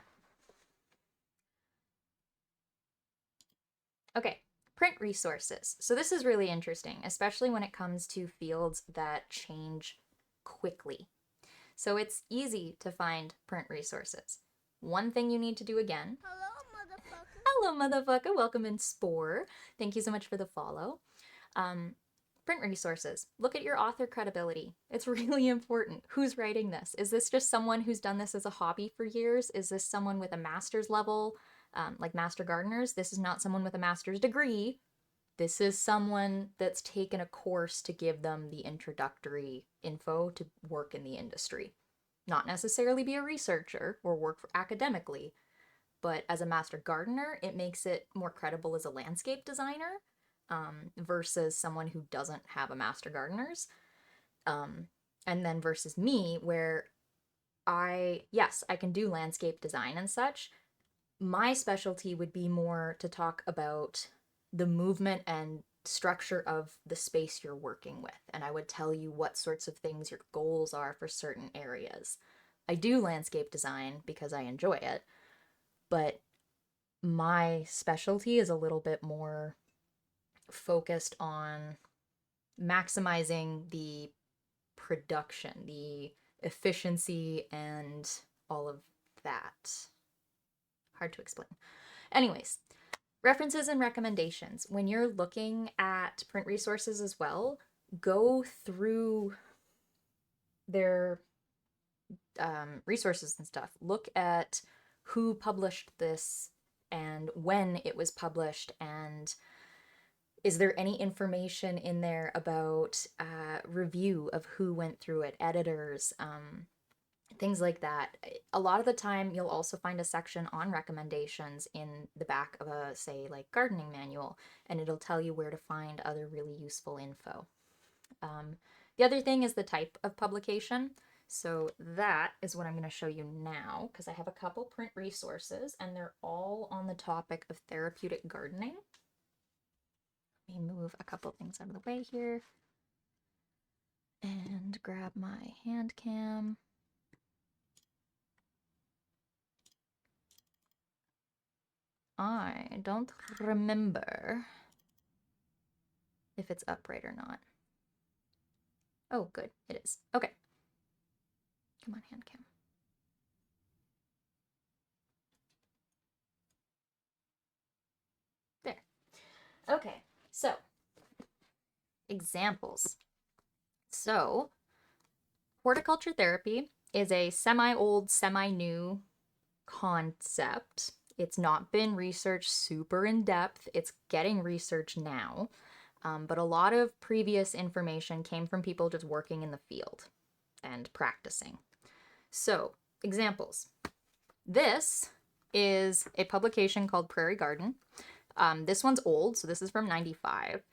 Okay, print resources. So this is really interesting, especially when it comes to fields that change quickly. So it's easy to find print resources. One thing you need to do again. Hello, motherfucker. Welcome in, Spore. Thank you so much for the follow. Print resources. Look at your author credibility. It's really important. Who's writing this? Is this just someone who's done this as a hobby for years? Is this someone with a master's level, like master gardeners? This is not someone with a master's degree. This is someone that's taken a course to give them the introductory info to work in the industry. Not necessarily be a researcher or work academically, but as a master gardener, it makes it more credible as a landscape designer versus someone who doesn't have a master gardener's. And then versus me, where yes, I can do landscape design and such. My specialty would be more to talk about the movement and structure of the space you're working with, and I would tell you what sorts of things your goals are for certain areas. I do landscape design because I enjoy it, but my specialty is a little bit more focused on maximizing the production, the efficiency, and all of that. Hard to explain. Anyways, references and recommendations. When you're looking at print resources as well, go through their resources and stuff. Look at who published this and when it was published and Is there any information in there about review of who went through it, editors, things like that? A lot of the time, you'll also find a section on recommendations in the back of a, say, like gardening manual, and it'll tell you where to find other really useful info. The other thing is the type of publication. So that is what I'm going to show you now, because I have a couple print resources, and they're all on the topic of therapeutic gardening. Let me move a couple things out of the way here and grab my hand cam. I don't remember if it's upright or not. Oh, good, it is. Okay. Come on, hand cam. There. Okay, so examples. So, horticulture therapy is a semi-old, semi-new concept. It's not been researched super in depth. It's getting researched now. But a lot of previous information came from people just working in the field and practicing. So, examples. This is a publication called Prairie Garden. This one's old, so this is from 95.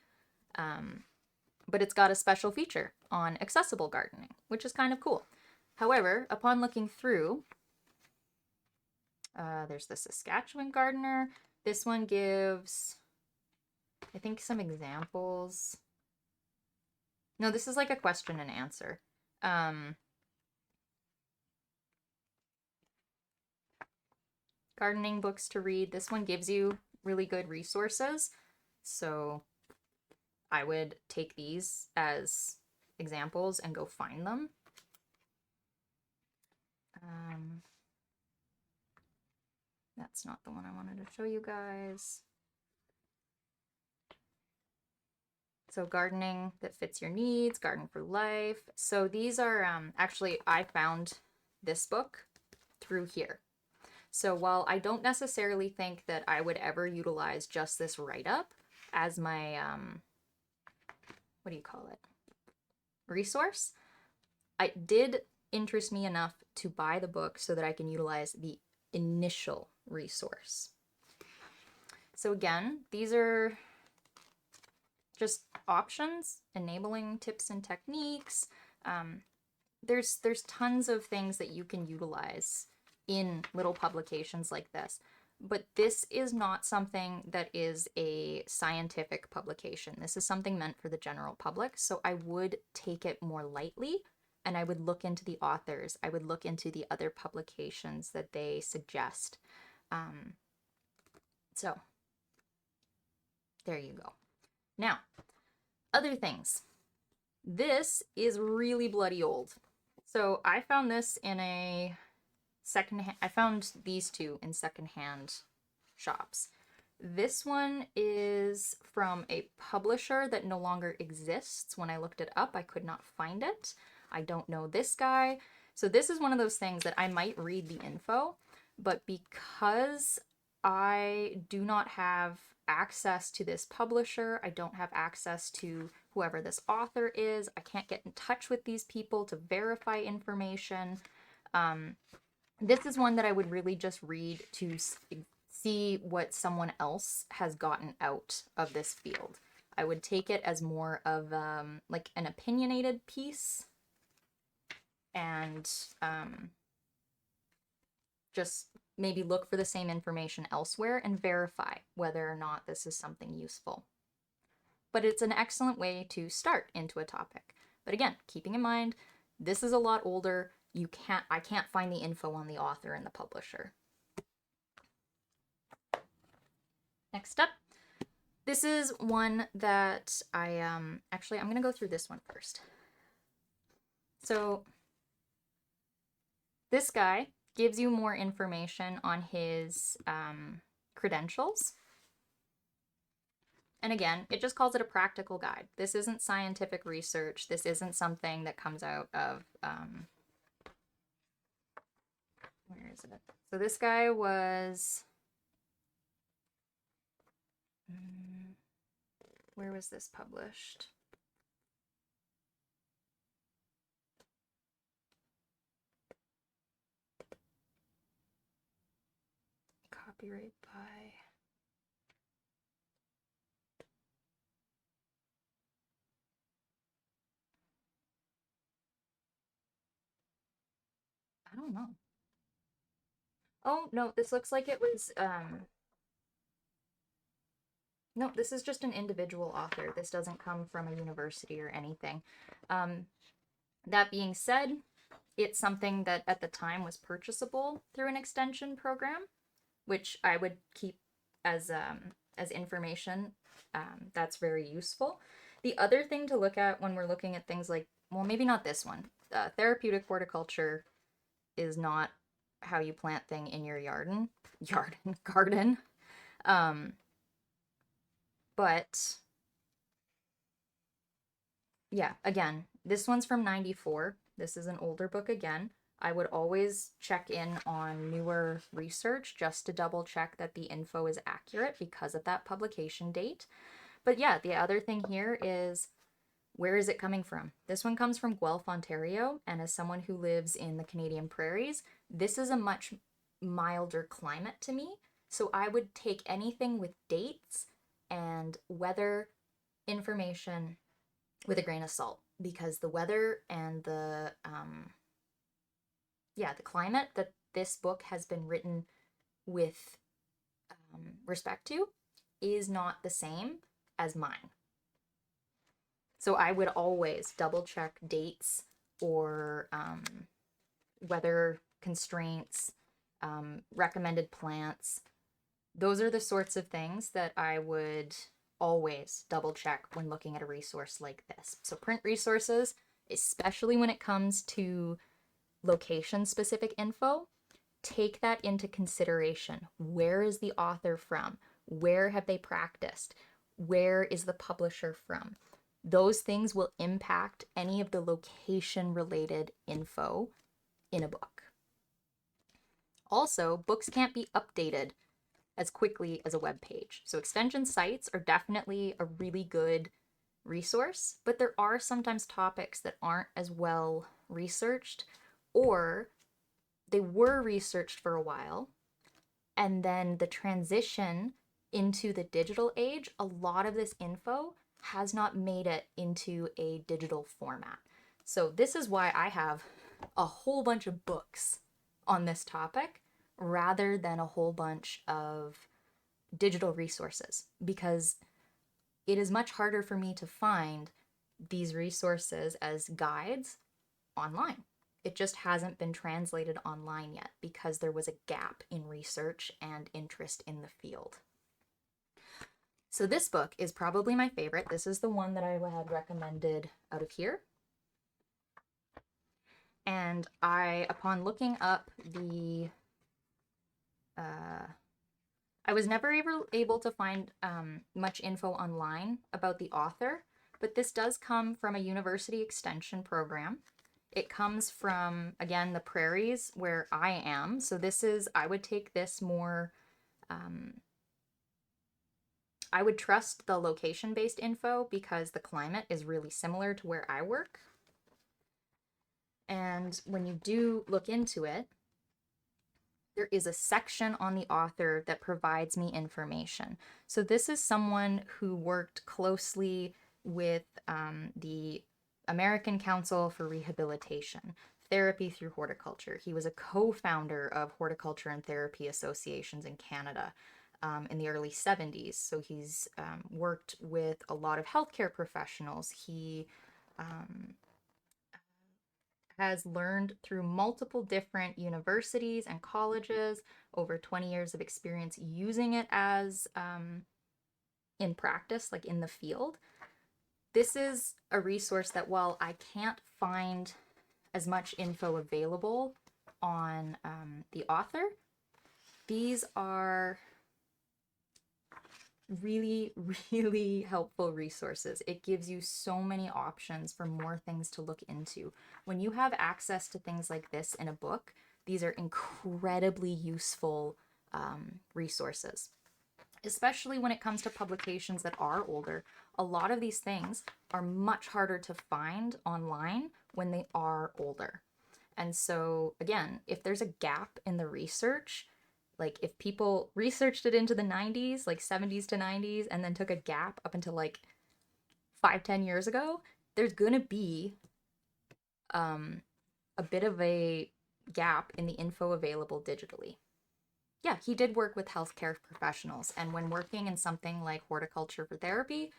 But it's got a special feature on accessible gardening, which is kind of cool. However, upon looking through, there's the Saskatchewan Gardener. This one gives, I think, some examples. No, this is like a question and answer. Gardening books to read. This one gives you really good resources. So I would take these as examples and go find them. That's not the one I wanted to show you guys. So gardening that fits your needs, Garden for Life. So these are, actually, I found this book through here. So while I don't necessarily think that I would ever utilize just this write-up as my, what do you call it, resource, it did interest me enough to buy the book so that I can utilize the initial resource. So again, these are just options, enabling tips and techniques. There's tons of things that you can utilize in little publications like this, but this is not something that is a scientific publication. This is something meant for the general public, so I would take it more lightly, and I would look into the authors. I would look into the other publications that they suggest. So there you go. Now, other things. This is really bloody old. So I found this in a secondhand, I found these two in secondhand shops. This one is from a publisher that no longer exists. When I looked it up, I could not find it. I don't know this guy. So this is one of those things that I might read the info, but because I do not have access to this publisher, I don't have access to whoever this author is, I can't get in touch with these people to verify information. This is one that I would really just read to see what someone else has gotten out of this field. I would take it as more of like an opinionated piece, and just maybe look for the same information elsewhere and verify whether or not this is something useful. But it's an excellent way to start into a topic. But again, keeping in mind, this is a lot older. I can't find the info on the author and the publisher. Next up, this is one that actually, I'm going to go through this one first. So this guy gives you more information on his credentials. And again, it just calls it a practical guide. This isn't scientific research. This isn't something that comes out of, where is it? So this guy was, Where was this published? Copyright by... I don't know. Oh, no, this looks like it was, no, this is just an individual author. This doesn't come from a university or anything. That being said, it's something that at the time was purchasable through an extension program, which I would keep as information. That's very useful. The other thing to look at when we're looking at things like, well, maybe not this one. Therapeutic horticulture is not how you plant thing in your garden. But yeah, again, this one's from 94. This is an older book again. I would always check in on newer research just to double check that the info is accurate because of that publication date. But yeah, the other thing here is, where is it coming from? This one comes from Guelph, Ontario, and as someone who lives in the Canadian prairies, this is a much milder climate to me. So I would take anything with dates and weather information with a grain of salt, because the weather and the climate that this book has been written with respect to is not the same as mine. So I would always double check dates or weather constraints, recommended plants. Those are the sorts of things that I would always double check when looking at a resource like this. So print resources, especially when it comes to location-specific info, take that into consideration. Where is the author from? Where have they practiced? Where is the publisher from? Those things will impact any of the location-related info in a book. Also, books can't be updated as quickly as a web page. So extension sites are definitely a really good resource, but there are sometimes topics that aren't as well researched, or they were researched for a while, and then the transition into the digital age, a lot of this info has not made it into a digital format. So this is why I have a whole bunch of books on this topic rather than a whole bunch of digital resources, because it is much harder for me to find these resources as guides online. It just hasn't been translated online yet because there was a gap in research and interest in the field. So this book is probably my favorite. This is the one that I had recommended out of here. And upon looking up the, I was never able to find much info online about the author, but this does come from a university extension program. It comes from, again, the prairies where I am. So this is, I would take this more, I would trust the location-based info because the climate is really similar to where I work. And when you do look into it, there is a section on the author that provides me information. So this is someone who worked closely with the American Council for Rehabilitation, Therapy Through Horticulture. He was a co-founder of Horticulture and Therapy Associations in Canada in the early 70s. So he's worked with a lot of healthcare professionals. He has learned through multiple different universities and colleges, over 20 years of experience using it as in practice, like in the field. This is a resource that, while I can't find as much info available on the author, these are really, really helpful resources. It gives you so many options for more things to look into. When you have access to things like this in a book, these are incredibly useful resources. especially when it comes to publications that are older. A lot of these things are much harder to find online when they are older. And so, again, if there's a gap in the research, like if people researched it into the 90s, like 70s to 90s, and then took a gap up until like 5-10 years ago, there's gonna be a bit of a gap in the info available digitally. Yeah, he did work with healthcare professionals, and when working in something like horticulture for therapy,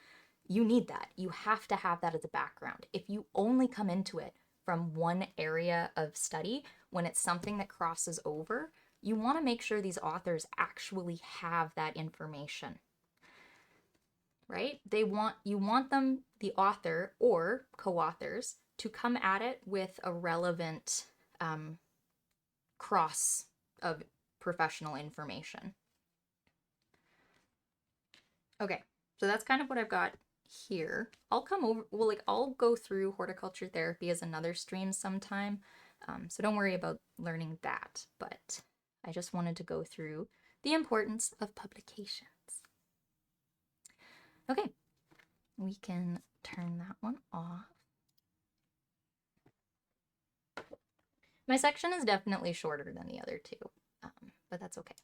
you need that. You have to have that as a background. If you only come into it from one area of study, when it's something that crosses over, you want to make sure these authors actually have that information, right? You want them, the author or co-authors, to come at it with a relevant cross of professional information. Okay, so that's kind of what I've got here. I'll come over, I'll go through horticulture therapy as another stream sometime, so don't worry about learning that, but I just wanted to go through the importance of publications. Okay, we can turn that one off. My section is definitely shorter than the other two, but that's okay.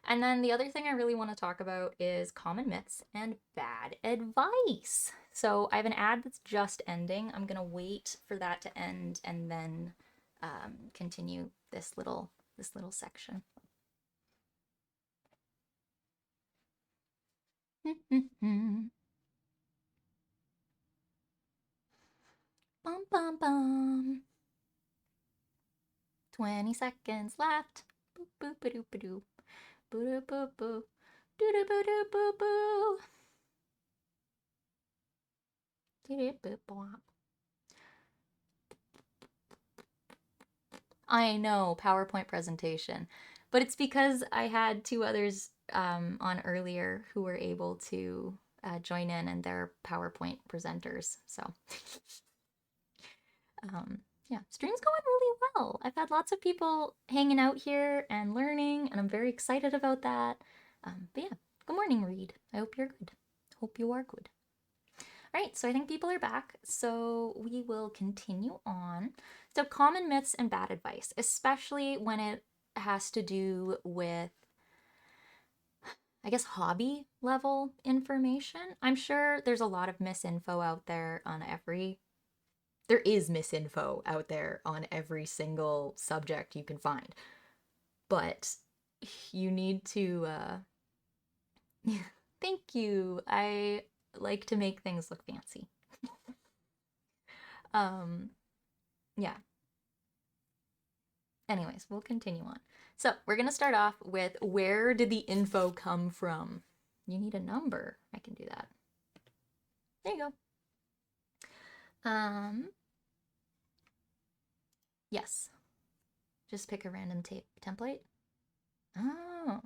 And then the other thing I really want to talk about is common myths and bad advice. So I have an ad that's just ending. I'm gonna wait for that to end and then continue this little section. Bum bum bum. 20 seconds left. Boop boop ba doop ba doo. Boo doo boo boo. Doo doo boo doo boo boo. Doo doo boo bop. I know, PowerPoint presentation. But it's because I had two others on earlier who were able to join in, and they're PowerPoint presenters. So yeah, stream's going really well. I've had lots of people hanging out here and learning, and I'm very excited about that. But yeah, good morning, Reed. I hope you're good. Hope you are good. All right, so I think people are back, so we will continue on. So common myths and bad advice, especially when it has to do with, I guess, hobby level information. I'm sure there's a lot of misinfo out there on there is misinfo out there on every single subject you can find. But you need to, thank you. I like to make things look fancy. Yeah. Anyways, we'll continue on. So we're gonna start off with, where did the info come from? You need a number. I can do that. There you go. Yes. Just pick a random template. Oh.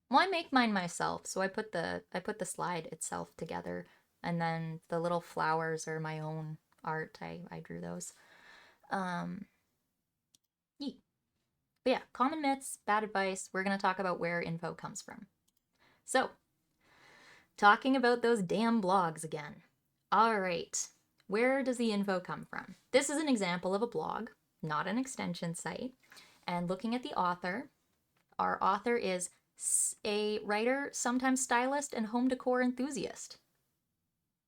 Well, I make mine myself, so I put the slide itself together, and then the little flowers are my own art. I drew those. But yeah, common myths, bad advice. We're gonna talk about where info comes from. So, talking about those damn blogs again. All right, where does the info come from? This is an example of a blog, not an extension site. And looking at the author, our author is a writer, sometimes stylist, and home decor enthusiast.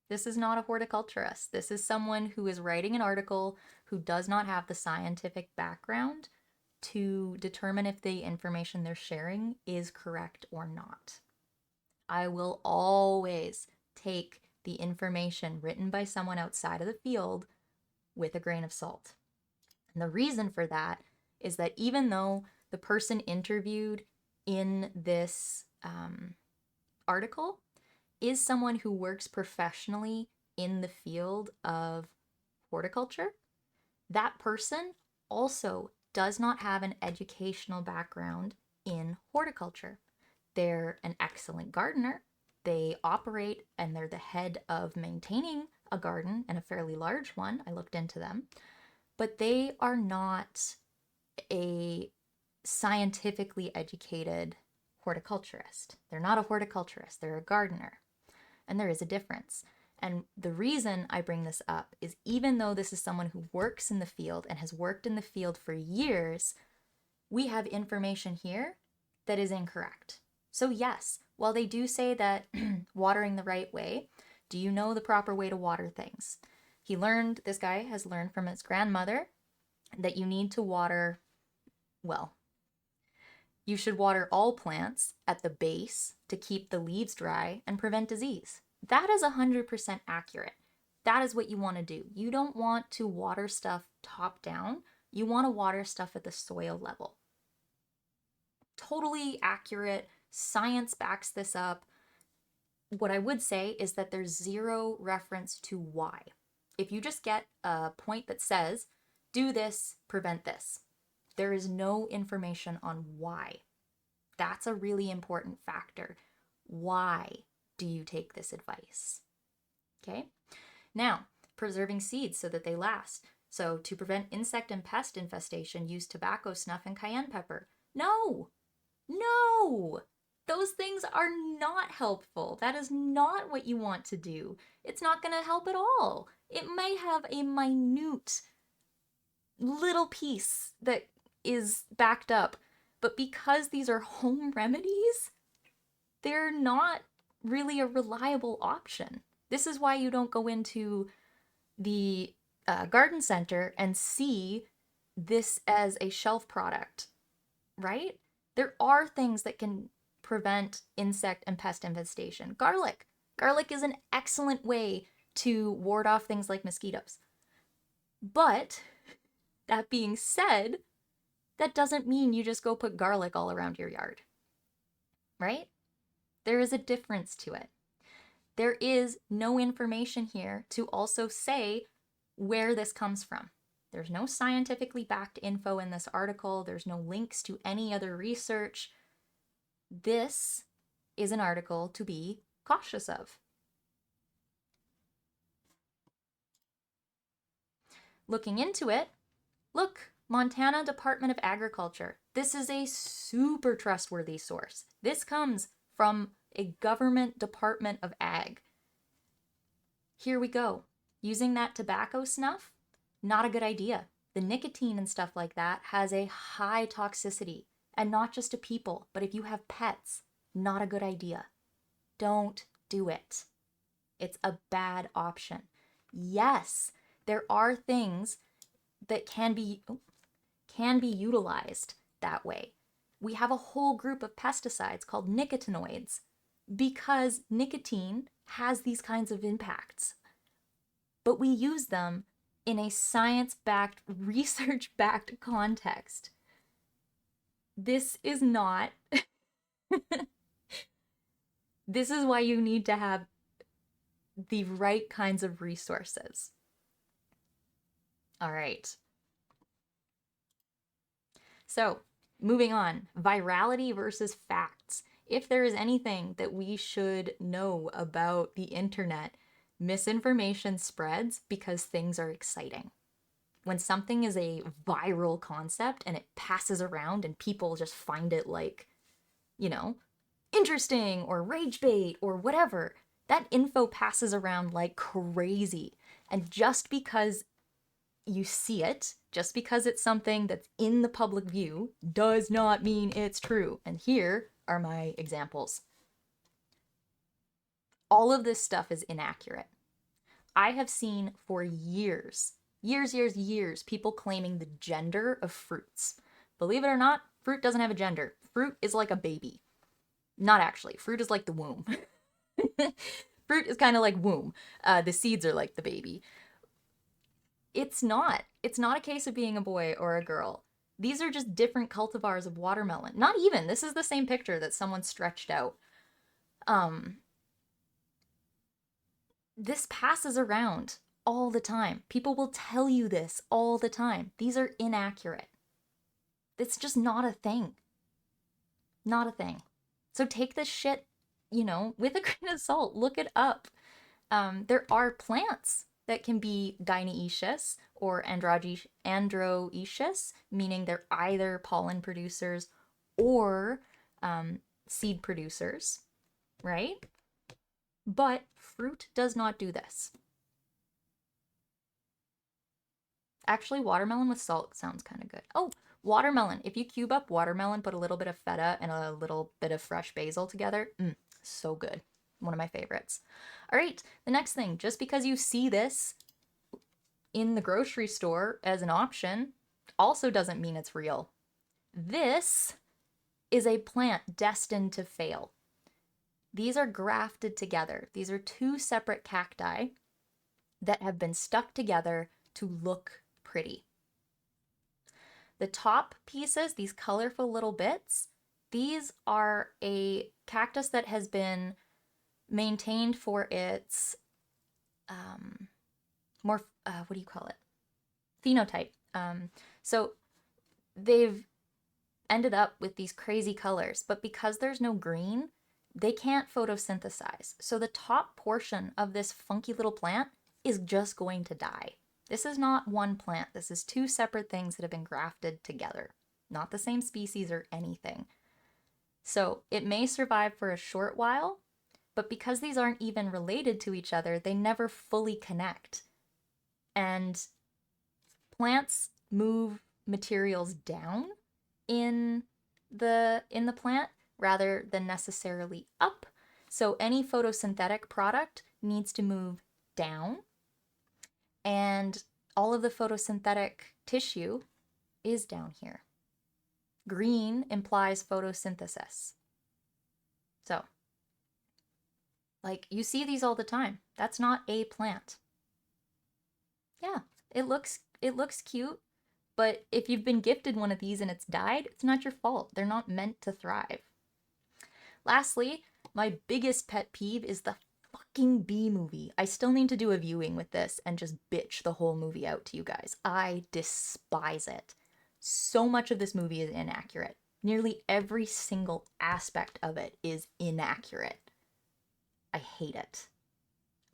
This is not a horticulturist. This is someone who is writing an article who does not have the scientific background to determine if the information they're sharing is correct or not. I will always take the information written by someone outside of the field with a grain of salt. And the reason for that is that even though the person interviewed in this article is someone who works professionally in the field of horticulture, that person also does not have an educational background in horticulture. They're an excellent gardener. They operate and they're the head of maintaining a garden, and a fairly large one. I looked into them. But they are not a scientifically educated horticulturist. They're not a horticulturist, they're a gardener. And there is a difference. And the reason I bring this up is even though this is someone who works in the field and has worked in the field for years, we have information here that is incorrect. So yes, while they do say that watering the right way, do you know the proper way to water things? This guy has learned from his grandmother that you need to water, well, you should water all plants at the base to keep the leaves dry and prevent disease. That is 100% accurate. That is what you want to do. You don't want to water stuff top down. You want to water stuff at the soil level. Totally accurate. Science backs this up. What I would say is that there's zero reference to why. If you just get a point that says, do this, prevent this, there is no information on why. That's a really important factor. Why do you take this advice? Okay. Now, preserving seeds so that they last. So to prevent insect and pest infestation, use tobacco, snuff, and cayenne pepper. No, those things are not helpful. That is not what you want to do. It's not going to help at all. It might have a minute little piece that is backed up, but because these are home remedies, they're not really a reliable option. This is why you don't go into the garden center and see this as a shelf product, right? There are things that can prevent insect and pest infestation. Garlic. Garlic is an excellent way to ward off things like mosquitoes. But that being said, that doesn't mean you just go put garlic all around your yard, right? There is a difference to it. There is no information here to also say where this comes from. There's no scientifically backed info in this article. There's no links to any other research. This is an article to be cautious of. Looking into it, look, Montana Department of Agriculture. This is a super trustworthy source. This comes from a government department of ag. Here we go. Using that tobacco snuff, not a good idea. The nicotine and stuff like that has a high toxicity, and not just to people, but if you have pets, not a good idea. Don't do it. It's a bad option. Yes, there are things that can be utilized that way. We have a whole group of pesticides called nicotinoids because nicotine has these kinds of impacts. But we use them in a science-backed, research-backed context. This is not... This is why you need to have the right kinds of resources. All right. So, moving on. Virality versus facts. If there is anything that we should know about the internet, misinformation spreads because things are exciting. When something is a viral concept and it passes around and people just find it like, you know, interesting or rage bait or whatever, that info passes around like crazy. And just because you see it, just because it's something that's in the public view, does not mean it's true. And here are my examples. All of this stuff is inaccurate. I have seen for years, people claiming the gender of fruits. Believe it or not, fruit doesn't have a gender. Fruit is like a baby. Not actually. Fruit is like the womb. Fruit is kind of like womb. The seeds are like the baby. It's not. It's not a case of being a boy or a girl. These are just different cultivars of watermelon. Not even. This is the same picture that someone stretched out. This passes around all the time. People will tell you this all the time. These are inaccurate. It's just not a thing. Not a thing. So take this shit, you know, with a grain of salt. Look it up. There are plants that can be dioecious or androecious, meaning they're either pollen producers or seed producers, right? But fruit does not do this. Actually, watermelon with salt sounds kind of good. Oh, watermelon. If you cube up watermelon, put a little bit of feta and a little bit of fresh basil together, so good. One of my favorites. All right, the next thing, just because you see this in the grocery store as an option also doesn't mean it's real. This is a plant destined to fail. These are grafted together. These are two separate cacti that have been stuck together to look pretty. The top pieces, these colorful little bits, these are a cactus that has been maintained for its more, what do you call it? Phenotype. So they've ended up with these crazy colors, but because there's no green, they can't photosynthesize. So the top portion of this funky little plant is just going to die. This is not one plant. This is two separate things that have been grafted together, not the same species or anything. So it may survive for a short while, but because these aren't even related to each other, they never fully connect. And plants move materials down in the plant rather than necessarily up. So any photosynthetic product needs to move down, and all of the photosynthetic tissue is down here. Green implies photosynthesis. So, like, you see these all the time. That's not a plant. Yeah, it looks cute, but if you've been gifted one of these and it's died, it's not your fault. They're not meant to thrive. Lastly, my biggest pet peeve is the fucking Bee Movie. I still need to do a viewing with this and just bitch the whole movie out to you guys. I despise it. So much of this movie is inaccurate. Nearly every single aspect of it is inaccurate. I hate it.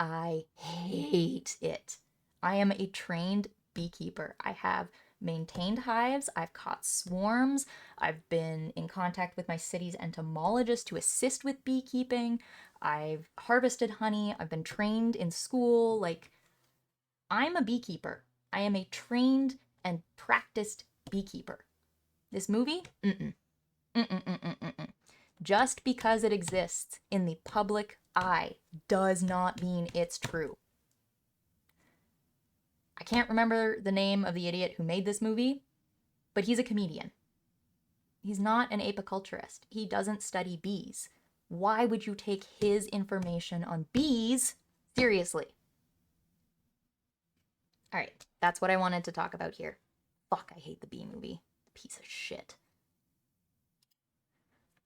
I hate it. I am a trained beekeeper. I have maintained hives, I've caught swarms, I've been in contact with my city's entomologist to assist with beekeeping, I've harvested honey, I've been trained in school. Like, I'm a beekeeper. I am a trained and practiced beekeeper. This movie? Just because it exists in the public eye does not mean it's true. I can't remember the name of the idiot who made this movie, but he's a comedian. He's not an apiculturist. He doesn't study bees. Why would you take his information on bees seriously? All right, that's what I wanted to talk about here. Fuck, I hate the Bee Movie. Piece of shit.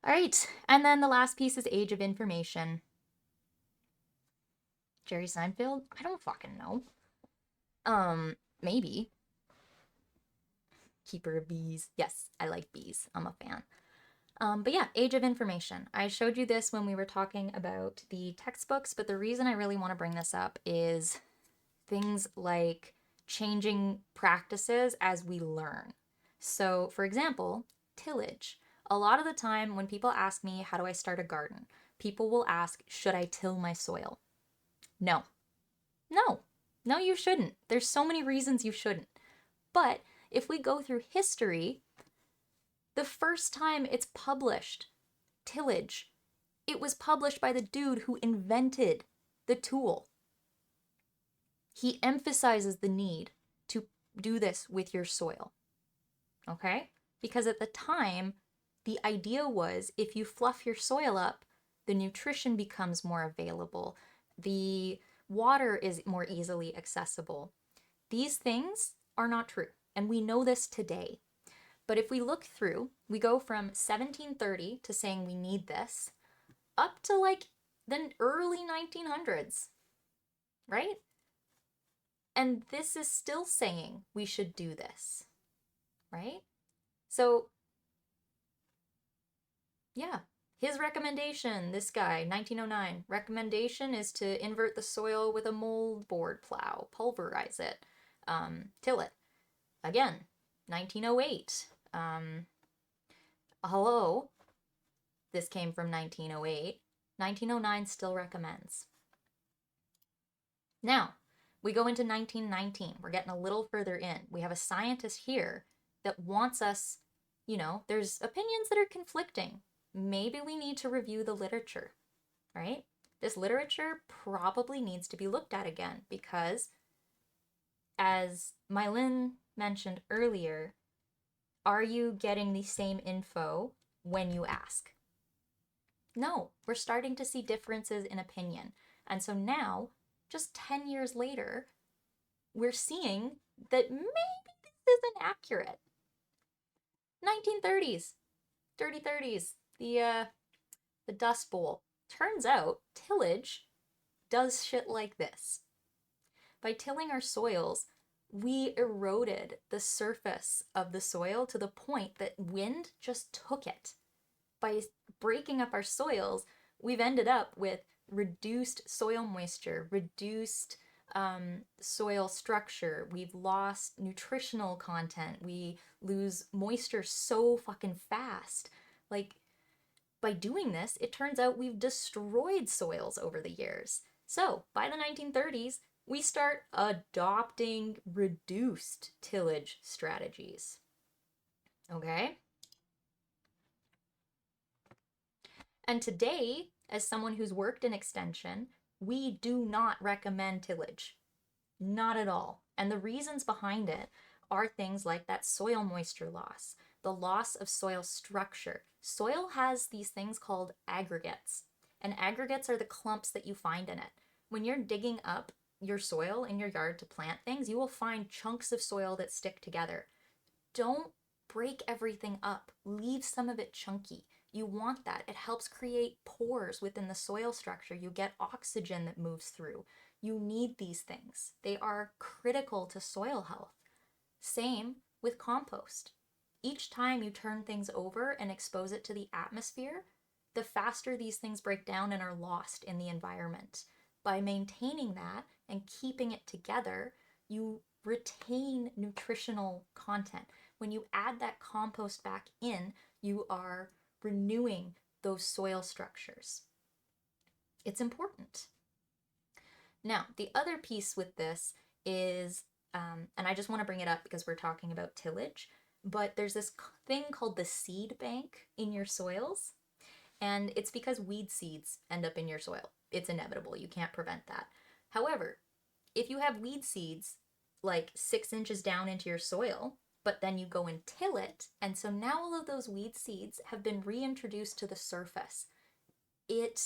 All right, and then the last piece is Age of Information. Jerry Seinfeld? I don't fucking know. Maybe. Keeper of Bees. Yes, I like bees. I'm a fan. But yeah, Age of Information. I showed you this when we were talking about the textbooks, but the reason I really want to bring this up is things like changing practices as we learn. So, for example, tillage. A lot of the time when people ask me, how do I start a garden? People will ask, should I till my soil? No. No. No, you shouldn't. There's so many reasons you shouldn't. But if we go through history, the first time it's published, tillage, it was published by the dude who invented the tool. He emphasizes the need to do this with your soil. Okay? Because at the time, the idea was if you fluff your soil up, the nutrition becomes more available. The water is more easily accessible. These things are not true, and we know this today. But if we look through, we go from 1730 to saying we need this, up to like the early 1900s, right? And this is still saying we should do this, right? So, yeah. His recommendation, this guy, 1909, recommendation is to invert the soil with a mold board plow, pulverize it, till it. Again, 1908. Hello, this came from 1908. 1909 still recommends. Now, we go into 1919. We're getting a little further in. We have a scientist here that wants us, you know, there's opinions that are conflicting. Maybe we need to review the literature, right? This literature probably needs to be looked at again because, as Mylin mentioned earlier, are you getting the same info when you ask? No, we're starting to see differences in opinion. And so now, just 10 years later, we're seeing that maybe this isn't accurate. 1930s, dirty 30s, the Dust Bowl. Turns out tillage does shit like this. By tilling our soils, we eroded the surface of the soil to the point that wind just took it. By breaking up our soils, we've ended up with reduced soil moisture, reduced soil structure. We've lost nutritional content. We lose moisture so fucking fast. Like, by doing this, it turns out we've destroyed soils over the years. So, by the 1930s, we start adopting reduced tillage strategies. Okay? And today, as someone who's worked in extension, we do not recommend tillage. Not at all. And the reasons behind it are things like that soil moisture loss, the loss of soil structure. Soil has these things called aggregates, and aggregates are the clumps that you find in it. When you're digging up your soil in your yard to plant things, you will find chunks of soil that stick together. Don't break everything up. Leave some of it chunky. You want that. It helps create pores within the soil structure. You get oxygen that moves through. You need these things. They are critical to soil health. Same with compost. Each time you turn things over and expose it to the atmosphere, the faster these things break down and are lost in the environment. By maintaining that and keeping it together, you retain nutritional content. When you add that compost back in, you are renewing those soil structures. It's important. Now, the other piece with this is, and I just want to bring it up because we're talking about tillage, but there's this thing called the seed bank in your soils, and it's because weed seeds end up in your soil. It's inevitable. You can't prevent that. However, if you have weed seeds like 6 inches down into your soil, but then you go and till it, and so now all of those weed seeds have been reintroduced to the surface. It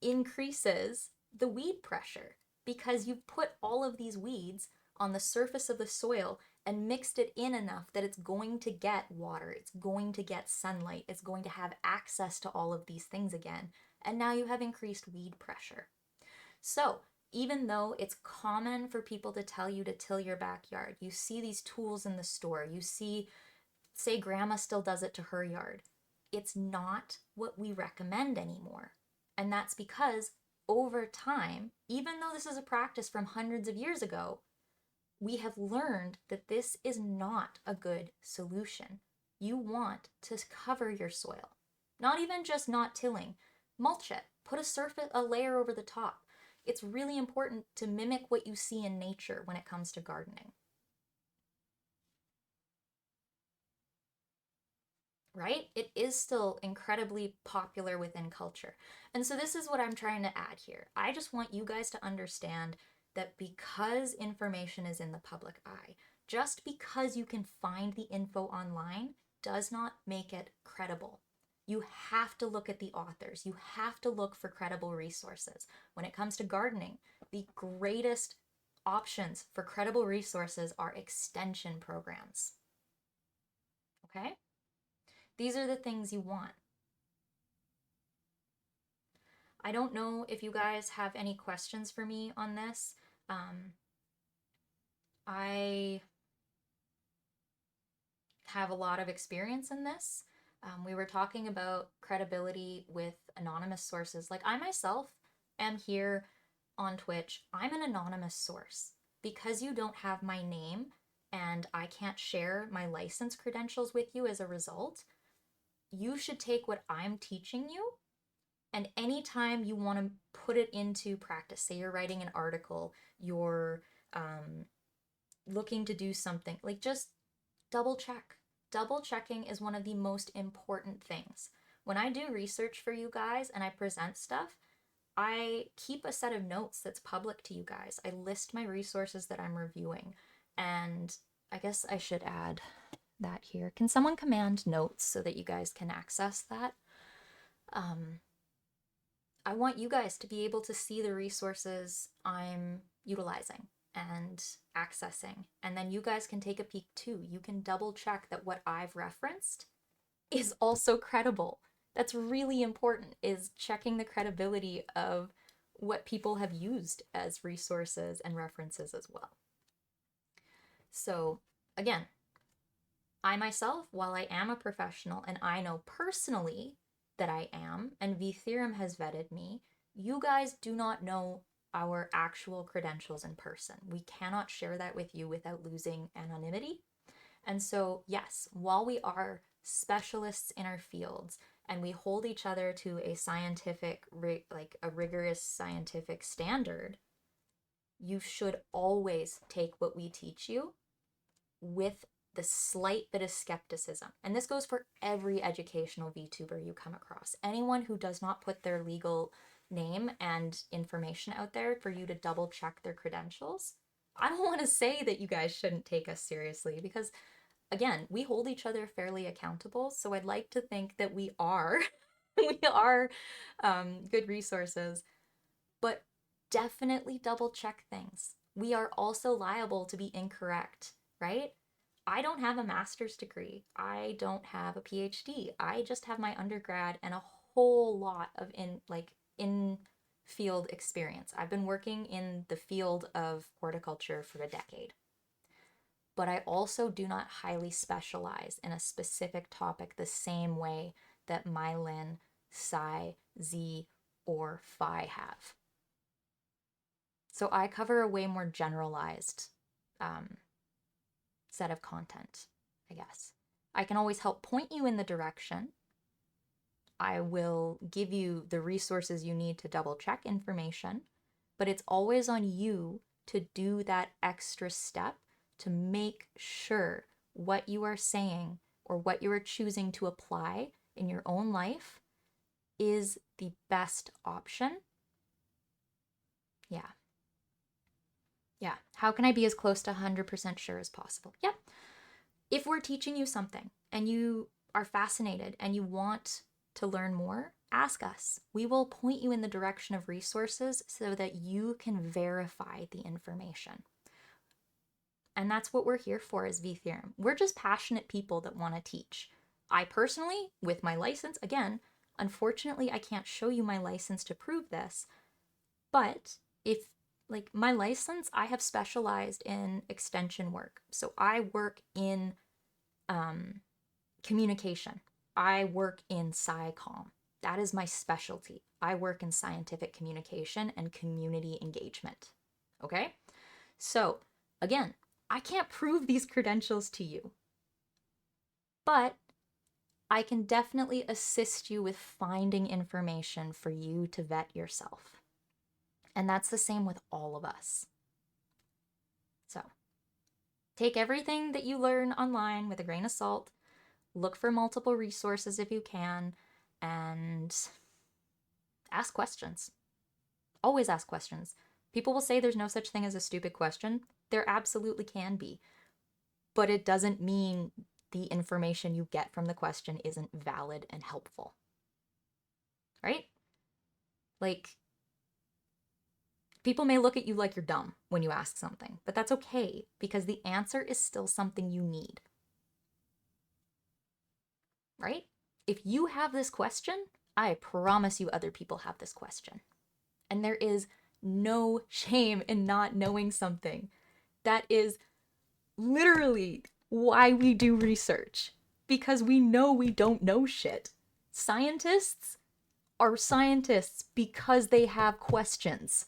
increases the weed pressure because you've put all of these weeds on the surface of the soil and mixed it in enough that it's going to get water, it's going to get sunlight, it's going to have access to all of these things again, and now you have increased weed pressure. So, even though it's common for people to tell you to till your backyard, you see these tools in the store, you see, say grandma still does it to her yard, it's not what we recommend anymore. And that's because over time, even though this is a practice from hundreds of years ago, we have learned that this is not a good solution. You want to cover your soil. Not even just not tilling. Mulch it. Put a layer over the top. It's really important to mimic what you see in nature when it comes to gardening. Right? It is still incredibly popular within culture. And so this is what I'm trying to add here. I just want you guys to understand that because information is in the public eye, just because you can find the info online does not make it credible. You have to look at the authors. You have to look for credible resources. When it comes to gardening, the greatest options for credible resources are extension programs. Okay? These are the things you want. I don't know if you guys have any questions for me on this. I have a lot of experience in this. We were talking about credibility with anonymous sources. Like I myself am here on Twitch. I'm an anonymous source. Because you don't have my name and I can't share my license credentials with you as a result, you should take what I'm teaching you, and anytime you want to put it into practice, say you're writing an article, you're looking to do something, like just double check. Double checking is one of the most important things. When I do research for you guys and I present stuff, I keep a set of notes that's public to you guys. I list my resources that I'm reviewing, and I guess I should add that here. Can someone command notes so that you guys can access that? I want you guys to be able to see the resources I'm utilizing and accessing, and then you guys can take a peek too. You can double check that what I've referenced is also credible. That's really important, is checking the credibility of what people have used as resources and references as well. So again, I myself, while I am a professional and I know personally that I am, and VTheorem has vetted me, you guys do not know our actual credentials in person. We cannot share that with you without losing anonymity. And so yes, while we are specialists in our fields and we hold each other to a scientific, like a rigorous scientific standard, you should always take what we teach you with the slight bit of skepticism. And this goes for every educational VTuber you come across. Anyone who does not put their legal name and information out there for you to double check their credentials, I don't want to say that you guys shouldn't take us seriously, because again, we hold each other fairly accountable. So I'd like to think that we are, we are good resources, but definitely double check things. We are also liable to be incorrect, right? I don't have a master's degree. I don't have a PhD. I just have my undergrad and a whole lot of in-field experience. I've been working in the field of horticulture for a decade. But I also do not highly specialize in a specific topic the same way that Mylin, Sai, Z, or Phi have. So I cover a way more generalized set of content, I guess. I can always help point you in the direction. I will give you the resources you need to double check information, but it's always on you to do that extra step to make sure what you are saying or what you are choosing to apply in your own life is the best option. Yeah. Yeah. How can I be as close to 100% sure as possible? Yep. If we're teaching you something and you are fascinated and you want to learn more, ask us. We will point you in the direction of resources so that you can verify the information. And that's what we're here for as VTheorem. We're just passionate people that want to teach. I personally, with my license, again, unfortunately, I can't show you my license to prove this, but if, like, my license, I have specialized in extension work. So I work in communication. I work in SciComm. That is my specialty. I work in scientific communication and community engagement. Okay? So, again, I can't prove these credentials to you, but I can definitely assist you with finding information for you to vet yourself. And that's the same with all of us. So, take everything that you learn online with a grain of salt, look for multiple resources if you can, and ask questions. Always ask questions. People will say there's no such thing as a stupid question. There absolutely can be. But it doesn't mean the information you get from the question isn't valid and helpful. Right? Like, people may look at you like you're dumb when you ask something, but that's okay because the answer is still something you need. Right? If you have this question, I promise you other people have this question. And there is no shame in not knowing something. That is literally why we do research, because we know we don't know shit. Scientists are scientists because they have questions.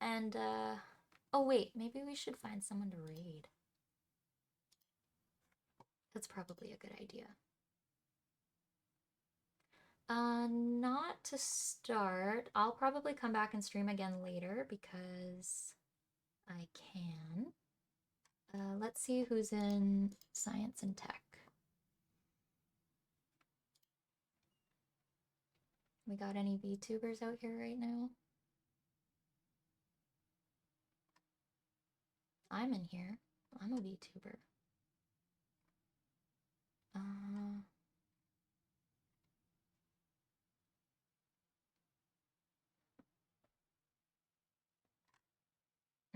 And, oh wait, maybe we should find someone to raid. That's probably a good idea. Not to start. I'll probably come back and stream again later because I can. Let's see who's in science and tech. We got any VTubers out here right now? I'm in here. I'm a VTuber.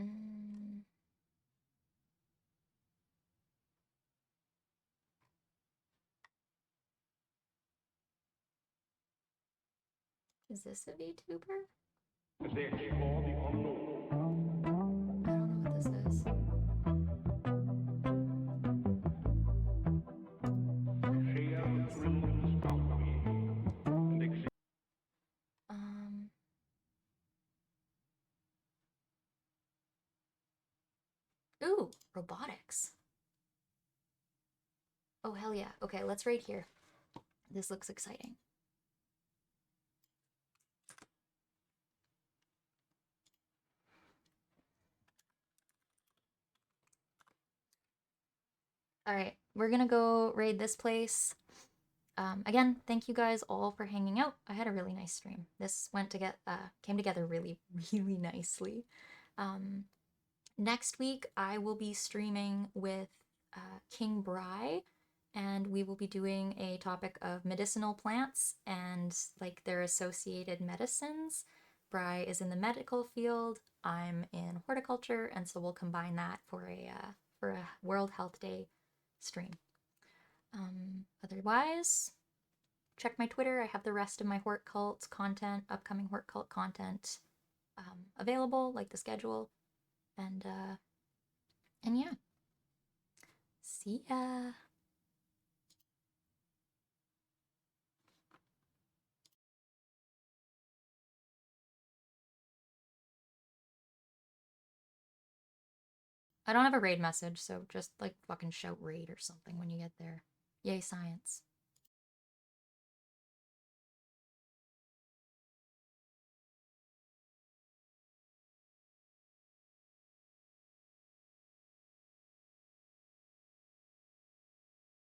Mm. Is this a VTuber? I don't know what this is. Ooh, robotics. Oh, hell yeah. Okay, let's raid here. This looks exciting. Alright, we're gonna go raid this place. Again, thank you guys all for hanging out. I had a really nice stream. This came together really, really nicely. Next week, I will be streaming with King Bry, and we will be doing a topic of medicinal plants and like their associated medicines. Bry is in the medical field, I'm in horticulture, and so we'll combine that for a World Health Day stream. Otherwise, check my Twitter. I have the rest of my Hort Cult content, upcoming Hort Cult content available, like the schedule. And yeah. See ya. I don't have a raid message, so just like fucking shout raid or something when you get there. Yay, science.